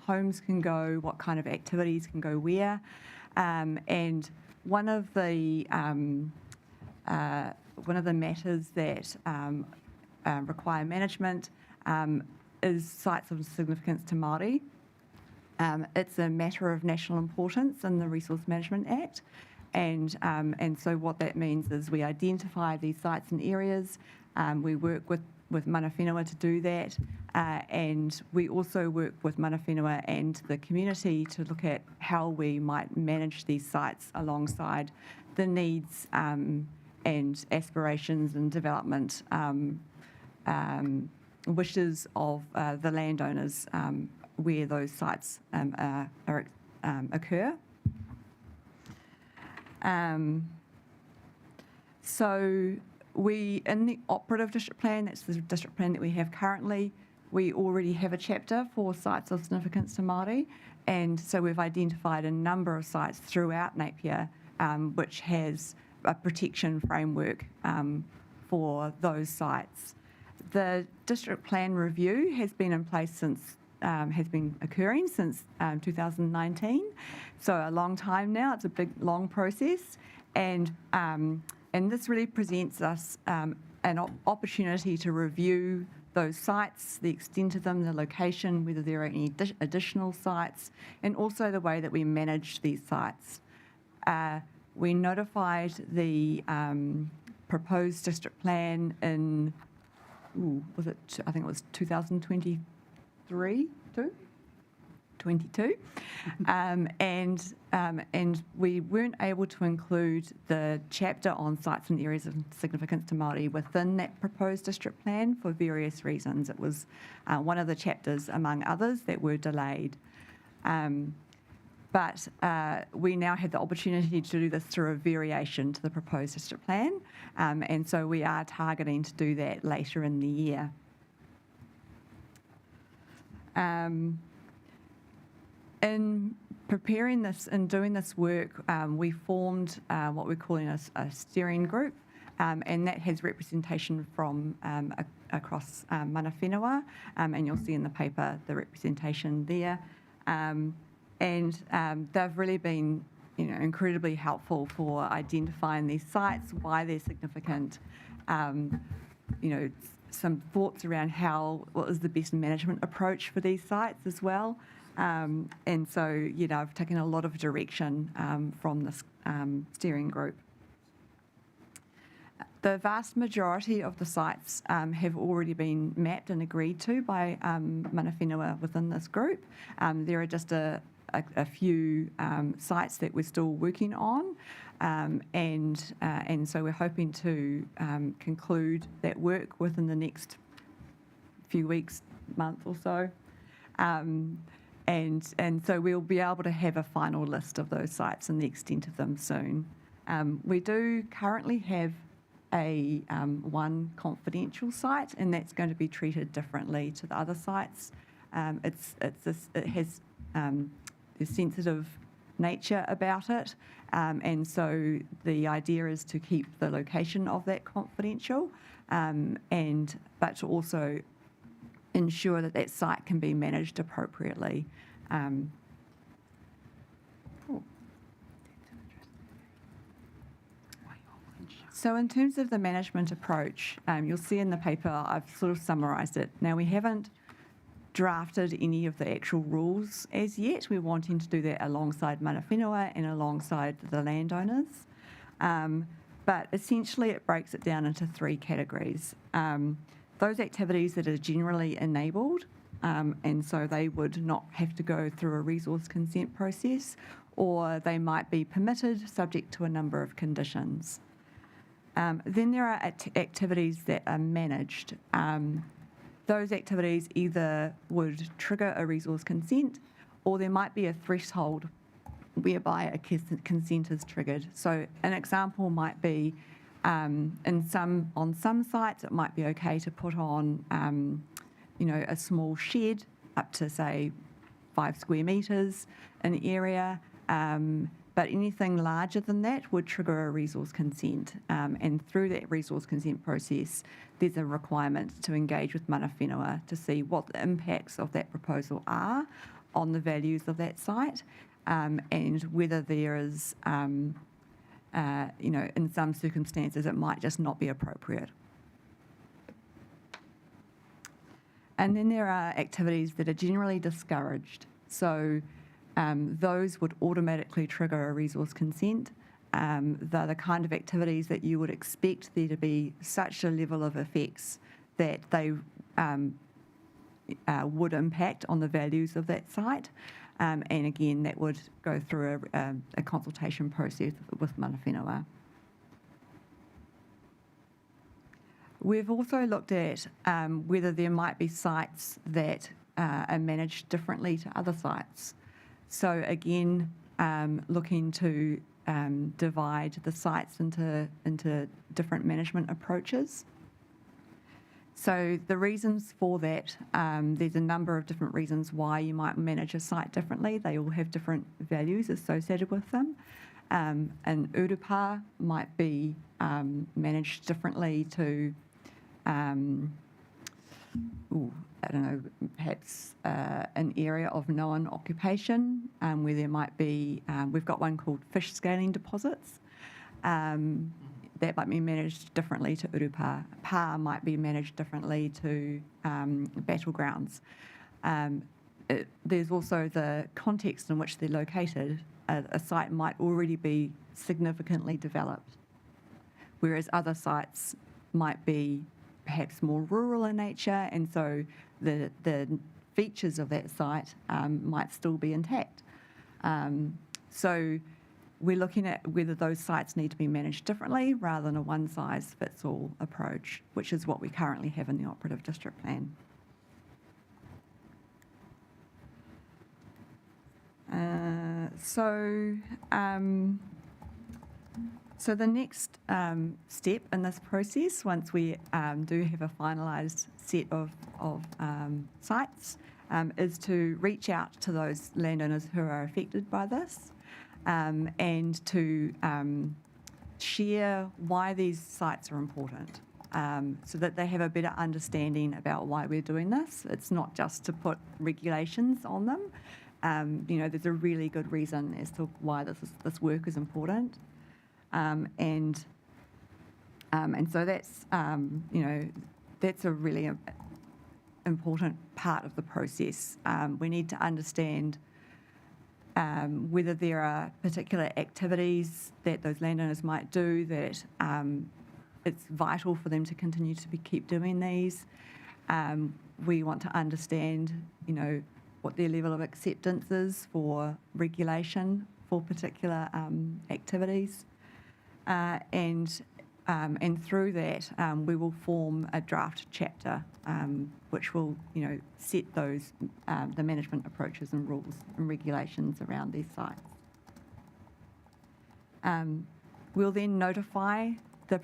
homes can go, what kind of activities can go where, and one of the matters that require management is sites of significance to Māori. It's a matter of national importance in the Resource Management Act, and so what that means is we identify these sites and areas, we work with mana whenua to do that, and we also work with mana whenua and the community to look at how we might manage these sites alongside the needs and aspirations and development wishes of the landowners where those sites occur. So we, in the operative district plan, that's the district plan that we have currently, we already have a chapter for sites of significance to Māori, and so we've identified a number of sites throughout Napier which has a protection framework for those sites. The district plan review has been in place since, has been occurring since 2019, so a long time now. It's a big, long process, and this really presents us an opportunity to review those sites, the extent of them, the location, whether there are any additional sites, and also the way that we manage these sites. We notified the proposed district plan in, I think it was 2023, 22, and we weren't able to include the chapter on sites and areas of significance to Māori within that proposed district plan for various reasons. It was one of the chapters, among others, that were delayed. But we now have the opportunity to do this through a variation to the proposed district plan, and so we are targeting to do that later in the year. In preparing this and doing this work, we formed what we're calling a steering group and that has representation from across mana whenua, and you'll see in the paper the representation there. And they've really been, incredibly helpful for identifying these sites, why they're significant, some thoughts around what is the best management approach for these sites as well. And so, I've taken a lot of direction from this steering group. The vast majority of the sites have already been mapped and agreed to by mana whenua within this group. There are just a few sites that we're still working on, and so we're hoping to conclude that work within the next few weeks, month or so. And so we'll be able to have a final list of those sites and the extent of them soon. We do currently have one confidential site, and that's going to be treated differently to the other sites. It has a sensitive nature about it, and so the idea is to keep the location of that confidential, but to also ensure that that site can be managed appropriately. So in terms of the management approach, you'll see in the paper I've sort of summarised it. Now, we haven't drafted any of the actual rules as yet. We're wanting to do that alongside mana whenua and alongside the landowners. But essentially it breaks it down into three categories. Those activities that are generally enabled, and so they would not have to go through a resource consent process, or they might be permitted subject to a number of conditions. Then there are activities that are managed. Those activities either would trigger a resource consent, or there might be a threshold whereby a consent is triggered. So an example might be on some sites it might be okay to put on a small shed up to say 5 square metres an area, but anything larger than that would trigger a resource consent, and through that resource consent process there's a requirement to engage with mana whenua to see what the impacts of that proposal are on the values of that site, and whether there is in some circumstances it might just not be appropriate. And then there are activities that are generally discouraged. So those would automatically trigger a resource consent. They're the kind of activities that you would expect there to be such a level of effects that they would impact on the values of that site. And again, that would go through a consultation process with mana whenua. We've also looked at whether there might be sites that are managed differently to other sites. So again, looking to divide the sites into different management approaches. So the reasons for that, there's a number of different reasons why you might manage a site differently. They all have different values associated with them. An urupa might be managed differently to, perhaps an area of known occupation where there might be, we've got one called fish scaling deposits. That might be managed differently to urupa. Pa might be managed differently to battlegrounds. There's also the context in which they're located. A site might already be significantly developed, whereas other sites might be perhaps more rural in nature, and so the features of that site might still be intact. So we're looking at whether those sites need to be managed differently rather than a one-size-fits-all approach, which is what we currently have in the operative district plan. So the next step in this process, once we do have a finalised set of sites, is to reach out to those landowners who are affected by this, and to share why these sites are important, so that they have a better understanding about why we're doing this. It's not just to put regulations on them. There's a really good reason as to why this work is important, and so that's that's a really important part of the process. We need to understand whether there are particular activities that those landowners might do that it's vital for them to continue to keep doing these. We want to understand, what their level of acceptance is for regulation for particular activities, and through that we will form a draft chapter which will, set those the management approaches and rules and regulations around these sites. We'll then notify the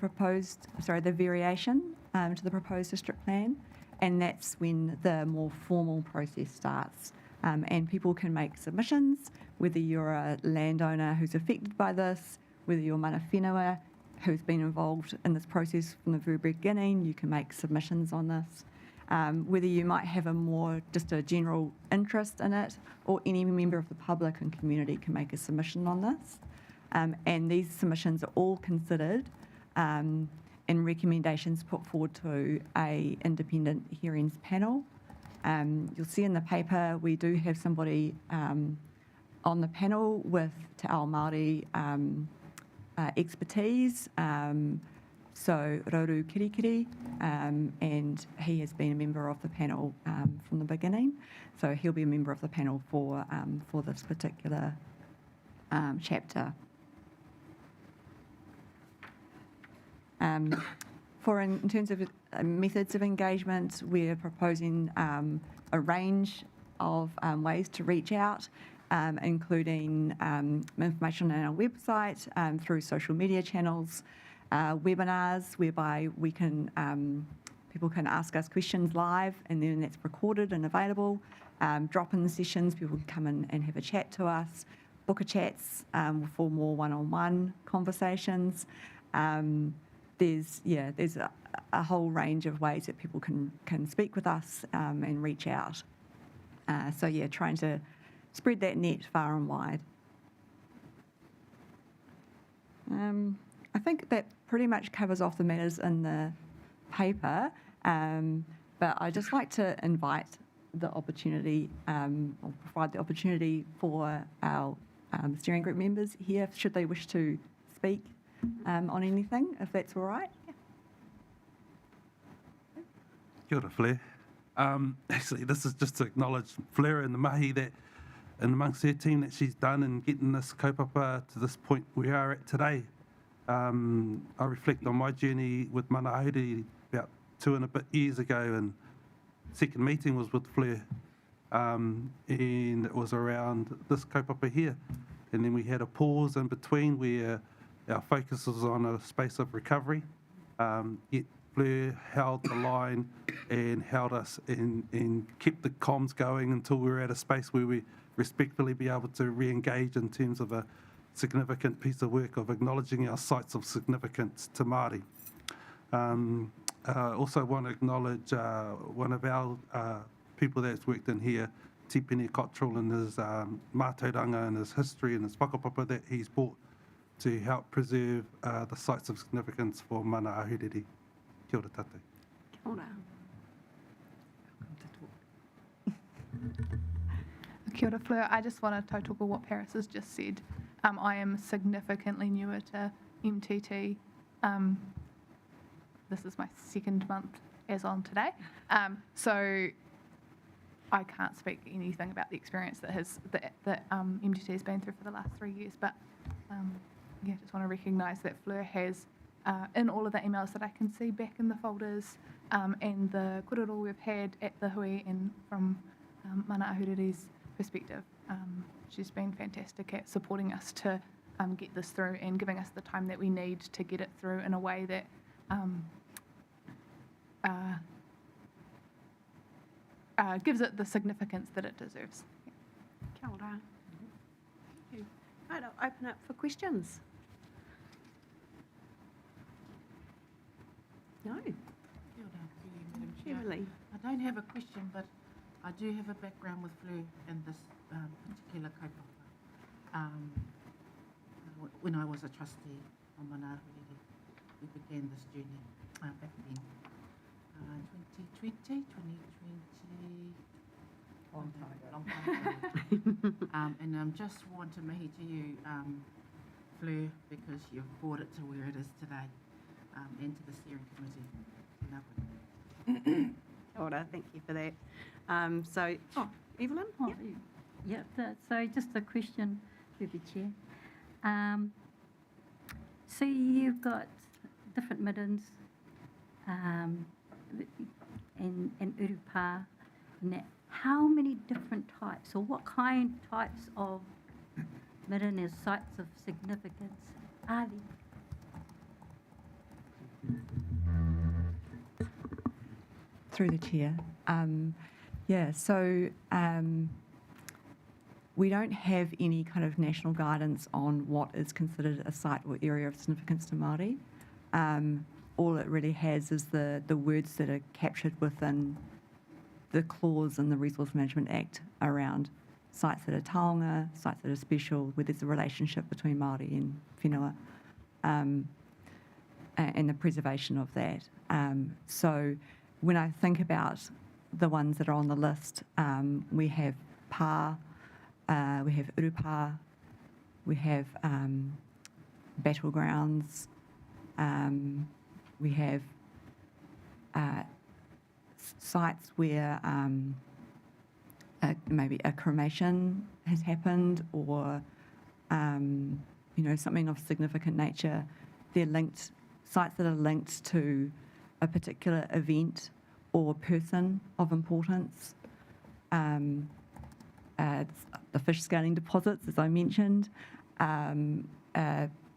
variation to the proposed district plan, and that's when the more formal process starts. And people can make submissions, whether you're a landowner who's affected by this, whether you're mana whenua who's been involved in this process from the very beginning, you can make submissions on this. Whether you might have just a general interest in it, or any member of the public and community can make a submission on this. And these submissions are all considered and recommendations put forward to a independent hearings panel. You'll see in the paper we do have somebody on the panel with Te Ao Māori expertise, so Rauru Kirikiri, and he has been a member of the panel from the beginning, so he'll be a member of the panel for this particular chapter. In terms of methods of engagement, we're proposing a range of ways to reach out, including information on our website, through social media channels, webinars whereby we can people can ask us questions live, and then that's recorded and available. Drop-in sessions, people can come in and have a chat to us. Booker chats for more one-on-one conversations. There's a whole range of ways that people can speak with us and reach out. Trying to spread that net far and wide. I think that pretty much covers off the matters in the paper, but I'd just like to invite the opportunity, or provide the opportunity for our steering group members here, should they wish to speak on anything, if that's all right. Kia ora, Flair. Actually, this is just to acknowledge Flair and the mahi that, and amongst her team, that she's done in getting this kaupapa to this point we are at today. I reflect on my journey with Mana Ahuriri about 2 and a bit years ago, and second meeting was with Flair, and it was around this kaupapa here. And then we had a pause in between where our focus was on a space of recovery, yet Fleur held the line and held us and kept the comms going until we were at a space where we respectfully be able to re-engage in terms of a significant piece of work of acknowledging our sites of significance to Māori. Also want to acknowledge one of our people that's worked in here, Tipene Cottrell, and his mātauranga and his history and his whakapapa that he's brought to help preserve the sites of significance for Mana Ahuriri. Kia ora tātou. Kia ora. Kia ora, Fleur. I just want to tautoko what Paris has just said. I am significantly newer to MTT. This is my 2nd month as on today. So I can't speak anything about the experience that MTT has been through for the last 3 years, but just want to recognise that Fleur has, in all of the emails that I can see back in the folders, and the korero we've had at the hui and from Mana Ahuriri's perspective, she's been fantastic at supporting us to get this through and giving us the time that we need to get it through in a way that gives it the significance that it deserves. Kia ora. Right, I'll open up for questions. Emily. I don't have a question, but I do have a background with Fleur in this particular kaupapa. When I was a trustee on Manahariri, we began this journey back then. 2020, long time ago. And just want to mihi to you, Fleur, because you've brought it to where it is today, and to the steering committee. Kia ora, thank you for that. Evelyn? Oh, yeah, so just a question to the chair. So you've got different middens and urupa and that. How many different types, or what types of midden as sites of significance are there? Through the chair. We don't have any kind of national guidance on what is considered a site or area of significance to Māori. All it really has is the words that are captured within the clause in the Resource Management Act around sites that are taonga, sites that are special, where there's a relationship between Māori and whenua, and the preservation of that. So when I think about the ones that are on the list, we have pā, we have urupa, we have battlegrounds, we have sites where maybe a cremation has happened, or something of significant nature. They're linked, sites that are linked to a particular event or person of importance. The fish scaling deposits, as I mentioned.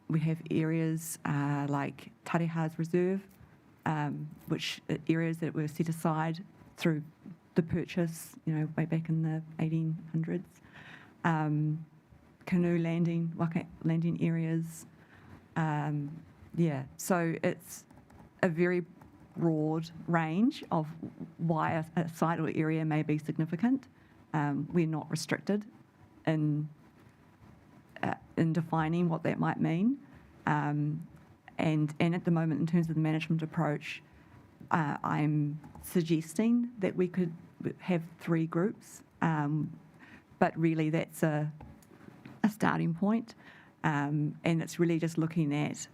We have areas like Tareha's Reserve, which are areas that were set aside through the purchase, way back in the 1800s. Canoe landing, waka landing areas. So it's a very broad range of why a site or area may be significant. We're not restricted in defining what that might mean. And at the moment, in terms of the management approach, I'm suggesting that we could have 3 groups, but really that's a starting point. And it's really just looking at,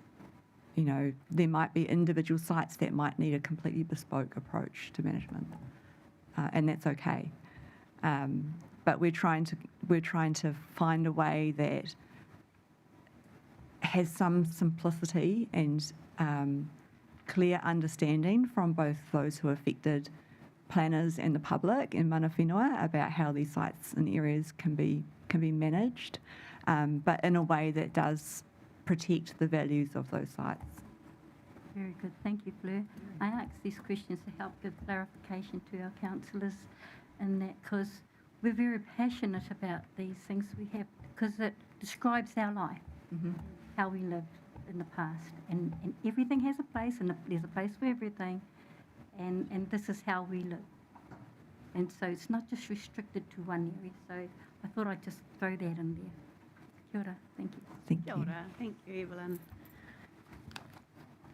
there might be individual sites that might need a completely bespoke approach to management, and that's okay. But we're trying to find a way that has some simplicity and clear understanding from both those who are affected, planners and the public in mana whenua, about how these sites and areas can be managed, but in a way that does protect the values of those sites. Very good, thank you, Fleur. I ask these questions to help give clarification to our councillors, and that because we're very passionate about these things we have, because it describes our life, how we lived in the past, and everything has a place, and there's a place for everything, and this is how we live. And so it's not just restricted to one area, so I thought I'd just throw that in there. Kia ora, thank you. Thank Kia ora, thank you, Evelyn.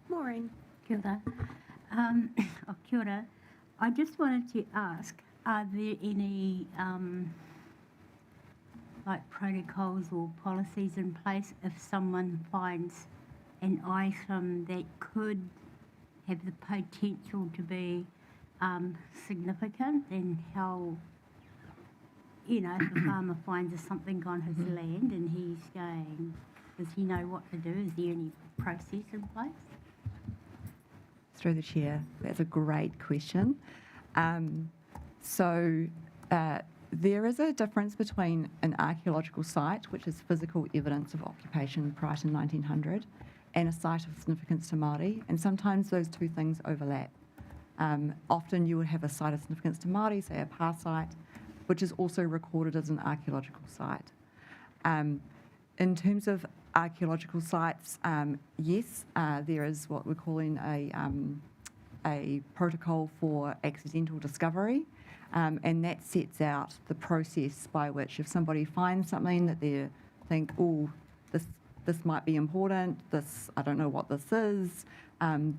Maureen. Kia ora. Kia ora. I just wanted to ask, are there any protocols or policies in place if someone finds an item that could have the potential to be significant, and how, if a farmer finds something on his land and he's going, does he know what to do? Is there any process in place? Through the chair, that's a great question. There is a difference between an archaeological site, which is physical evidence of occupation prior to 1900, and a site of significance to Māori, and sometimes those two things overlap. Often you would have a site of significance to Māori, say a pā site, which is also recorded as an archaeological site. In terms of archaeological sites, yes, there is what we're calling a protocol for accidental discovery, and that sets out the process by which if somebody finds something that they think, oh, this might be important, I don't know what this is,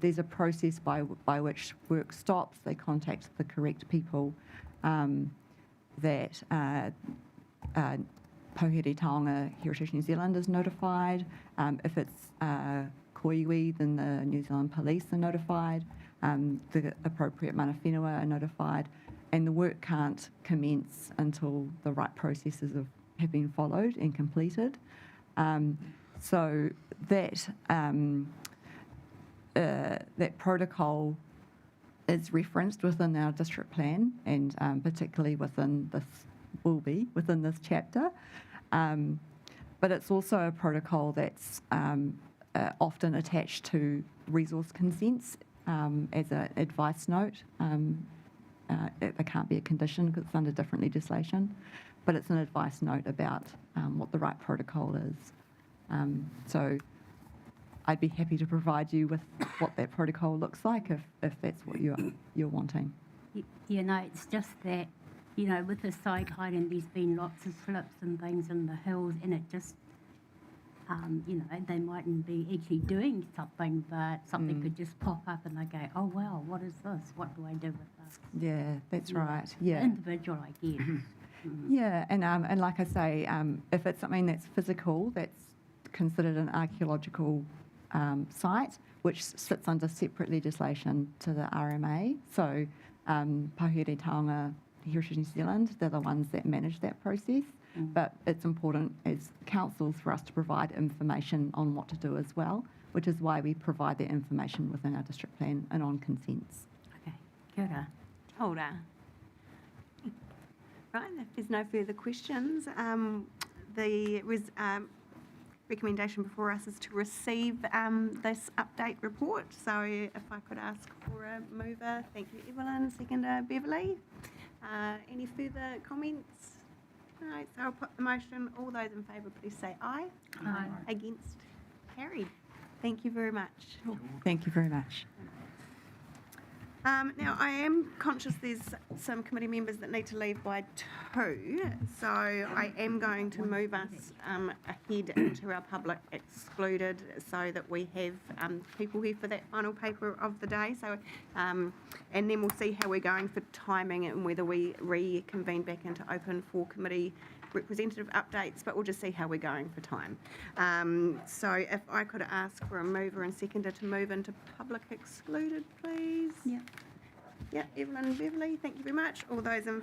there's a process by which work stops, they contact the correct people, that Pauhere Taonga Heritage New Zealand is notified. If it's koiwi, then the New Zealand Police are notified, the appropriate mana whenua are notified, and the work can't commence until the right processes have been followed and completed. So that that protocol is referenced within our district plan, and particularly within this chapter. But it's also a protocol that's often attached to resource consents as an advice note. It can't be a condition because it's under different legislation, but it's an advice note about what the right protocol is. So I'd be happy to provide you with what that protocol looks like if that's what you're wanting. You know, it's just that, you know, with the cyclone, there's been lots of slips and things in the hills, and it just, you know, they mightn't be actually doing something, but something could just pop up and they go, oh, wow, what is this? What do I do with this? Yeah, that's right. Yeah. Individual, I guess. Yeah, and like I say, if it's something that's physical, that's considered an archaeological site, which sits under separate legislation to the RMA. So Pauhere Taonga Heritage New Zealand, they're the ones that manage that process. But it's important as councils for us to provide information on what to do as well, which is why we provide that information within our district plan and on consents. Okay, kia ora. Ora. Right, if there's no further questions, the recommendation before us is to receive this update report. So if I could ask for a mover, thank you, Evelyn, seconder, Beverly. Any further comments? No, so I'll put the motion. All those in favour, please say aye. Aye. Against? Carried. Thank you very much. Thank you very much. Now, I am conscious there's some committee members that need to leave by 2, so I am going to move us ahead into our public excluded so that we have people here for that final paper of the day. So, and then we'll see how we're going for timing and whether we reconvene back into open for committee representative updates, but we'll just see how we're going for time. So if I could ask for a mover and seconder to move into public excluded, please. Yeah. Yeah, Evelyn and Beverly, thank you very much. All those in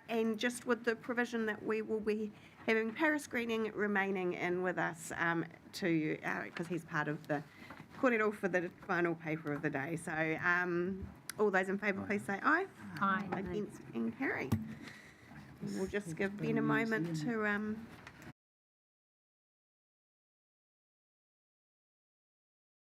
and just with the provision that we will be having Paris Greening remaining in with us to because he's part of the kōrero for the final paper of the day. So all those in favour, please say aye. Aye. Against and carry. We'll just give Ben a moment to